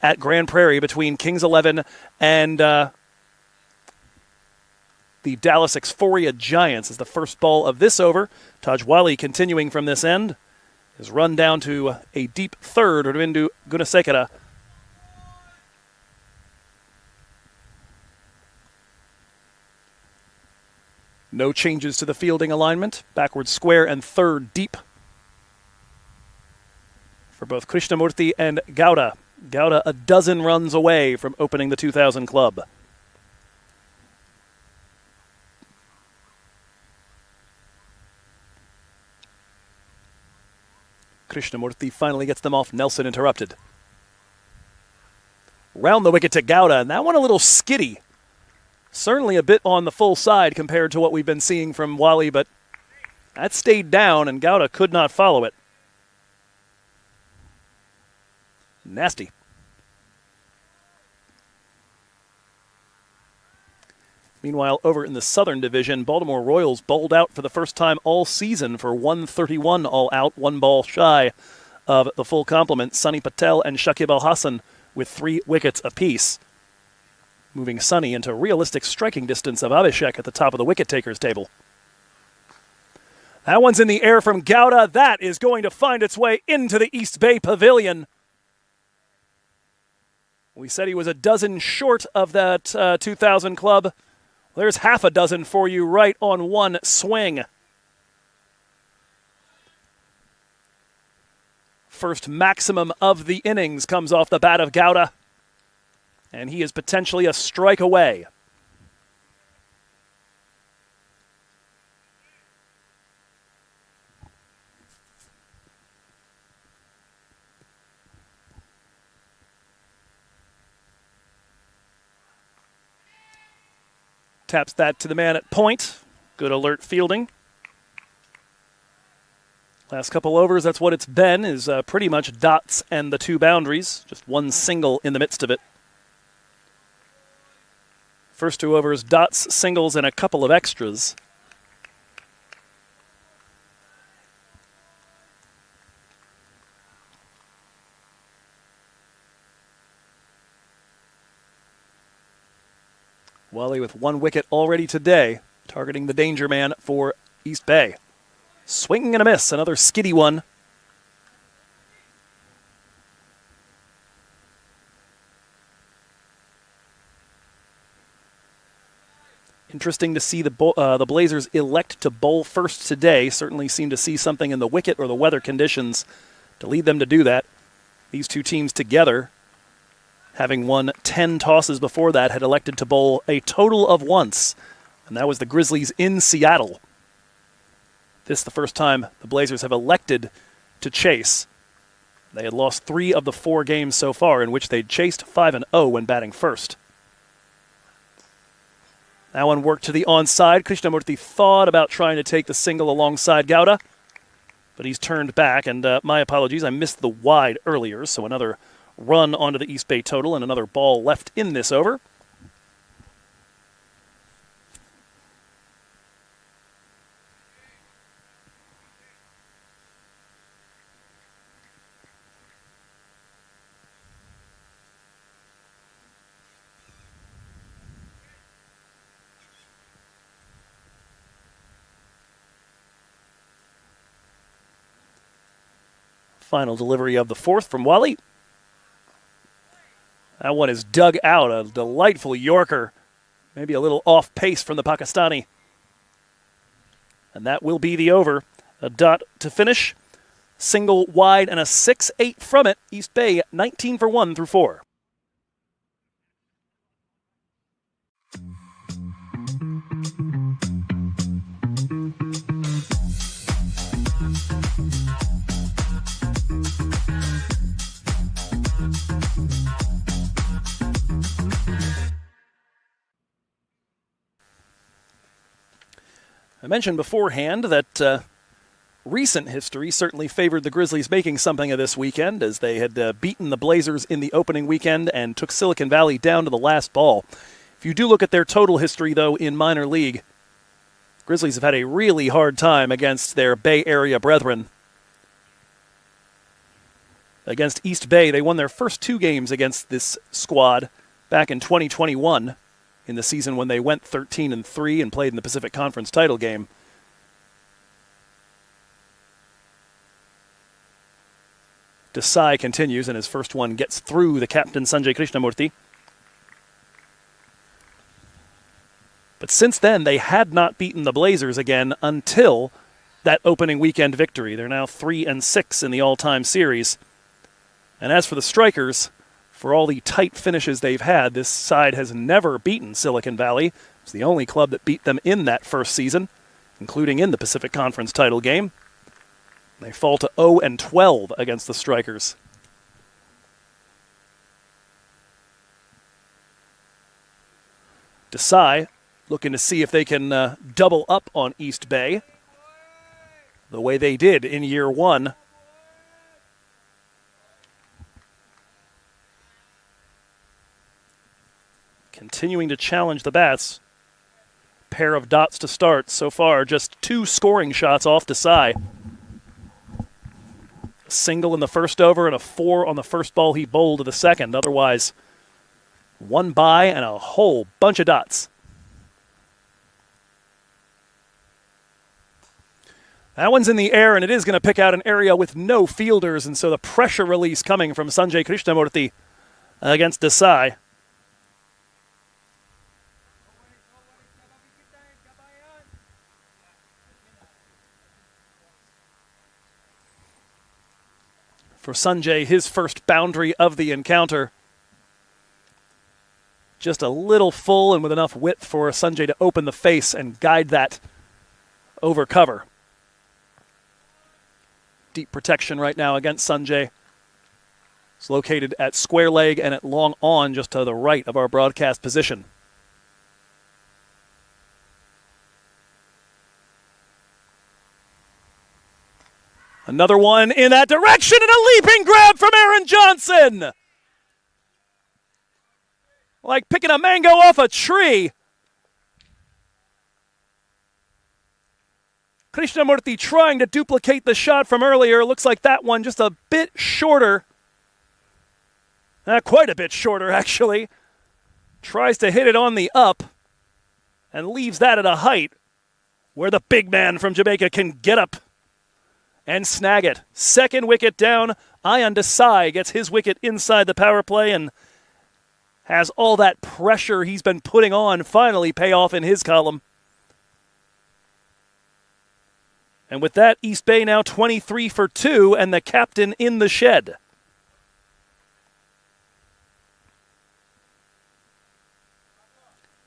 at Grand Prairie between Kings 11 and the Dallas Exforia Giants. As the first ball of this over. Tajwali continuing from this end. Is run down to a deep third. Ravindu Gunasekara. No changes to the fielding alignment. Backward square and third deep for both Krishnamurthy and Gowda. Gowda a dozen runs away from opening the 2000 club. Krishnamurthy finally gets them off. Nelson interrupted. Round the wicket to Gowda, and that one a little skiddy. Certainly a bit on the full side compared to what we've been seeing from Wali, but that stayed down, and Gowda could not follow it. Nasty. Meanwhile, over in the Southern Division, Baltimore Royals bowled out for the first time all season for 131 all out, 1 ball shy of the full complement. Sunny Patel and Shakib Al Hassan with 3 wickets apiece, moving Sunny into realistic striking distance of Abhishek at the top of the wicket-takers table. That one's in the air from Gowda. That is going to find its way into the East Bay Pavilion. We said he was a dozen short of that 2000 club. There's half a dozen for you right on one swing. First maximum of the innings comes off the bat of Gowda, and he is potentially a strike away. Taps that to the man at point. Good alert fielding. Last couple overs, that's what it's been, is pretty much dots and the 2 boundaries. Just 1 single in the midst of it. First 2 overs, dots, singles, and a couple of extras. Wally with 1 wicket already today, targeting the danger man for East Bay. Swing and a miss, another skiddy one. Interesting to see the Blazers elect to bowl first today. Certainly seem to see something in the wicket or the weather conditions to lead them to do that. These two teams together, having won 10 tosses before that, had elected to bowl a total of once, and that was the Grizzlies in Seattle. This is the first time the Blazers have elected to chase. They had lost 3 of the 4 games so far, in which they'd chased 5-0 when batting first. That one worked to the onside. Krishnamurthy thought about trying to take the single alongside Gowda, but he's turned back, and my apologies, I missed the wide earlier, so another run onto the East Bay total and another ball left in this over. Final delivery of the 4th from Wally. That one is dug out, a delightful Yorker. Maybe a little off pace from the Pakistani. And that will be the over. A dot to finish. Single wide and a 6-8 from it. East Bay 19 for 1 through 4. I mentioned beforehand that recent history certainly favored the Grizzlies making something of this weekend, as they had beaten the Blazers in the opening weekend and took Silicon Valley down to the last ball. If you do look at their total history, though, in minor league, Grizzlies have had a really hard time against their Bay Area brethren. Against East Bay, they won their first 2 games against this squad back in 2021. In the season when they went 13-3 and played in the Pacific Conference title game. Desai continues, and his first one gets through the captain, Sanjay Krishnamurthy. But since then, they had not beaten the Blazers again until that opening weekend victory. They're now 3-6 in the all-time series. And as for the Strikers, for all the tight finishes they've had, this side has never beaten Silicon Valley. It's the only club that beat them in that first season, including in the Pacific Conference title game. They fall to 0-12 against the Strikers. Desai looking to see if they can double up on East Bay the way they did in year 1. Continuing to challenge the bats. Pair of dots to start. So far, just 2 scoring shots off Desai. A single in the first over and a 4 on the first ball he bowled to the second. Otherwise, 1 by and a whole bunch of dots. That one's in the air, and it is going to pick out an area with no fielders, and so the pressure release coming from Sanjay Krishnamurthy against Desai. For Sanjay, his first boundary of the encounter. Just a little full and with enough width for Sanjay to open the face and guide that over cover. Deep protection right now against Sanjay. It's located at square leg and at long on, just to the right of our broadcast position. Another one in that direction, and a leaping grab from Aaron Johnson. Like picking a mango off a tree. Krishnamurthy trying to duplicate the shot from earlier. Looks like that one just a bit shorter. Quite a bit shorter, actually. Tries to hit it on the up and leaves that at a height where the big man from Jamaica can get up and snag it. Second wicket down. Ayan Desai gets his wicket inside the power play and has all that pressure he's been putting on finally pay off in his column. And with that, East Bay now 23 for 2 and the captain in the shed.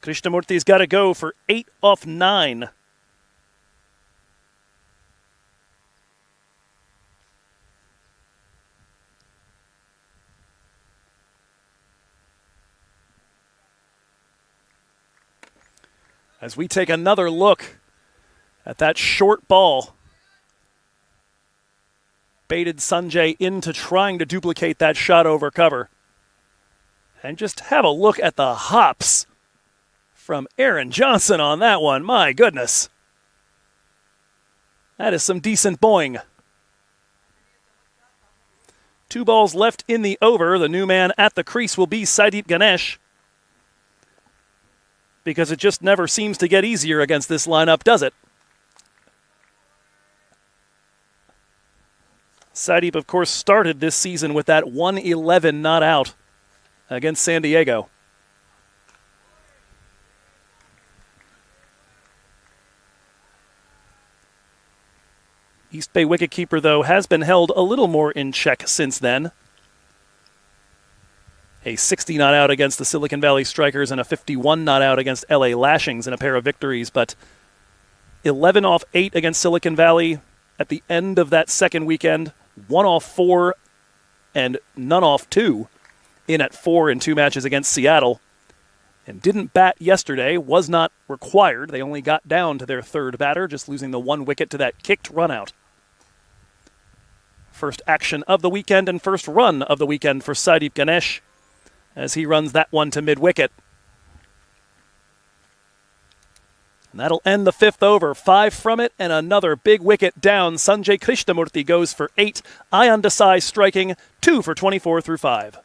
Krishnamurti's got to go for 8 off 9. As we take another look at that short ball, baited Sanjay into trying to duplicate that shot over cover. And just have a look at the hops from Aaron Johnson on that one. My goodness. That is some decent boing. 2 balls left in the over. The new man at the crease will be Saideep Ganesh, because it just never seems to get easier against this lineup, does it? Saideep, of course, started this season with that 111 not out against San Diego. East Bay wicketkeeper, though, has been held a little more in check since then. A 60 not out against the Silicon Valley Strikers and a 51 not out against LA Lashings in a pair of victories, but 11 off 8 against Silicon Valley at the end of that second weekend, 1 off 4 and none off 2 in at 4 in 2 matches against Seattle, and didn't bat yesterday, was not required. They only got down to their third batter, just losing the 1 wicket to that kicked run out. First action of the weekend and first run of the weekend for Saideep Ganesh, as he runs that one to mid-wicket. And that'll end the 5th over. 5 from it and another big wicket down. Sanjay Krishnamurti goes for 8. Ayan Desai striking 2 for 24 through 5.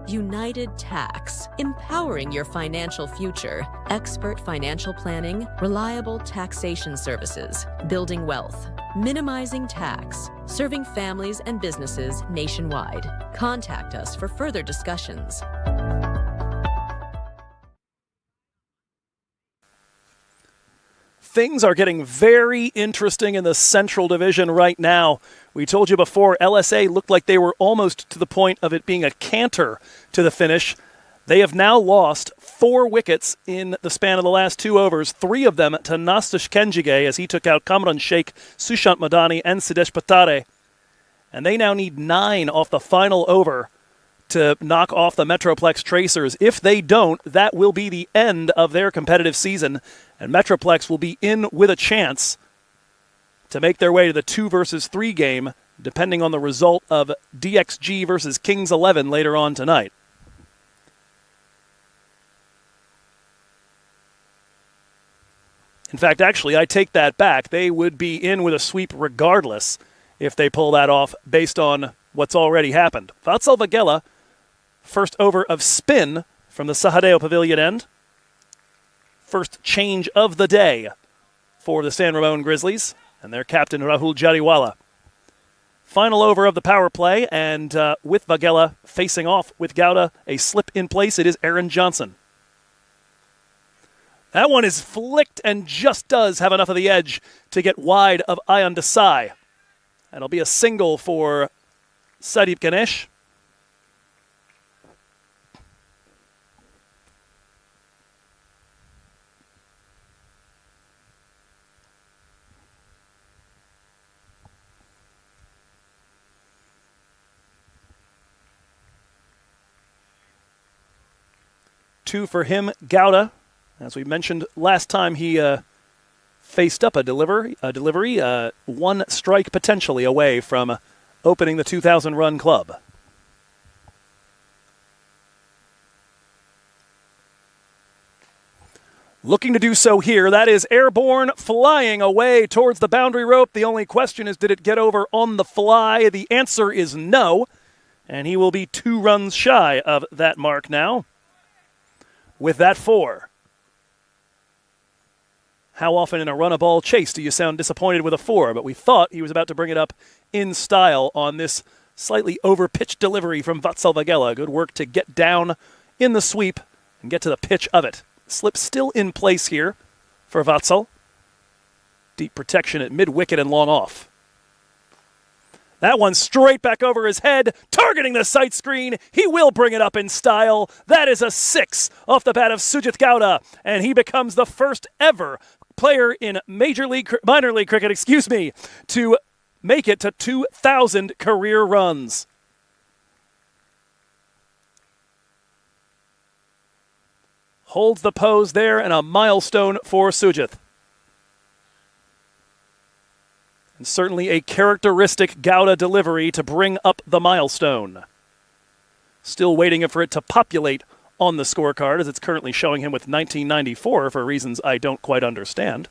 United Tax, empowering your financial future. Expert financial planning, reliable taxation services, building wealth, minimizing tax, serving families and businesses nationwide. Contact us for further discussions. Things are getting very interesting in the Central Division right now. We told you before, LSA looked like they were almost to the point of it being a canter to the finish. They have now lost 4 wickets in the span of the last 2 overs, 3 of them to Nastush Kenjige as he took out Kamran Sheikh, Sushant Madani, and Sidesh Patare. And they now need 9 off the final over to knock off the Metroplex Tracers. If they don't, that will be the end of their competitive season, and Metroplex will be in with a chance to make their way to the 2 versus 3 game, depending on the result of DXG versus Kings 11 later on tonight. In fact, actually, I take that back. They would be in with a sweep regardless if they pull that off based on what's already happened. Vatsal Vagela, first over of spin from the Sahadeo Pavilion end. First change of the day for the San Ramon Grizzlies and their captain Rahul Jariwala. Final over of the power play, and with Vagela facing off with Gowda, a slip in place, it is Aaron Johnson. That one is flicked and just does have enough of the edge to get wide of Ayan Desai. That'll be a single for Saideep Ganesh. Two for him, Gowda. As we mentioned last time, he faced up a delivery, 1 strike potentially away from opening the 2,000-run club. Looking to do so here. That is airborne, flying away towards the boundary rope. The only question is, did it get over on the fly? The answer is no, and he will be 2 runs shy of that mark now with that 4. How often in a run-a-ball chase do you sound disappointed with a 4? But we thought he was about to bring it up in style on this slightly over-pitched delivery from Vatsal Vagela. Good work to get down in the sweep and get to the pitch of it. Slip still in place here for Vatsal. Deep protection at mid-wicket and long off. That one straight back over his head, targeting the sight screen. He will bring it up in style. That is a 6 off the bat of Sujith Gowda, and he becomes the first ever player in minor league cricket, to make it to 2,000 career runs. Holds the pose there, and a milestone for Sujith. And certainly a characteristic Gowda delivery to bring up the milestone. Still waiting for it to populate on the scorecard, as it's currently showing him with 1994 for reasons I don't quite understand.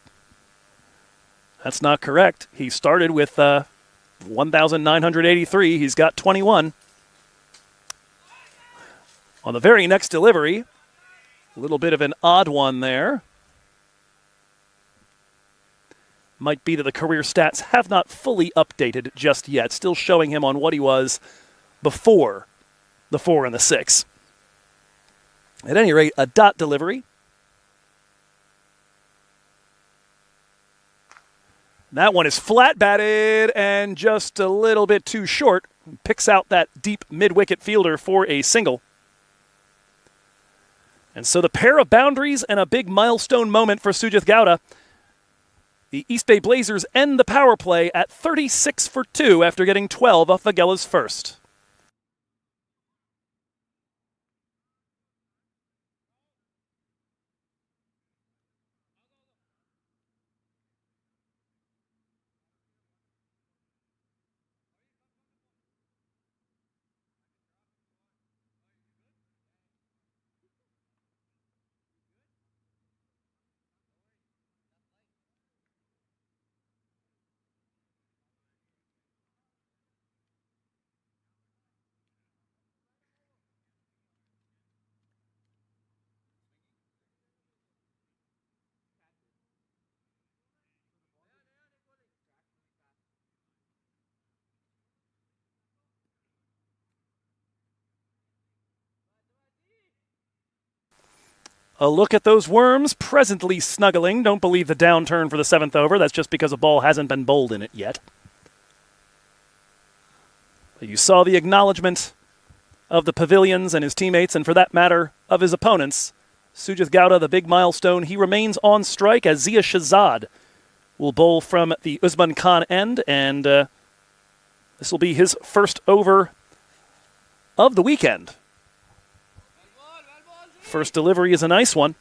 That's not correct. He started with 1,983. He's got 21. On the very next delivery, a little bit of an odd one there. Might be that the career stats have not fully updated just yet, still showing him on what he was before the 4 and the 6. At any rate, a dot delivery. That one is flat batted and just a little bit too short. Picks out that deep mid-wicket fielder for a single. And so the pair of boundaries and a big milestone moment for Sujith Gowda. The East Bay Blazers end the power play at 36 for 2 after getting 12 off Vagela's first. A look at those worms, presently snuggling. Don't believe the downturn for the 7th over. That's just because a ball hasn't been bowled in it yet. But you saw the acknowledgement of the pavilions and his teammates, and for that matter, of his opponents. Sujith Gowda, the big milestone. He remains on strike as Zia Shahzad will bowl from the Usman Khan end, and this will be his first over of the weekend. First delivery is a nice one.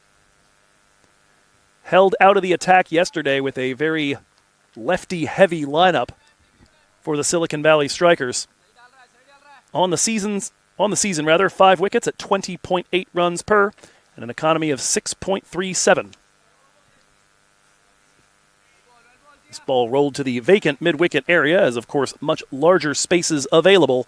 Held out of the attack yesterday with a very lefty-heavy lineup for the Silicon Valley Strikers. On the season, 5 wickets at 20.8 runs per and an economy of 6.37. This ball rolled to the vacant mid-wicket area, as of course much larger spaces available.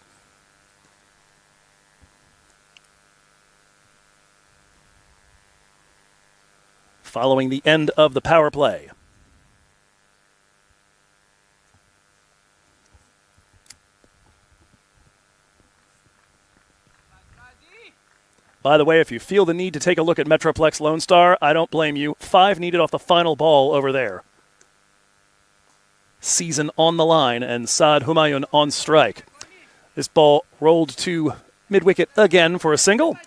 Following the end of the power play. By the way, if you feel the need to take a look at Metroplex Lone Star, I don't blame you. 5 needed off the final ball over there. Season on the line and Saad Humayun on strike. This ball rolled to mid-wicket again for a single.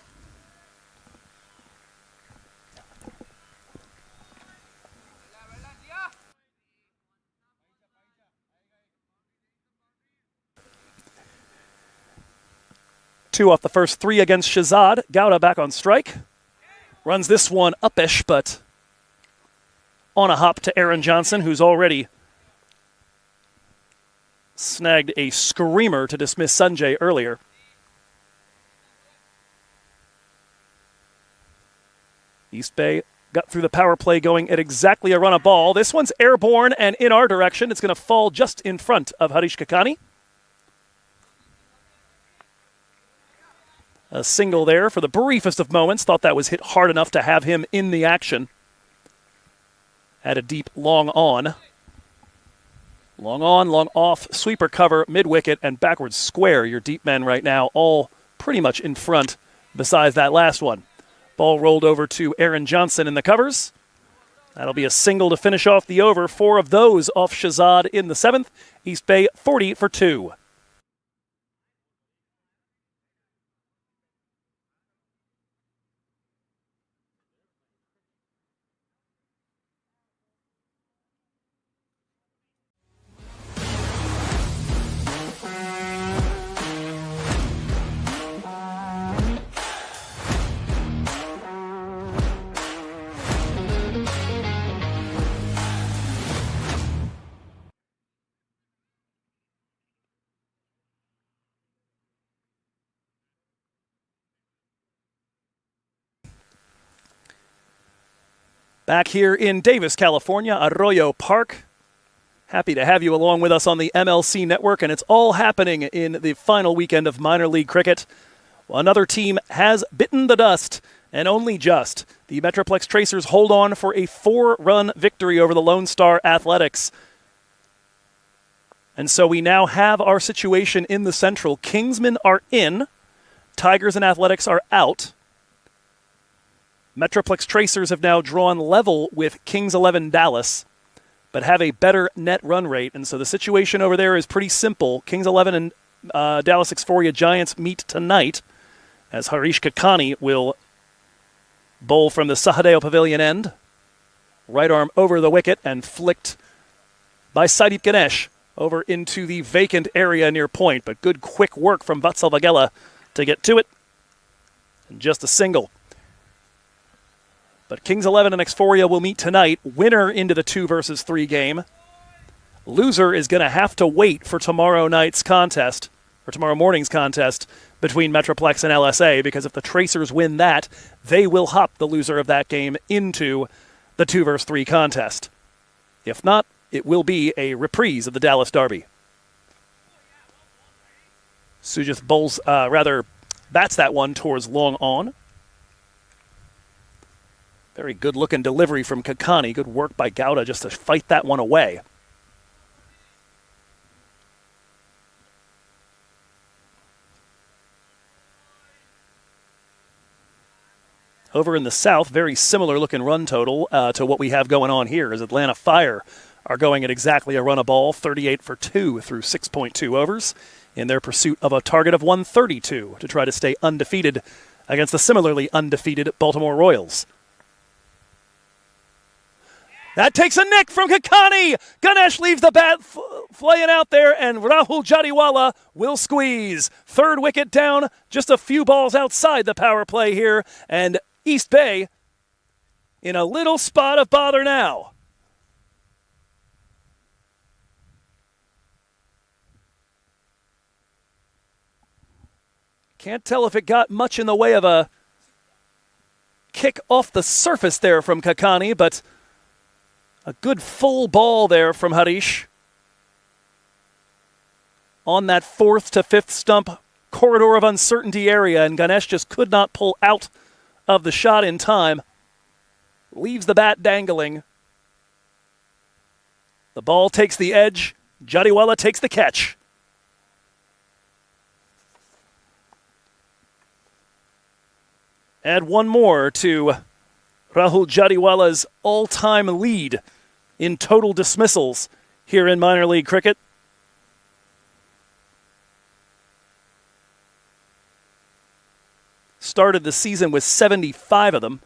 Two off the first 3 against Shahzad. Gowda back on strike. Runs this one uppish, but on a hop to Aaron Johnson, who's already snagged a screamer to dismiss Sanjay earlier. East Bay got through the power play going at exactly a run a ball. This one's airborne and in our direction. It's going to fall just in front of Harish Kakani. A single there for the briefest of moments. Thought that was hit hard enough to have him in the action. Had a deep long on. Long on, long off, sweeper cover, mid-wicket, and backwards square. Your deep men right now all pretty much in front besides that last one. Ball rolled over to Aaron Johnson in the covers. That'll be a single to finish off the over. 4 of those off Shahzad in the 7th. East Bay 40 for 2. Back here in Davis, California, Arroyo Park. Happy to have you along with us on the MLC Network, and it's all happening in the final weekend of minor league cricket. Well, another team has bitten the dust, and only just. The Metroplex Tracers hold on for a 4-run victory over the Lone Star Athletics. And so we now have our situation in the Central. Kingsmen are in. Tigers and Athletics are out. Metroplex Tracers have now drawn level with Kings 11 Dallas, but have a better net run rate. And so the situation over there is pretty simple. Kings 11 and Dallas Exploria Giants meet tonight as Harish Kakani will bowl from the Sahadeo Pavilion end. Right arm over the wicket and flicked by Saideep Ganesh over into the vacant area near point. But good quick work from Vatsal Vagela to get to it. And just a single. But Kings 11 and Exploria will meet tonight. Winner into the 2 versus 3 game. Loser is going to have to wait for tomorrow night's contest, or tomorrow morning's contest between Metroplex and LSA, because if the Tracers win that, they will hop the loser of that game into the 2 versus 3 contest. If not, it will be a reprise of the Dallas Derby. Sujith bowls, bats that one towards long on. Very good-looking delivery from Kakani. Good work by Gowda just to fight that one away. Over in the south, very similar-looking run total to what we have going on here, as Atlanta Fire are going at exactly a run a ball, 38 for 2 through 6.2 overs, in their pursuit of a target of 132 to try to stay undefeated against the similarly undefeated Baltimore Royals. That takes a nick from Kakani. Ganesh leaves the bat flying out there, and Rahul Jadiwala will squeeze. 3rd wicket down, just a few balls outside the power play here, and East Bay in a little spot of bother now. Can't tell if it got much in the way of a kick off the surface there from Kakani, but a good full ball there from Harish on that 4th to 5th stump corridor of uncertainty area, and Ganesh just could not pull out of the shot in time. Leaves the bat dangling. The ball takes the edge. Jadiwala takes the catch. Add one more to Rahul Jadiwala's all-time lead in total dismissals here in minor league cricket. Started the season with 75 of them.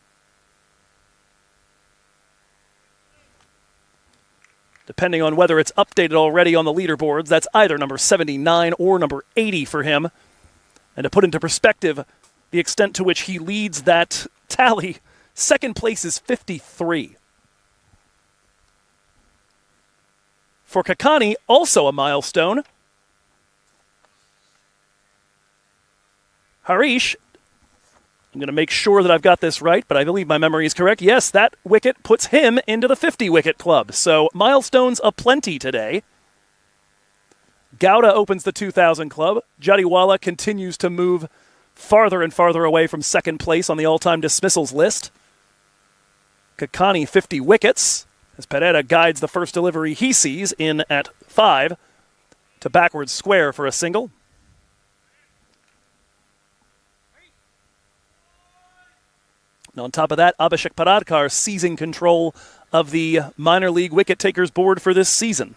Depending on whether it's updated already on the leaderboards, that's either number 79 or number 80 for him. And to put into perspective the extent to which he leads that tally, second place is 53. For Kakani, also a milestone. Harish, I'm going to make sure that I've got this right, but I believe my memory is correct. Yes, that wicket puts him into the 50-wicket club. So milestones aplenty today. Gowda opens the 2,000 club. Jadiwala continues to move farther and farther away from second place on the all-time dismissals list. Kakani 50 wickets, as Pereira guides the first delivery he sees in at 5 to backwards square for a single. And on top of that, Abhishek Paradkar seizing control of the minor league wicket takers board for this season.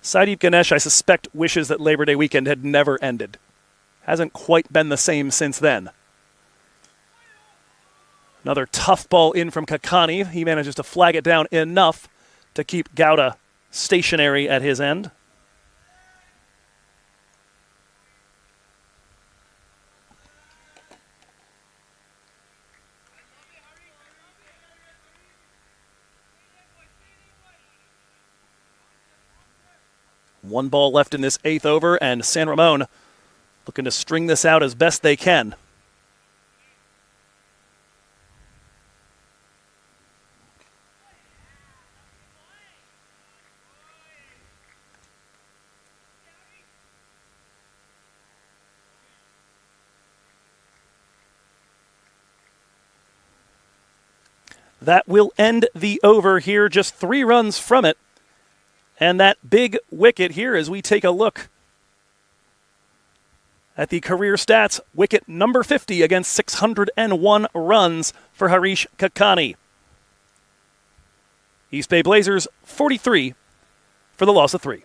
Saideep Ganesh, I suspect, wishes that Labor Day weekend had never ended. Hasn't quite been the same since then. Another tough ball in from Kakani. He manages to flag it down enough to keep Gowda stationary at his end. One ball left in this 8th over, and San Ramon looking to string this out as best they can. That will end the over here, just 3 runs from it. And that big wicket here as we take a look at the career stats. Wicket number 50 against 601 runs for Harish Kakani. East Bay Blazers 43 for the loss of 3.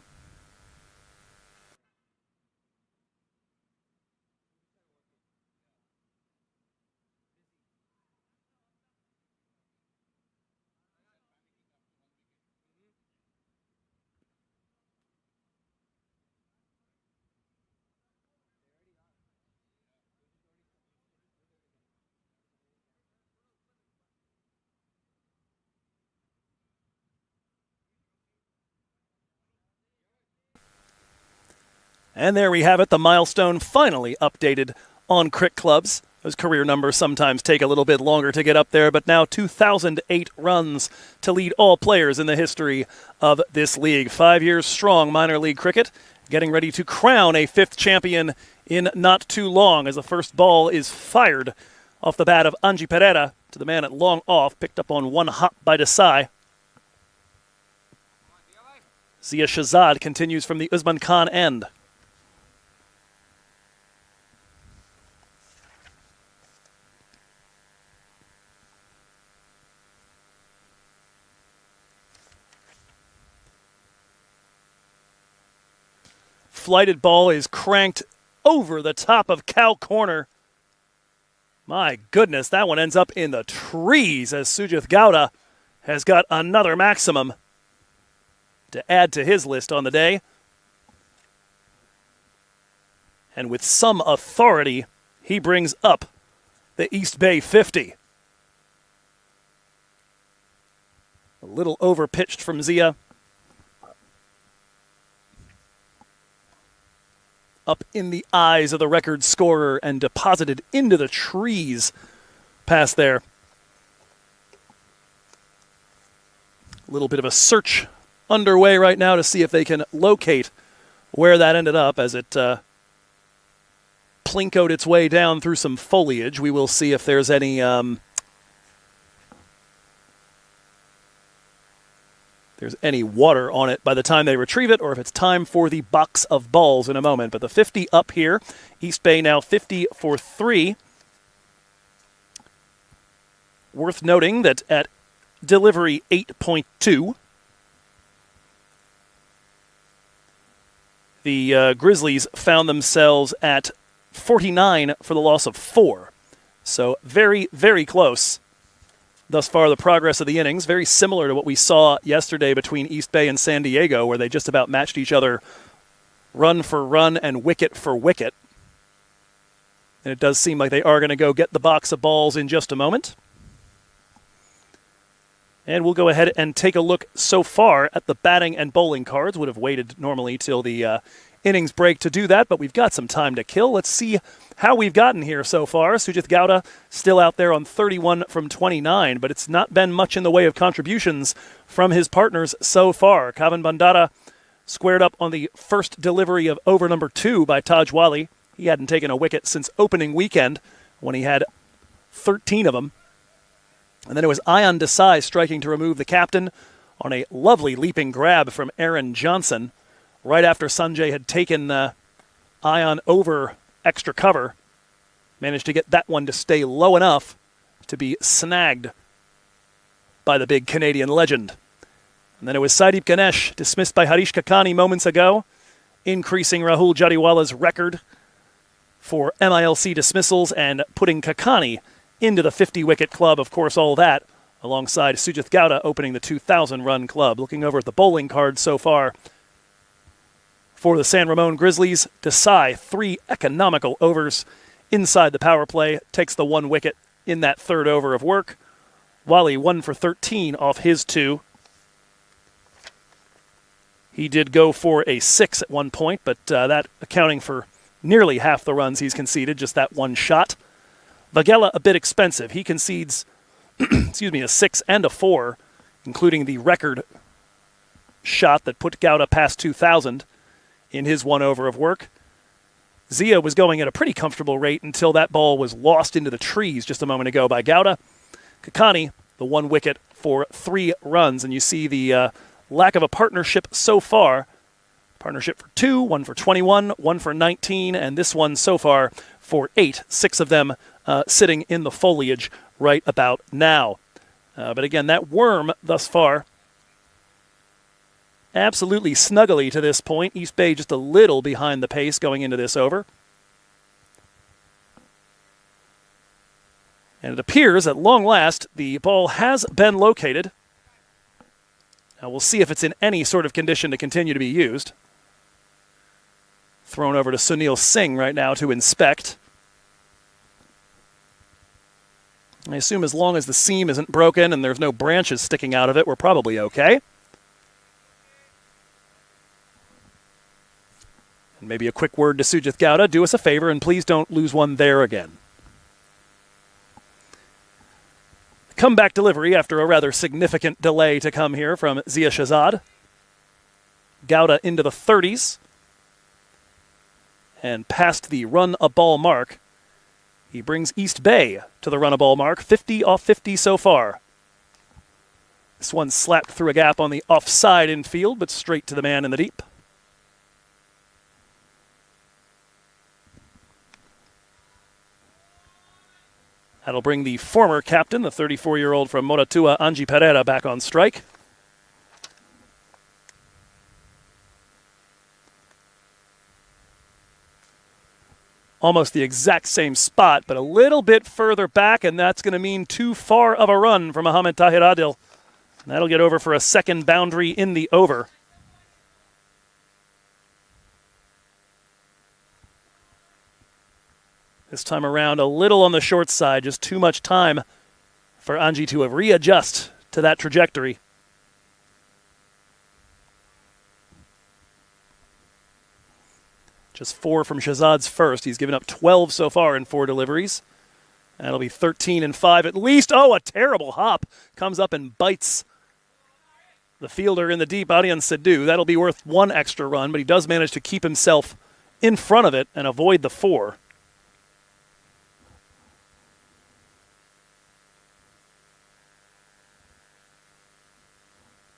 And there we have it, the milestone finally updated on Crick Clubs. Those career numbers sometimes take a little bit longer to get up there, but now 2,008 runs to lead all players in the history of this league. 5 years strong minor league cricket, getting ready to crown a 5th champion in not too long as the first ball is fired off the bat of Anji Pereira to the man at long off, picked up on one hop by Desai. Zia Shahzad continues from the Usman Khan end. Flighted ball is cranked over the top of cow corner. My goodness, that one ends up in the trees as Sujith Gowda has got another maximum to add to his list on the day. And with some authority, he brings up the East Bay 50. A little overpitched from Zia. Up in the eyes of the record scorer and deposited into the trees past there. A little bit of a search underway right now to see if they can locate where that ended up as it plinkoed its way down through some foliage. We will see if there's any water on it by the time they retrieve it, or if it's time for the box of balls in a moment. But the 50 up here. East Bay now 50 for 3. Worth noting that at delivery 8.2, the Grizzlies found themselves at 49 for the loss of 4. So very, very close. Thus far, the progress of the innings, very similar to what we saw yesterday between East Bay and San Diego, where they just about matched each other run for run and wicket for wicket. And it does seem like they are going to go get the box of balls in just a moment. And we'll go ahead and take a look so far at the batting and bowling cards. Would have waited normally till the innings break to do that, but we've got some time to kill. Let's see how we've gotten here so far. Sujith Gowda still out there on 31 from 29, but it's not been much in the way of contributions from his partners so far. Kavan Bandara squared up on the first delivery of over number 2 by Taj Wali. He hadn't taken a wicket since opening weekend when he had 13 of them. And then it was Ayan Desai striking to remove the captain on a lovely leaping grab from Aaron Johnson right after Sanjay had taken Ayan over extra cover. Managed to get that one to stay low enough to be snagged by the big Canadian legend. And then it was Saideep Ganesh, dismissed by Harish Kakani moments ago, increasing Rahul Jariwala's record for MILC dismissals and putting Kakani into the 50-wicket club. Of course, all that alongside Sujith Gowda opening the 2,000-run club. Looking over at the bowling card so far for the San Ramon Grizzlies, Desai, 3 economical overs inside the power play, takes the 1 wicket in that 3rd over of work. Wali 1 for 13 off his 2. He did go for a 6 at one point, but that accounting for nearly half the runs he's conceded, just that 1 shot. Vaghela a bit expensive. He concedes a 6 and a 4, including the record shot that put Gowda past 2,000 in his 1 over of work. Zia was going at a pretty comfortable rate until that ball was lost into the trees just a moment ago by Gowda. Kakani, the 1 wicket for 3 runs, and you see the lack of a partnership so far. Partnership for 2, 1 for 21, 1 for 19, and this one so far for 8, 6 of them sitting in the foliage right about now. But again, that worm thus far, absolutely snuggly to this point. East Bay just a little behind the pace going into this over. And it appears at long last the ball has been located. Now we'll see if it's in any sort of condition to continue to be used. Thrown over to Sunil Singh right now to inspect. I assume as long as the seam isn't broken and there's no branches sticking out of it, we're probably okay. And maybe a quick word to Sujith Gowda. Do us a favor and please don't lose one there again. Comeback delivery after a rather significant delay to come here from Zia Shahzad. Gowda into the 30s. And past the run-a-ball mark. He brings East Bay to the run-a-ball mark. 50 off 50 so far. This one slapped through a gap on the offside infield, but straight to the man in the deep. That'll bring the former captain, the 34-year-old from Moratua, Angie Pereira, back on strike. Almost the exact same spot, but a little bit further back, and that's going to mean too far of a run for Mohammad Tahir Adil. That'll get over for a second boundary in the over. This time around, a little on the short side, just too much time for Angie to readjust to that trajectory. Just 4 from Shahzad's first. He's given up 12 so far in 4 deliveries. That'll be 13 and 5 at least. Oh, a terrible hop. Comes up and bites the fielder in the deep, Aryan Sidhu. That'll be worth 1 extra run, but he does manage to keep himself in front of it and avoid the 4.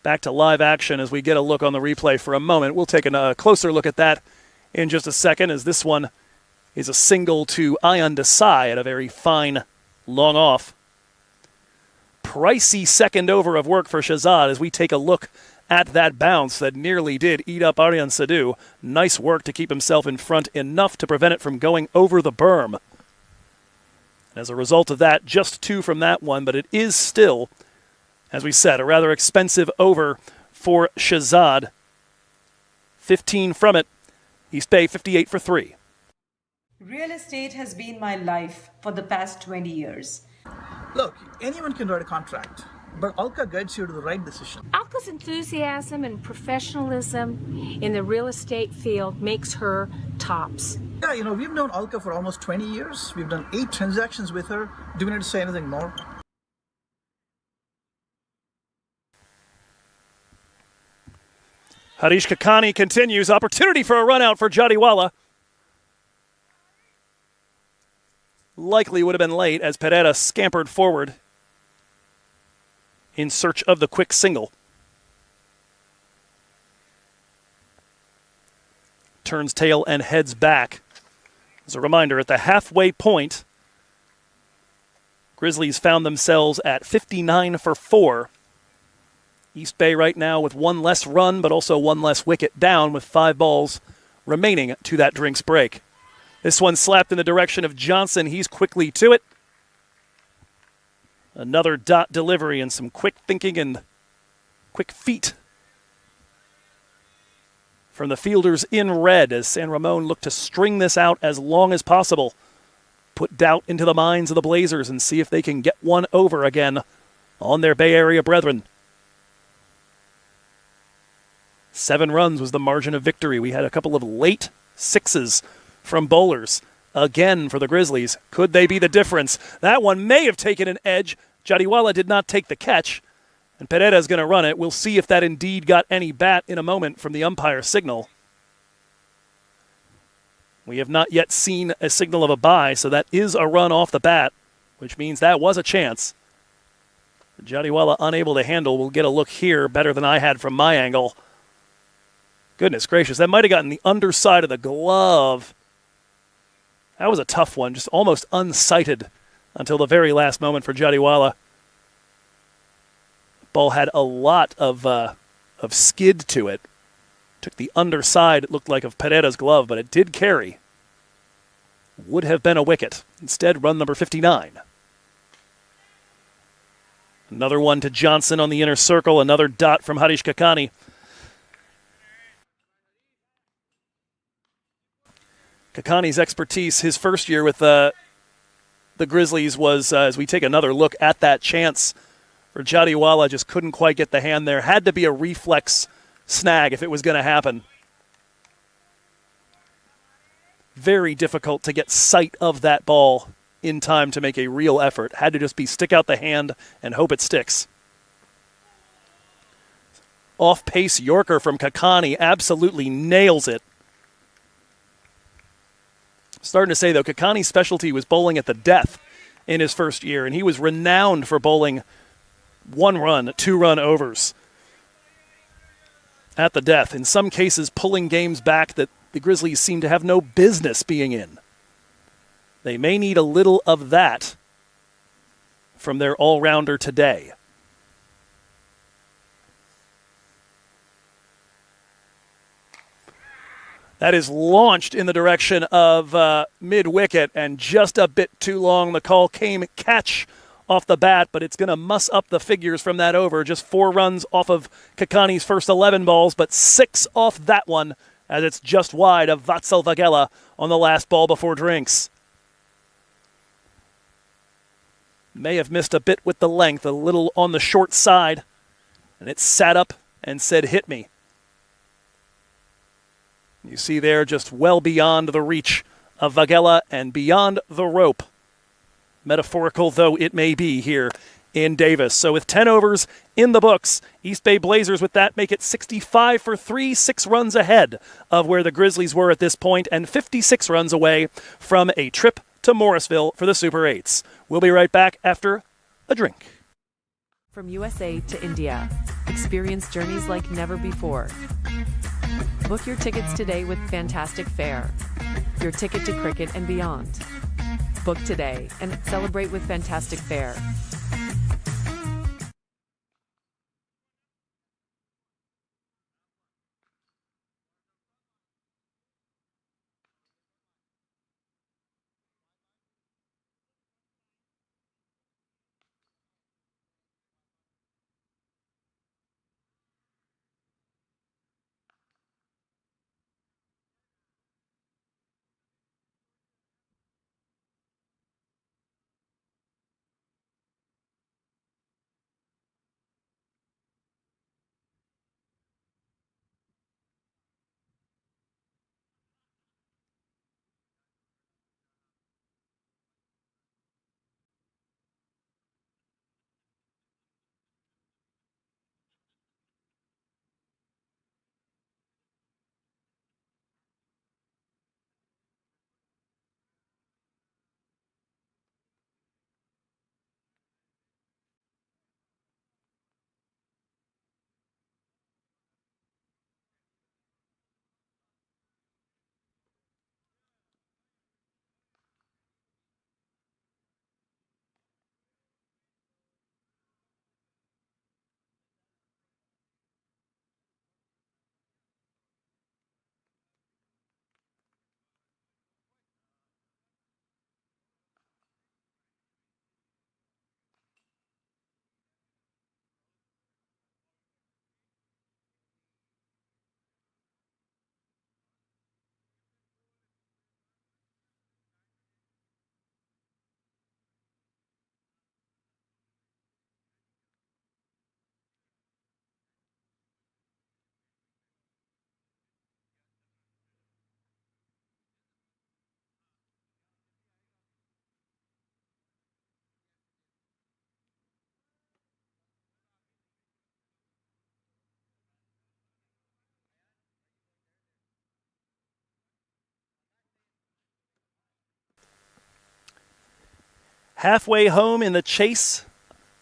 Back to live action as we get a look on the replay for a moment. We'll take a closer look at that in just a second, as this one is a single to Ayan Desai at a very fine long off. Pricey second over of work for Shahzad as we take a look at that bounce that nearly did eat up Aryan Sidhu. Nice work to keep himself in front enough to prevent it from going over the berm. As a result of that, just 2 from that one, but it is still, as we said, a rather expensive over for Shahzad. 15 from it. East Bay 58 for 3. Real estate has been my life for the past 20 years. Look, anyone can write a contract, but Alka guides you to the right decision. Alka's enthusiasm and professionalism in the real estate field makes her tops. Yeah, we've known Alka for almost 20 years. We've done 8 transactions with her. Do we need to say anything more? Harish Kakani continues. Opportunity for a run out for Jadiwala. Likely would have been late as Pereira scampered forward in search of the quick single. Turns tail and heads back. As a reminder, at the halfway point, Grizzlies found themselves at 59 for 4. East Bay right now with one less run, but also one less wicket down with 5 balls remaining to that drinks break. This one slapped in the direction of Johnson. He's quickly to it. Another dot delivery and some quick thinking and quick feet from the fielders in red as San Ramon looked to string this out as long as possible. Put doubt into the minds of the Blazers and see if they can get one over again on their Bay Area brethren. 7 runs was the margin of victory. We had a couple of late sixes from bowlers. Again for the Grizzlies. Could they be the difference? That one may have taken an edge. Jadiwala did not take the catch, and Pereira's going to run it. We'll see if that indeed got any bat in a moment from the umpire signal. We have not yet seen a signal of a bye, so that is a run off the bat, which means that was a chance. Jadiwala unable to handle. We'll get a look here better than I had from my angle. Goodness gracious, that might have gotten the underside of the glove. That was a tough one, just almost unsighted until the very last moment for Jadiwala. Ball had a lot of skid to it. Took the underside, it looked like, of Pereira's glove, but it did carry. Would have been a wicket. Instead, run number 59. Another one to Johnson on the inner circle. Another dot from Harish Kakani. Kakani's expertise, his first year with the Grizzlies was, as we take another look at that chance for Jadiwala, just couldn't quite get the hand there. Had to be a reflex snag if it was going to happen. Very difficult to get sight of that ball in time to make a real effort. Had to just be stick out the hand and hope it sticks. Off-pace Yorker from Kakani absolutely nails it. Starting to say, though, Kakani's specialty was bowling at the death in his first year, and he was renowned for bowling 1-run, 2-run overs at the death. In some cases, pulling games back that the Grizzlies seem to have no business being in. They may need a little of that from their all-rounder today. That is launched in the direction of mid-wicket and just a bit too long. The call came catch off the bat, but it's going to muss up the figures from that over. Just 4 runs off of Kakani's first 11 balls, but 6 off that one as it's just wide of Vatsal Vagela on the last ball before drinks. May have missed a bit with the length, a little on the short side, and it sat up and said, "Hit me." You see there just well beyond the reach of Vagela and beyond the rope. Metaphorical though it may be here in Davis. So with 10 overs in the books, East Bay Blazers with that make it 65 for 3, 6 runs ahead of where the Grizzlies were at this point and 56 runs away from a trip to Morrisville for the Super 8s. We'll be right back after a drink. From USA to India, experience journeys like never before. Book your tickets today with fantastic fare. Your ticket to cricket and beyond. Book today and celebrate with fantastic fare. halfway home in the chase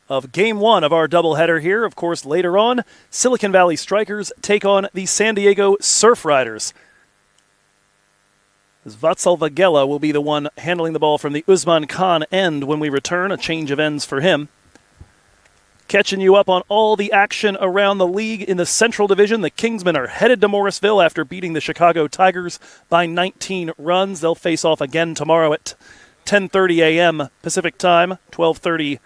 of Game 1 of our doubleheader here. Of course, later on, Silicon Valley Strikers take on the San Diego Surf Riders. Vatsal Vagela will be the one handling the ball from the Usman Khan end when we return. A change of ends for him. Catching you up on all the action around the league in the Central Division. The Kingsmen are headed to Morrisville after beating the Chicago Tigers by 19 runs. They'll face off again tomorrow at 10:30 a.m. Pacific time, 12:30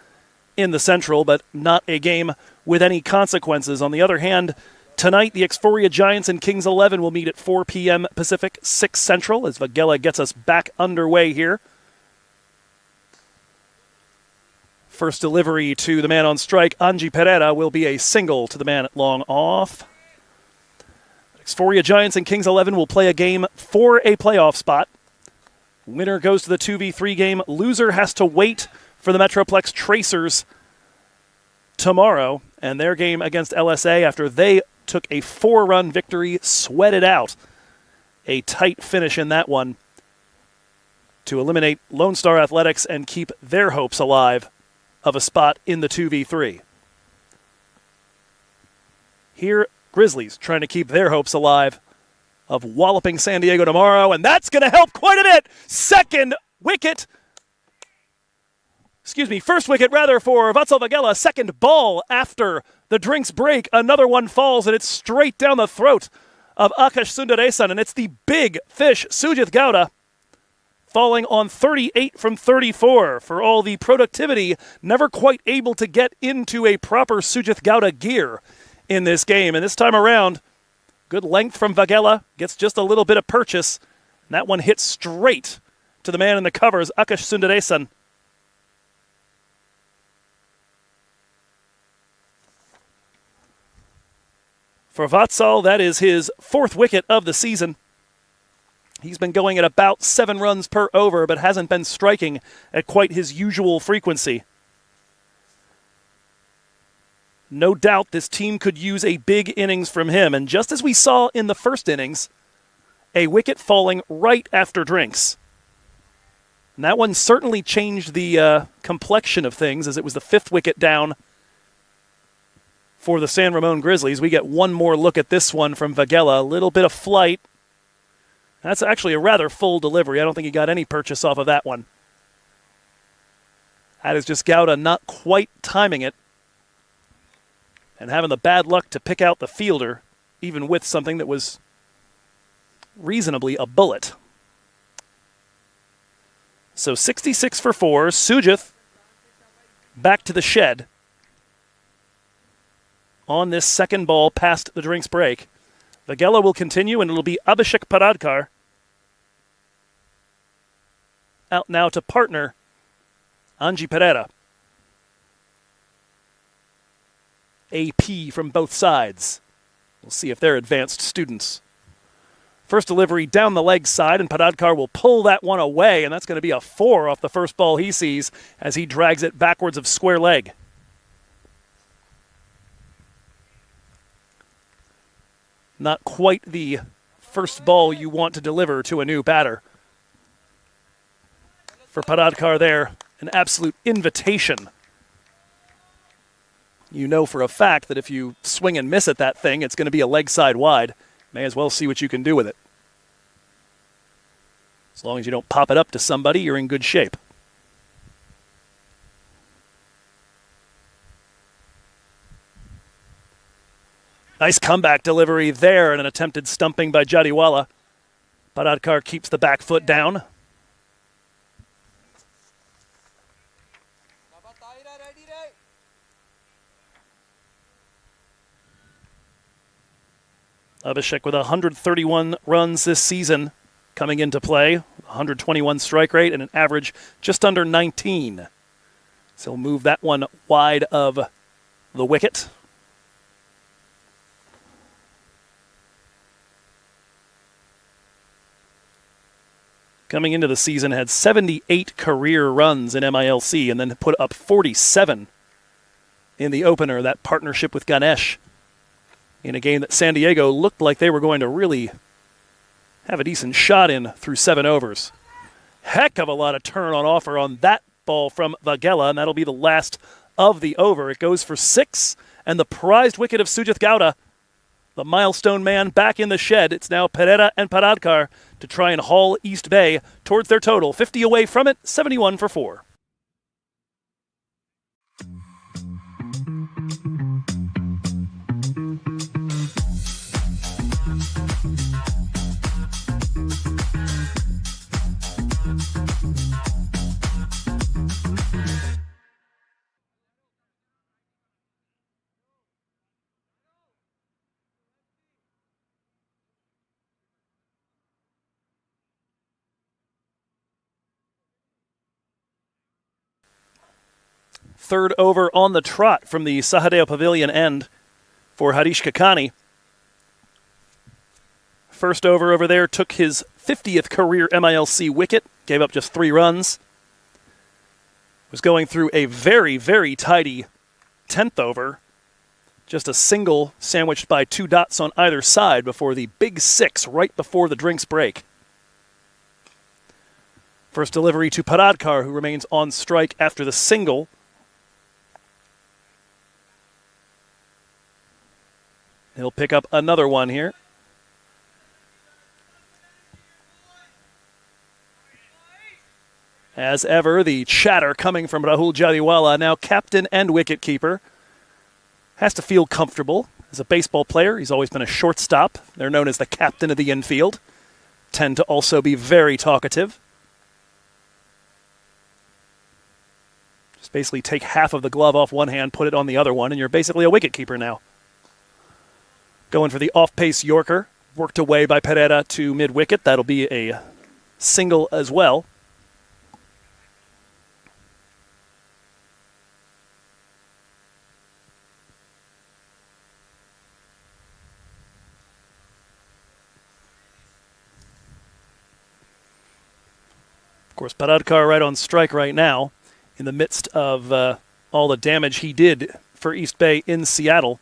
in the Central, but not a game with any consequences. On the other hand, tonight, the Xphoria Giants and Kings 11 will meet at 4 p.m. Pacific, 6 Central, as Vagela gets us back underway here. First delivery to the man on strike, Angie Pereira, will be a single to the man at long off. Xphoria Giants and Kings 11 will play a game for a playoff spot. Winner goes to the 2v3 game. Loser has to wait for the Metroplex Tracers tomorrow, and their game against LSA after they took a 4-run victory, sweated out a tight finish in that one to eliminate Lone Star Athletics and keep their hopes alive of a spot in the 2v3. Here, Grizzlies trying to keep their hopes alive of walloping San Diego tomorrow, and that's going to help quite a bit. First wicket for Vatsal Vagela. Second ball after the drinks break. Another one falls, and it's straight down the throat of Akash Sundaresan, and it's the big fish, Sujith Gowda, falling on 38 from 34. For all the productivity, never quite able to get into a proper Sujith Gowda gear in this game. And this time around, good length from Vagela, gets just a little bit of purchase, and that one hits straight to the man in the covers, Akash Sundaresan. For Vatsal, that is his 4th wicket of the season. He's been going at about 7 runs per over, but hasn't been striking at quite his usual frequency. No doubt this team could use a big innings from him, and just as we saw in the first innings, a wicket falling right after drinks. And that one certainly changed the complexion of things, as it was the 5th wicket down for the San Ramon Grizzlies. We get one more look at this one from Vagela. A little bit of flight. That's actually a rather full delivery. I don't think he got any purchase off of that one. That is just Gowda not quite timing it and having the bad luck to pick out the fielder, even with something that was reasonably a bullet. So 66 for 4. Sujith back to the shed on this second ball past the drinks break. Vagela will continue, and it'll be Abhishek Paradkar out now to partner Angie Pereira. AP from both sides. We'll see if they're advanced students. First delivery down the leg side, and Paradkar will pull that one away, and that's going to be a 4 off the first ball he sees as he drags it backwards of square leg. Not quite the first ball you want to deliver to a new batter. For Paradkar there, an absolute invitation. You know for a fact that if you swing and miss at that thing, it's going to be a leg side wide. May as well see what you can do with it. As long as you don't pop it up to somebody, you're in good shape. Nice comeback delivery there and an attempted stumping by Jadiwala. Paradkar keeps the back foot down. Abhishek with 131 runs this season coming into play, 121 strike rate and an average just under 19. So he'll move that one wide of the wicket. Coming into the season, had 78 career runs in MILC and then put up 47 in the opener, that partnership with Ganesh, in a game that San Diego looked like they were going to really have a decent shot in through 7 overs. Heck of a lot of turn on offer on that ball from Vagela, and that'll be the last of the over. It goes for 6, and the prized wicket of Sujith Gowda, the milestone man, back in the shed. It's now Pereira and Paradkar to try and haul East Bay towards their total. 50 away from it, 71 for 4. Third over on the trot from the Sahadeo Pavilion end for Harish Kakani. First over there took his 50th career MILC wicket, gave up just 3 runs. Was going through a very, very tidy 10th over. Just a single sandwiched by 2 dots on either side before the big 6 right before the drinks break. First delivery to Paradkar, who remains on strike after the single. He'll pick up another one here. As ever, the chatter coming from Rahul Jariwala, now captain and wicketkeeper. Has to feel comfortable. As a baseball player, he's always been a shortstop. They're known as the captain of the infield. Tend to also be very talkative. Just basically take half of the glove off one hand, put it on the other one, and you're basically a wicketkeeper now. Going for the off-pace Yorker. Worked away by Pereira to mid-wicket. That'll be a single as well. Of course, Paradkar right on strike right now in the midst of all the damage he did for East Bay in Seattle.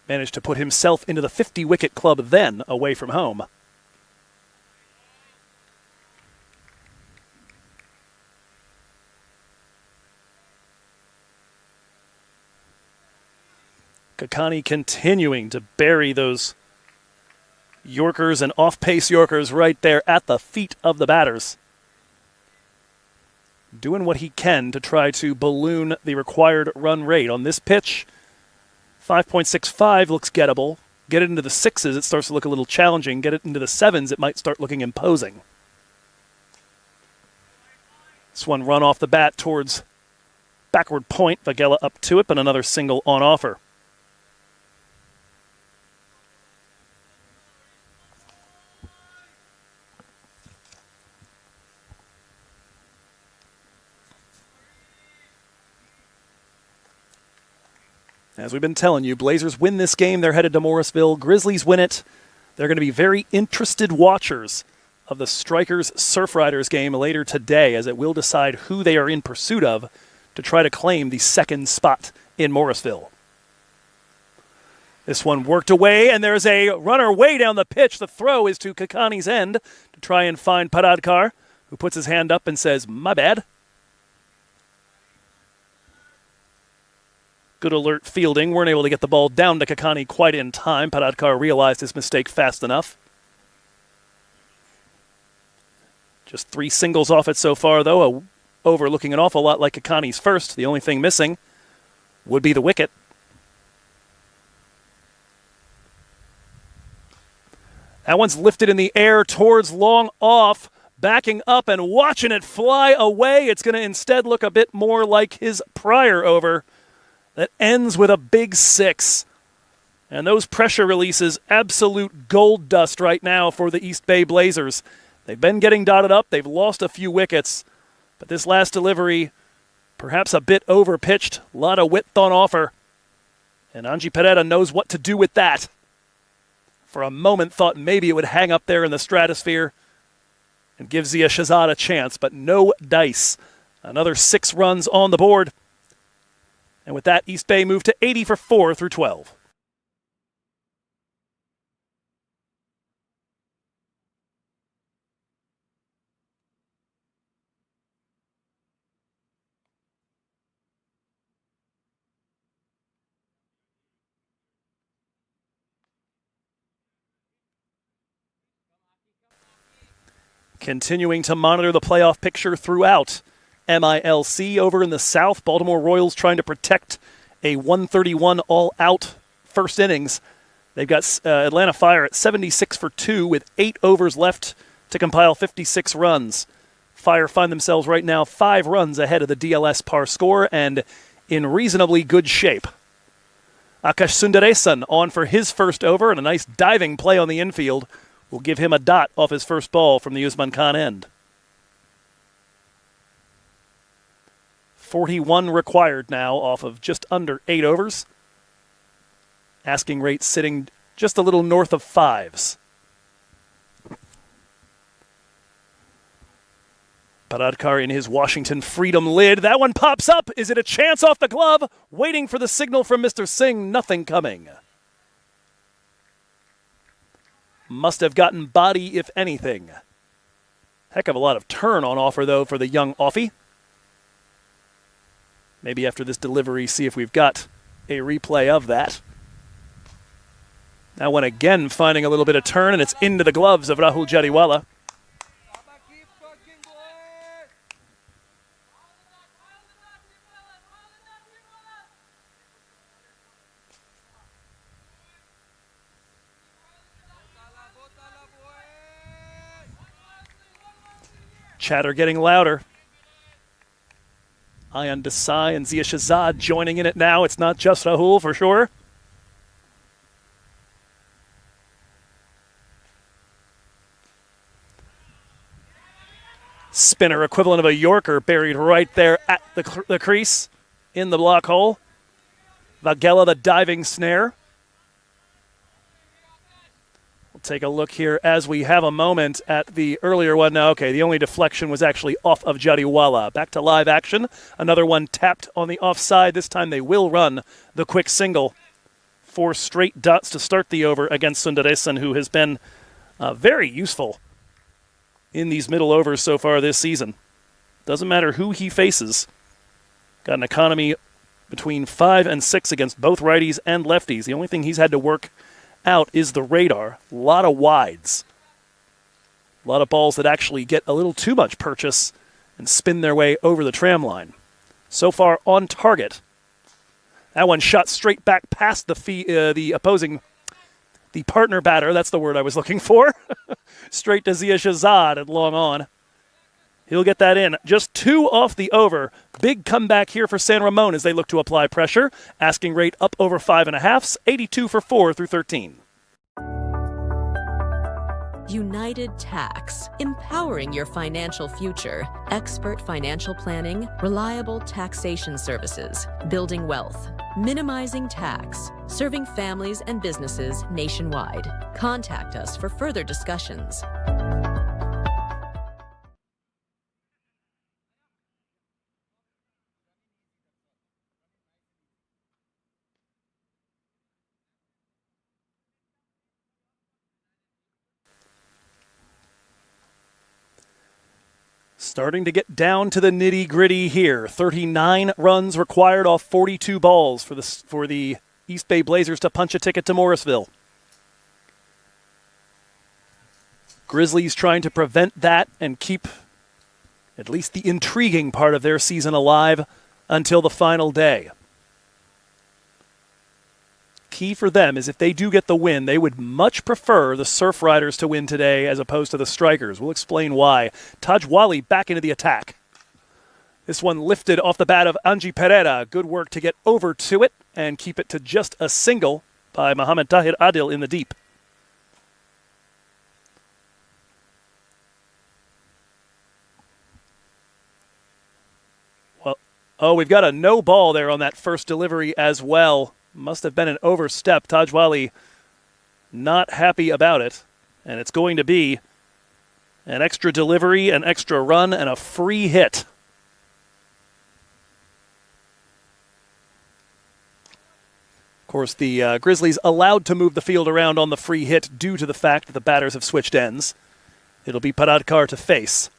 Managed to put himself into the 50-wicket club then, away from home. Kakani continuing to bury those Yorkers and off-pace Yorkers right there at the feet of the batters. Doing what he can to try to balloon the required run rate. On this pitch, 5.65 looks gettable. Get it into the 6s, it starts to look a little challenging. Get it into the 7s, it might start looking imposing. This one run off the bat towards backward point. Vagela up to it, but another single on offer. As we've been telling you, Blazers win this game. They're headed to Morrisville. Grizzlies win it. They're going to be very interested watchers of the Strikers Surf Riders game later today, as it will decide who they are in pursuit of to try to claim the 2nd spot in Morrisville. This one worked away, and there's a runner way down the pitch. The throw is to Kakani's end to try and find Paradkar, who puts his hand up and says, "My bad." Good alert fielding. Weren't able to get the ball down to Kakani quite in time. Paradkar realized his mistake fast enough. Just 3 singles off it so far, though. A over looking an awful lot like Kakani's first. The only thing missing would be the wicket. That one's lifted in the air towards long off. Backing up and watching it fly away. It's going to instead look a bit more like his prior over. That ends with a big 6. And those pressure releases, absolute gold dust right now for the East Bay Blazers. They've been getting dotted up. They've lost a few wickets. But this last delivery, perhaps a bit over-pitched. A lot of width on offer. And Angie Pereira knows what to do with that. For a moment, thought maybe it would hang up there in the stratosphere and give Zia Shahzad a chance. But no dice. Another 6 runs on the board. And with that, East Bay moved to 80 for 4 through 12. Continuing to monitor the playoff picture throughout MILC over in the South. Baltimore Royals trying to protect a 131 all-out first innings. They've got Atlanta Fire at 76 for 2 with 8 overs left to compile 56 runs. Fire find themselves right now 5 runs ahead of the DLS par score and in reasonably good shape. Akash Sundaresan on for his first over, and a nice diving play on the infield will give him a dot off his first ball from the Usman Khan end. 41 required now off of just under 8 overs. Asking rate sitting just a little north of 5s. Paradkar in his Washington Freedom lid. That one pops up. Is it a chance off the glove? Waiting for the signal from Mr. Singh. Nothing coming. Must have gotten body, if anything. Heck of a lot of turn on offer, though, for the young offie. Maybe after this delivery, see if we've got a replay of that. That one again finding a little bit of turn, and it's into the gloves of Rahul Jariwala. Chatter getting louder. Ayan Desai and Zia Shahzad joining in it now. It's not just Rahul for sure. Spinner equivalent of a Yorker buried right there at the crease in the block hole. Vagella the diving snare. We'll take a look here as we have a moment at the earlier one. Now, okay, the only deflection was actually off of Jariwala. Back to live action. Another one tapped on the offside. This time they will run the quick single. 4 straight dots to start the over against Sundaresan, who has been very useful in these middle overs so far this season. Doesn't matter who he faces. Got an economy between 5 and 6 against both righties and lefties. The only thing he's had to work out is the radar. A lot of wides. A lot of balls that actually get a little too much purchase and spin their way over the tram line. So far on target. That one shot straight back past the opposing, the partner batter. That's the word I was looking for. Straight to Zia Shahzad and long on. He'll get that in. Just 2 off the over. Big comeback here for San Ramon as they look to apply pressure. Asking rate up over 5.5s. 82 for 4 through 13. United Tax, empowering your financial future. Expert financial planning, reliable taxation services, building wealth, minimizing tax, serving families and businesses nationwide. Contact us for further discussions. Starting to get down to the nitty-gritty here. 39 runs required off 42 balls for the East Bay Blazers to punch a ticket to Morrisville. Grizzlies trying to prevent that and keep at least the intriguing part of their season alive until the final day. Key for them is if they do get the win, they would much prefer the Surf Riders to win today as opposed to the Strikers. We'll explain why. Tajwali back into the attack. This one lifted off the bat of Anji Pereira. Good work to get over to it and keep it to just a single by Mohamed Tahir Adil in the deep. Well, oh, we've got a no ball there on that first delivery as well. Must have been an overstep. Tajwali not happy about it. And it's going to be an extra delivery, an extra run, and a free hit. Of course, the Grizzlies allowed to move the field around on the free hit due to the fact that the batters have switched ends. It'll be Paradkar to face.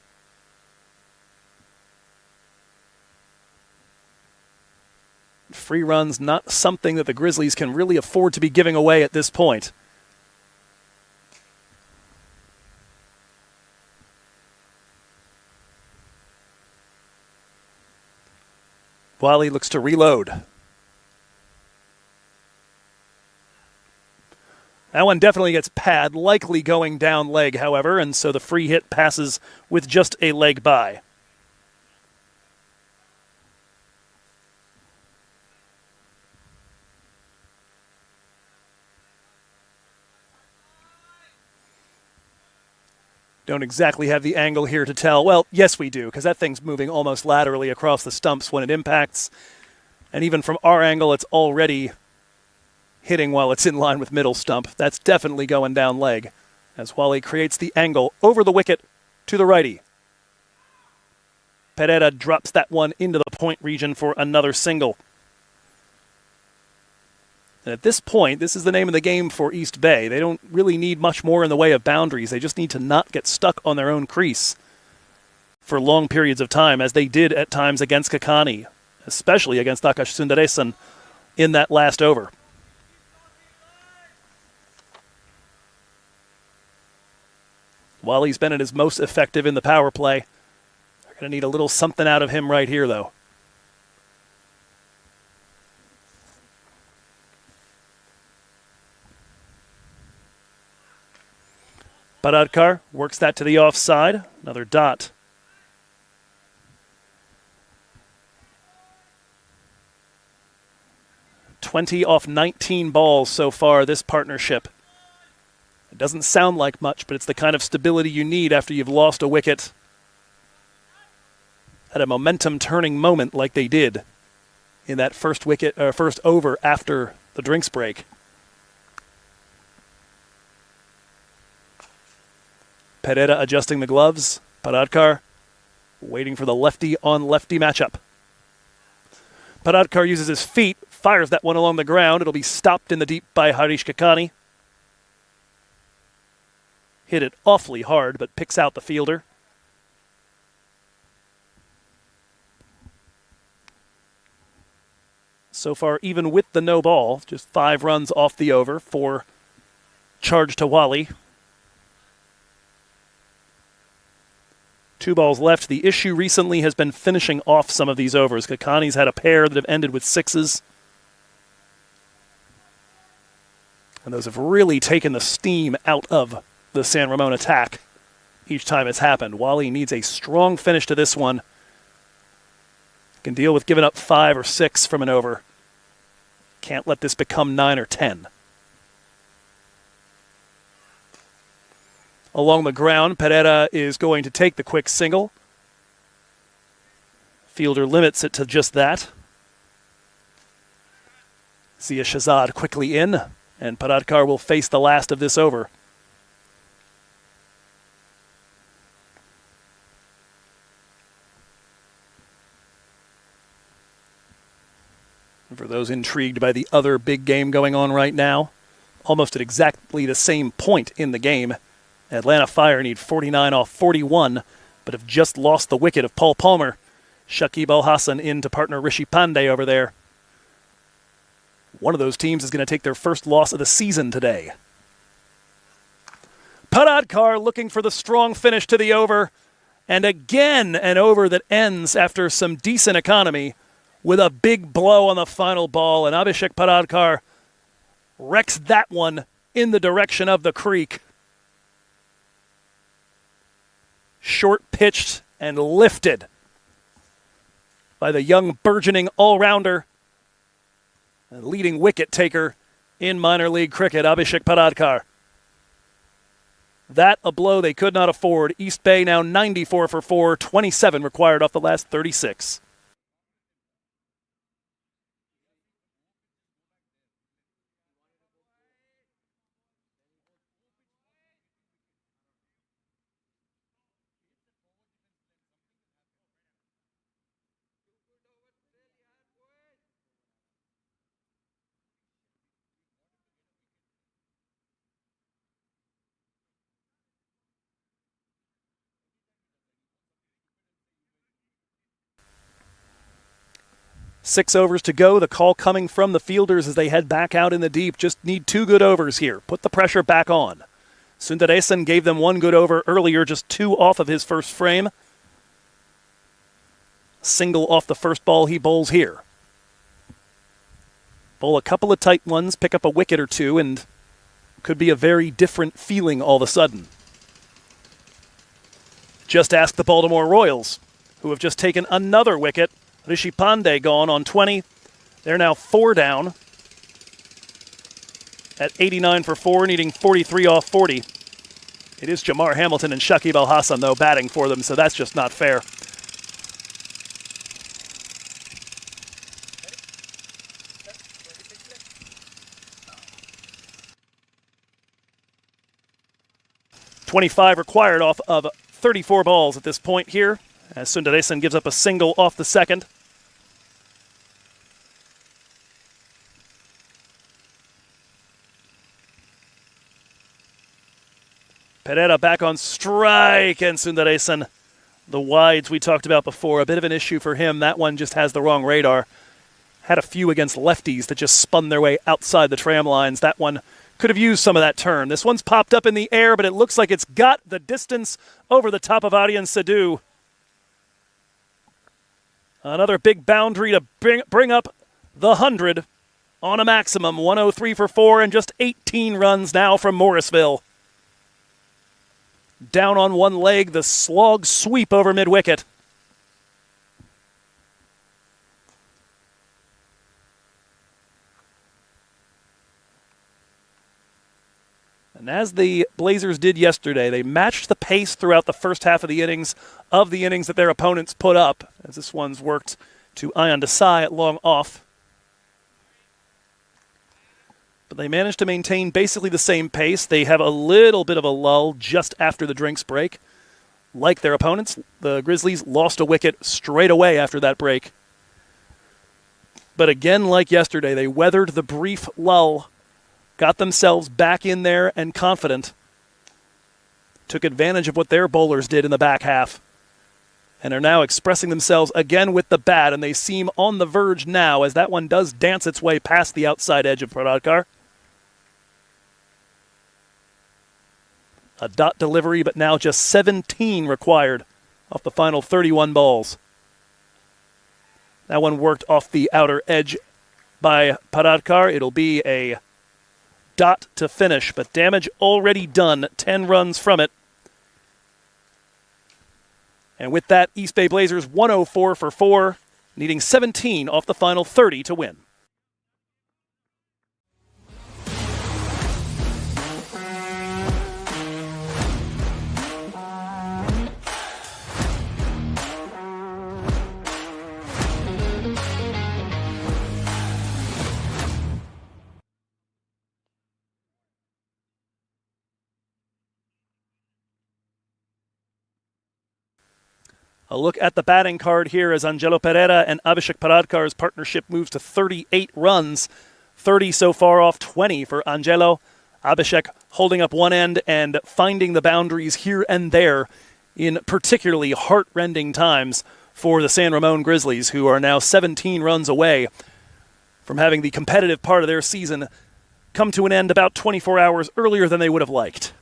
Free runs, not something that the Grizzlies can really afford to be giving away at this point. Wally looks to reload. That one definitely gets pad, likely going down leg, however, and so the free hit passes with just a leg by. Don't exactly have the angle here to tell. Well, yes, we do, because that thing's moving almost laterally across the stumps when it impacts. And even from our angle, it's already hitting while it's in line with middle stump. That's definitely going down leg as Wally creates the angle over the wicket to the righty. Pereira drops that one into the point region for another single. And at this point, this is the name of the game for East Bay. They don't really need much more in the way of boundaries. They just need to not get stuck on their own crease for long periods of time, as they did at times against Kakani, especially against Akash Sundaresan in that last over. Wally's been at his most effective in the power play. They're going to need a little something out of him right here, though. Paradkar works that to the offside. Another dot. "20 off 19 balls so far, this partnership. It doesn't sound like much, but it's the kind of stability you need after you've lost a wicket at a momentum-turning moment like they did in that first over after the drinks break. Pereira adjusting the gloves. Paradkar waiting for the lefty-on-lefty matchup. Paradkar uses his feet, fires that one along the ground. It'll be stopped in the deep by Harish Kakani. Hit it awfully hard, but picks out the fielder. So far, even with the no ball, just 5 runs off the over for charge to Wally. 2 balls left. The issue recently has been finishing off some of these overs. Kakani's had a pair that have ended with 6s. And those have really taken the steam out of the San Ramon attack each time it's happened. Wally needs a strong finish to this one. Can deal with giving up 5 or 6 from an over. Can't let this become 9 or 10. Along the ground, Pereira is going to take the quick single. Fielder limits it to just that. Zia Shazad quickly in, and Paradkar will face the last of this over. For those intrigued by the other big game going on right now, almost at exactly the same point in the game, Atlanta Fire need 49 off 41, but have just lost the wicket of Paul Palmer. Shakib Al Hassan in to partner Rishi Pandey over there. One of those teams is going to take their first loss of the season today. Paradkar looking for the strong finish to the over, and again an over that ends after some decent economy with a big blow on the final ball, and Abhishek Paradkar wrecks that one in the direction of the creek. Short pitched and lifted by the young burgeoning all-rounder and leading wicket taker in minor league cricket, Abhishek Paradkar. That a blow they could not afford. East Bay now 94 for 4, 27 required off the last 36. Six overs to go. The call coming from the fielders as they head back out in the deep. Just need 2 good overs here. Put the pressure back on. Sundaresan gave them 1 good over earlier, just 2 off of his first frame. Single off the first ball he bowls here. Bowl a couple of tight ones, pick up a wicket or two, and could be a very different feeling all of a sudden. Just ask the Baltimore Royals, who have just taken another wicket. Rishi Pandey gone on 20. They're now 4 down at 89 for 4, needing 43 off 40. It is Jamar Hamilton and Shakib Al Hassan, though, batting for them, so that's just not fair. .25 required off of 34 balls at this point here, as Sundaresan gives up a single off the second. Pereira back on strike, and Sundaresan, the wides we talked about before, a bit of an issue for him. That one just has the wrong radar. Had a few against lefties that just spun their way outside the tram lines. That one could have used some of that turn. This one's popped up in the air, but it looks like it's got the distance over the top of Aryan Sadhu. Another big boundary to bring up the 100 on a maximum. 103 for 4 and just 18 runs now from Morrisville. Down on one leg, the slog sweep over mid-wicket. And as the Blazers did yesterday, they matched the pace throughout the first half of the innings that their opponents put up, as this one's worked to Ayan Desai at long off. But they managed to maintain basically the same pace. They have a little bit of a lull just after the drinks break. Like their opponents, the Grizzlies lost a wicket straight away after that break. But again, like yesterday, they weathered the brief lull, got themselves back in there and confident, took advantage of what their bowlers did in the back half, and are now expressing themselves again with the bat, and they seem on the verge now as that one does dance its way past the outside edge of Pradkar. A dot delivery, but now just 17 required off the final 31 balls. That one worked off the outer edge by Pradkar. It'll be a dot to finish, but damage already done. 10 runs from it. And with that, East Bay Blazers 104 for 4, needing 17 off the final 30 to win. A look at the batting card here as Angelo Pereira and Abhishek Pradkar's partnership moves to 38 runs. 30 so far off 20 for Angelo. Abhishek holding up one end and finding the boundaries here and there in particularly heart-rending times for the San Ramon Grizzlies, who are now 17 runs away from having the competitive part of their season come to an end about 24 hours earlier than they would have liked.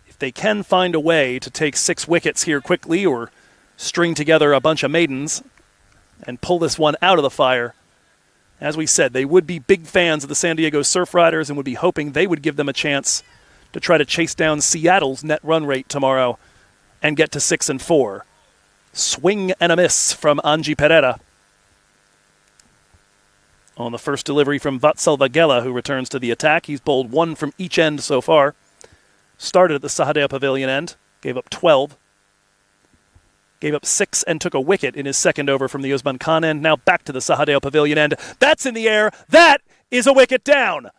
If they can find a way to take 6 wickets here quickly or string together a bunch of maidens and pull this one out of the fire, as we said, they would be big fans of the San Diego Surf Riders and would be hoping they would give them a chance to try to chase down Seattle's net run rate tomorrow and get to 6 and 4. Swing and a miss from Anji Pereira on the first delivery from Vatsal Vagela, who returns to the attack. He's bowled 1 from each end so far. Started at the Sahadeo Pavilion end, gave up 12. Gave up 6 and took a wicket in his second over from the Usman Khan end. Now back to the Sahadeo Pavilion end. That's in the air. That is a wicket down.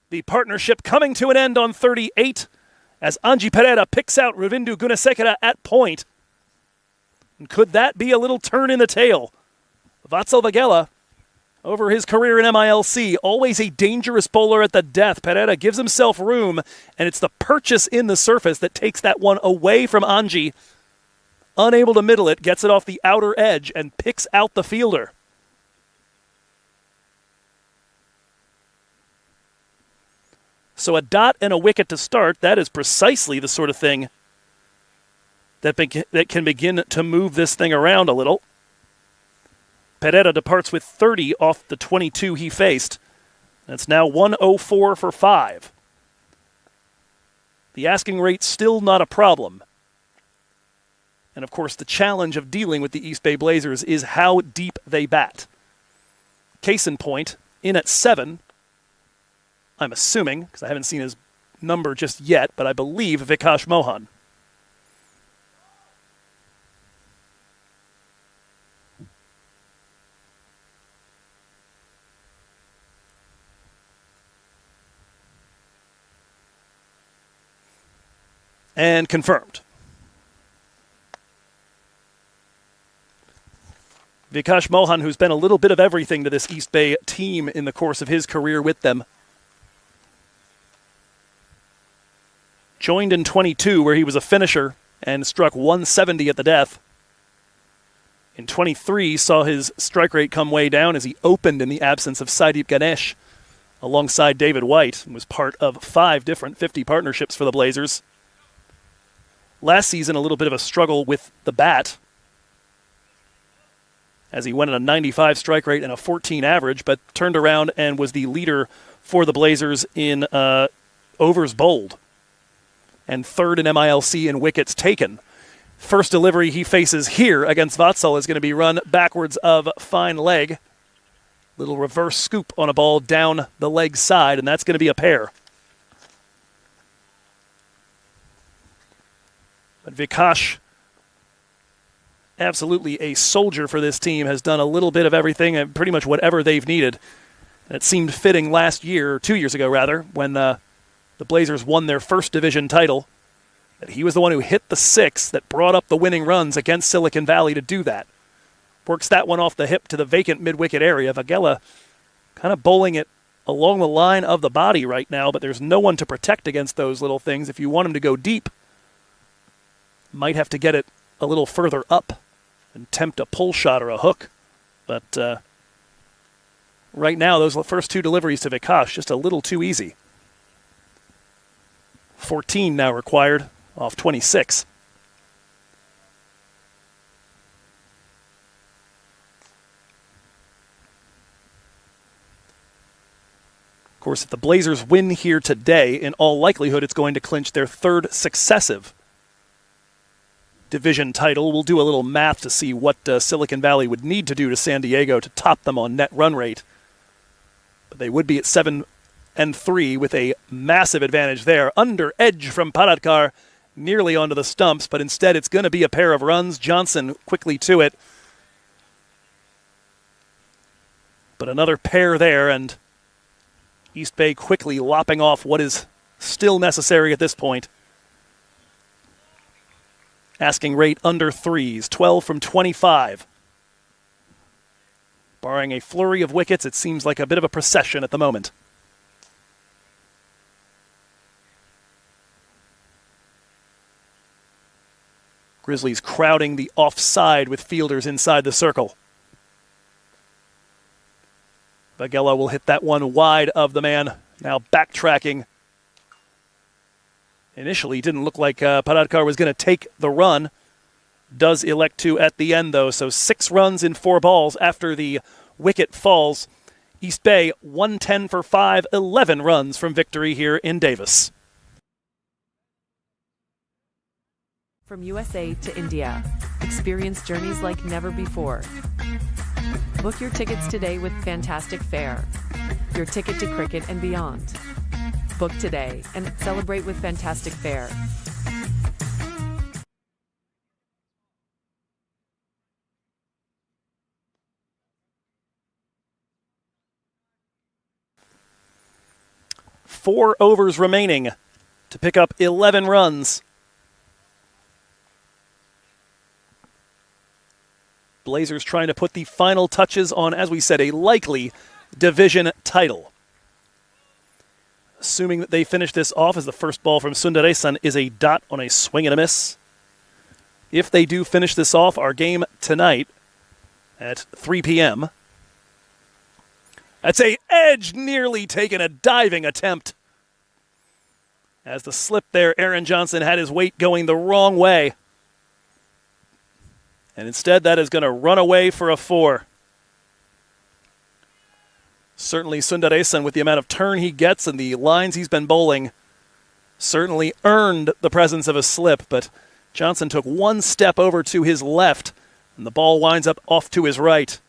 The partnership coming to an end on 38 as Anji Pereira picks out Ravindu Gunasekara at point. And could that be a little turn in the tail? Vatsal Vagela, over his career in MILC, always a dangerous bowler at the death. Pereira gives himself room, and it's the purchase in the surface that takes that one away from Anji. Unable to middle it, gets it off the outer edge, and picks out the fielder. So a dot and a wicket to start, that is precisely the sort of thing that can begin to move this thing around a little. Pereira departs with 30 off the 22 he faced. That's now 104 for 5. The asking rate still not a problem. And of course, the challenge of dealing with the East Bay Blazers is how deep they bat. Case in point, in at 7, I'm assuming, because I haven't seen his number just yet, but I believe Vikash Mohan. And confirmed. Vikash Mohan, who's been a little bit of everything to this East Bay team in the course of his career with them. Joined in 22, where he was a finisher and struck 170 at the death. In 23, saw his strike rate come way down as he opened in the absence of Saideep Ganesh alongside David White and was part of 5 different 50 partnerships for the Blazers. Last season, a little bit of a struggle with the bat as he went at a 95 strike rate and a 14 average, but turned around and was the leader for the Blazers in overs bowled and 3rd in MILC in wickets taken. First delivery he faces here against Vatsal is going to be run backwards of fine leg. Little reverse scoop on a ball down the leg side, and that's going to be a pair. But Vikash, absolutely a soldier for this team, has done a little bit of everything and pretty much whatever they've needed. And it seemed fitting last year, or 2 years ago rather, when the Blazers won their first division title, that he was the one who hit the 6 that brought up the winning runs against Silicon Valley to do that. Works that one off the hip to the vacant mid-wicket area. Vagela kind of bowling it along the line of the body right now, but there's no one to protect against those little things. If you want him to go deep, might have to get it a little further up and tempt a pull shot or a hook. But right now, those first 2 deliveries to Vikash, just a little too easy. 14 now required off 26. Of course, if the Blazers win here today, in all likelihood, it's going to clinch their 3rd successive division title. We'll do a little math to see what Silicon Valley would need to do to San Diego to top them on net run rate. But they would be at 7-3 with a massive advantage there. Under edge from Paradkar, nearly onto the stumps, but instead it's going to be a pair of runs. Johnson quickly to it. But another pair there, and East Bay quickly lopping off what is still necessary at this point. Asking rate under 3s, 12 from 25. Barring a flurry of wickets, it seems like a bit of a procession at the moment. Grizzlies crowding the offside with fielders inside the circle. Vagela will hit that one wide of the man. Now backtracking. Initially, didn't look like Paradkar was going to take the run. Does elect to at the end, though. So 6 runs in 4 balls after the wicket falls. East Bay, 110 for 5, 11 runs from victory here in Davis. From USA to India, experience journeys like never before. Book your tickets today with Fantastic Fare, your ticket to cricket and beyond. Book today and celebrate with Fantastic Fare. Four overs remaining to pick up 11 runs. Blazers trying to put the final touches on, as we said, a likely division title. Assuming that they finish this off as the first ball from Sundaresan is a dot on a swing and a miss. If they do finish this off, our game tonight at 3 p.m. That's a edge, nearly taken a diving attempt. As the slip there, Aaron Johnson had his weight going the wrong way. And instead, that is going to run away for a 4. Certainly, Sundaresan, with the amount of turn he gets and the lines he's been bowling, certainly earned the presence of a slip, but Johnson took one step over to his left, and the ball winds up off to his right.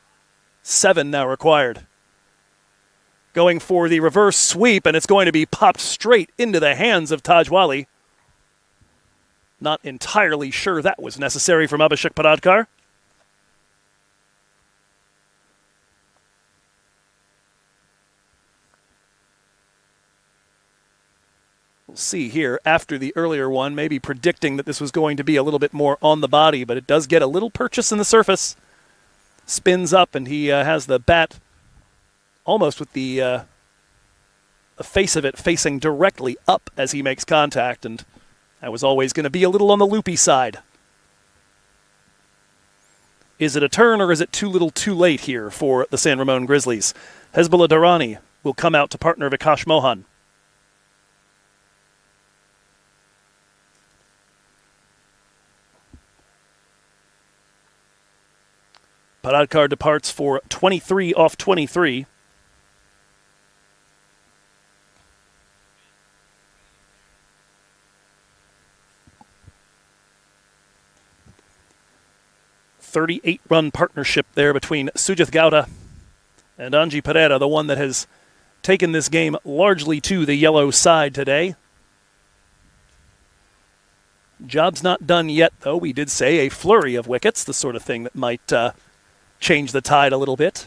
7 now required. Going for the reverse sweep, and it's going to be popped straight into the hands of Tajwali. Not entirely sure that was necessary from Abhishek Paradkar. We'll see here after the earlier one, maybe predicting that this was going to be a little bit more on the body, but it does get a little purchase in the surface. Spins up, and he has the bat almost with the face of it facing directly up as he makes contact, and that was always going to be a little on the loopy side. Is it a turn, or is it too little too late here for the San Ramon Grizzlies? Hezbollah Durrani will come out to partner Vikash Mohan. Paradkar departs for 23 off 23. .38-run partnership there between Sujith Gowda and Anji Pereira, the one that has taken this game largely to the yellow side today. Job's not done yet, though. We did say a flurry of wickets, the sort of thing that might change the tide a little bit.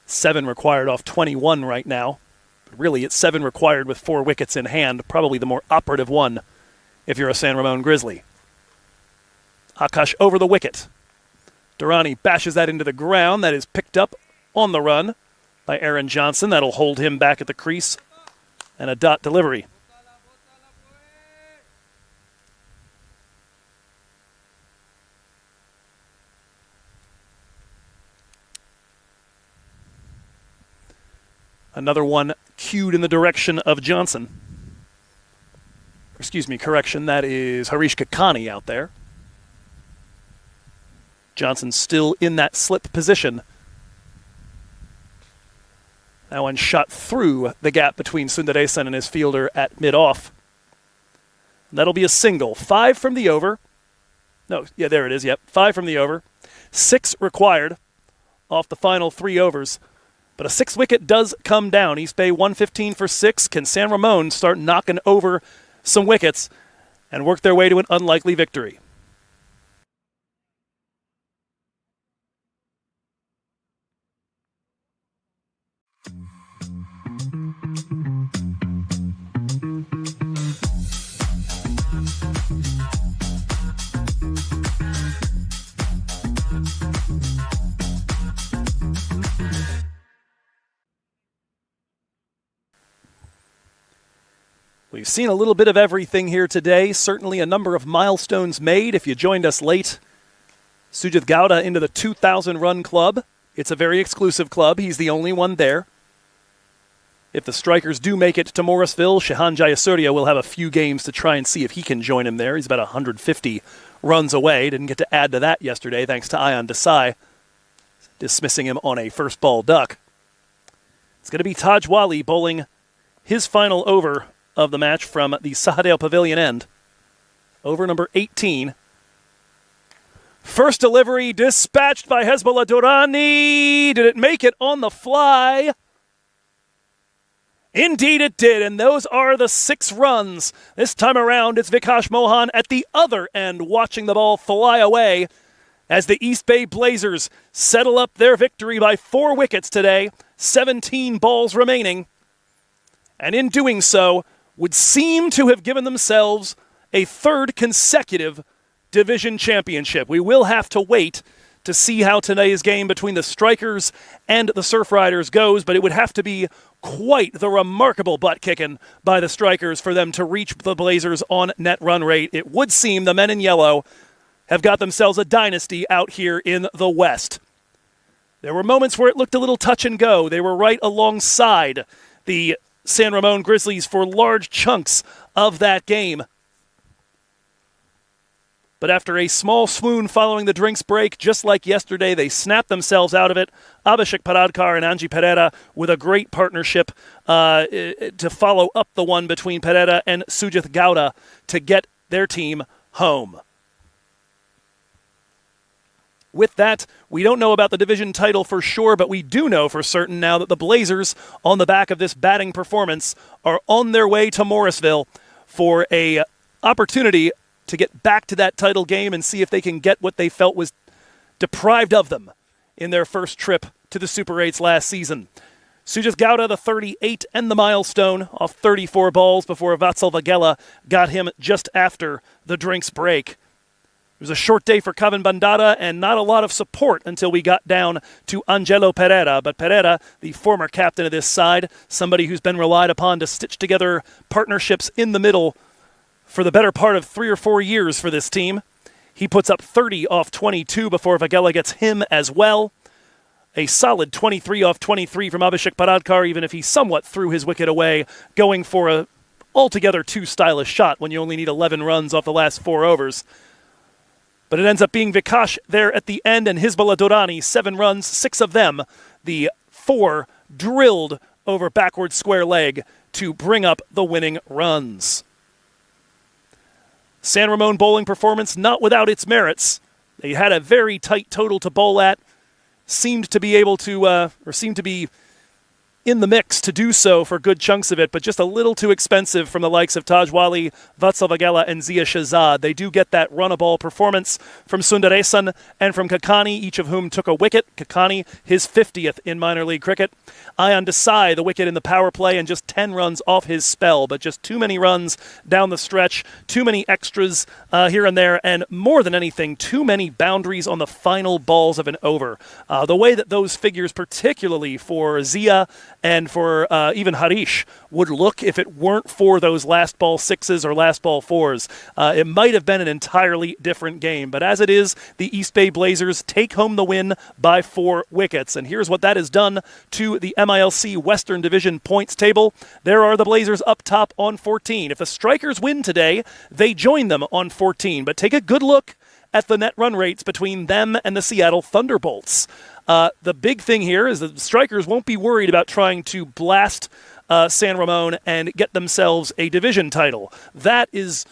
7 required off 21 right now. But really, it's 7 required with 4 wickets in hand, probably the more operative one if you're a San Ramon Grizzly. Akash over the wicket. Durrani bashes that into the ground. That is picked up on the run by Aaron Johnson. That'll hold him back at the crease. And a dot delivery. Another one cued in the direction of Johnson. Excuse me, correction, that is Harish Kakani out there. Johnson still in that slip position. That one shot through the gap between Sundaresan and his fielder at mid-off. That'll be a single. 5 from the over. No, yeah, there it is, yep. 5 from the over. 6 required off the final 3 overs. But a 6th wicket does come down. East Bay 115 for 6. Can San Ramon start knocking over some wickets and work their way to an unlikely victory? We've seen a little bit of everything here today. Certainly a number of milestones made. If you joined us late, Sujith Gowda into the 2,000-run club. It's a very exclusive club. He's the only one there. If the Strikers do make it to Morrisville, Shehan Jayasuriya will have a few games to try and see if he can join him there. He's about 150 runs away. Didn't get to add to that yesterday thanks to Ayan Desai dismissing him on a first ball duck. It's going to be Tajwali bowling his final over of the match from the Sahadeo Pavilion end. Over number 18. First delivery dispatched by Hezbollah Durrani. Did it make it on the fly? Indeed it did, and those are the 6 runs. This time around, it's Vikash Mohan at the other end watching the ball fly away as the East Bay Blazers settle up their victory by 4 wickets today, 17 balls remaining. And in doing so, would seem to have given themselves a 3rd consecutive division championship. We will have to wait to see how today's game between the Strikers and the Surf Riders goes, but it would have to be quite the remarkable butt-kicking by the Strikers for them to reach the Blazers on net run rate. It would seem the men in yellow have got themselves a dynasty out here in the West. There were moments where it looked a little touch and go. They were right alongside the San Ramon Grizzlies for large chunks of that game. but after a small swoon following the drinks break, just like yesterday, they snapped themselves out of it. Abhishek Paradkar and Anji Pereira with a great partnership to follow up the one between Pereira and Sujith Gowda to get their team home. With that, we don't know about the division title for sure, but we do know for certain now that the Blazers, on the back of this batting performance, are on their way to Morrisville for a opportunity to get back to that title game and see if they can get what they felt was deprived of them in their first trip to the Super 8s last season. Sujith Gowda, the 38 and the milestone, off 34 balls before Vatsal Vagela got him just after the drinks break. It was a short day for Kavan Bandara and not a lot of support until we got down to Angelo Pereira. But Pereira, the former captain of this side, somebody who's been relied upon to stitch together partnerships in the middle for the better part of 3 or 4 years for this team. He puts up 30 off 22 before Vagela gets him as well. A solid 23 off 23 from Abhishek Paradkar, even if he somewhat threw his wicket away, going for a altogether too stylish shot when you only need 11 runs off the last 4 overs. But it ends up being Vikash there at the end, and Hizbullah Durrani, 7 runs, 6 of them, the 4 drilled over backward square leg to bring up the winning runs. San Ramon bowling performance not without its merits. They had a very tight total to bowl at, seemed to be in the mix to do so for good chunks of it, but just a little too expensive from the likes of Taj Wali, Vatsal Vagela, and Zia Shahzad. They do get that run-a-ball performance from Sundaresan and from Kakani, each of whom took a wicket. Kakani, his 50th in minor league cricket. Ayan Desai, the wicket in the power play, and just 10 runs off his spell, but just too many runs down the stretch, too many extras here and there, and more than anything, too many boundaries on the final balls of an over. The way that those figures, particularly for Zia and for even Harish, would look if it weren't for those last ball 6s or last ball 4s. It might have been an entirely different game, but as it is, the East Bay Blazers take home the win by 4 wickets. And here's what that has done to the MILC Western Division points table. There are the Blazers up top on 14. If the Strikers win today, they join them on 14. But take a good look at the net run rates between them and the Seattle Thunderbolts. The big thing here is that the Strikers won't be worried about trying to blast San Ramon and get themselves a division title. That is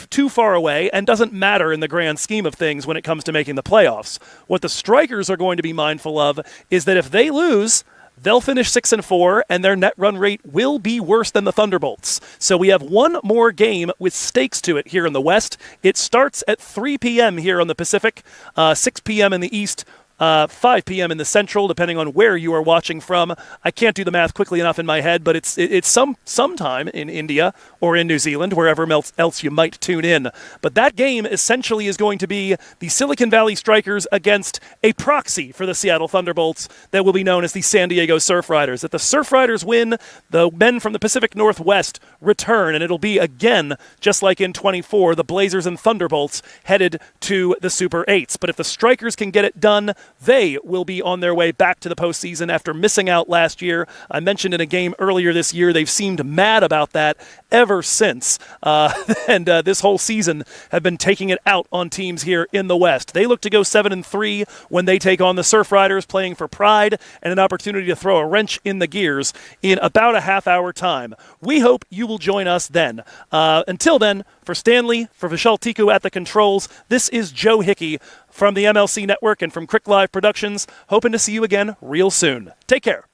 too far away and doesn't matter in the grand scheme of things when it comes to making the playoffs. What the Strikers are going to be mindful of is that if they lose, they'll finish 6-4, and their net run rate will be worse than the Thunderbolts. So we have one more game with stakes to it here in the West. It starts at 3 p.m. here on the Pacific, 6 p.m. in the East, 5 p.m. in the Central, depending on where you are watching from. I can't do the math quickly enough in my head, but it's sometime in India or in New Zealand, wherever else you might tune in. But that game essentially is going to be the Silicon Valley Strikers against a proxy for the Seattle Thunderbolts that will be known as the San Diego Surf Riders. If the Surf Riders win, the men from the Pacific Northwest return, and it'll be again, just like in 24, the Blazers and Thunderbolts headed to the Super 8s. But if the Strikers can get it done, they will be on their way back to the postseason after missing out last year. I mentioned in a game earlier this year, they've seemed mad about that ever since. And this whole season have been taking it out on teams here in the West. They look to go 7-3 when they take on the Surf Riders, playing for pride and an opportunity to throw a wrench in the gears in about a half-hour time. We hope you will join us then. Until then, for Stanley, for Vishal Tiku at the controls, this is Joe Hickey from the MLC Network and from Crick Live Productions, hoping to see you again real soon. Take care.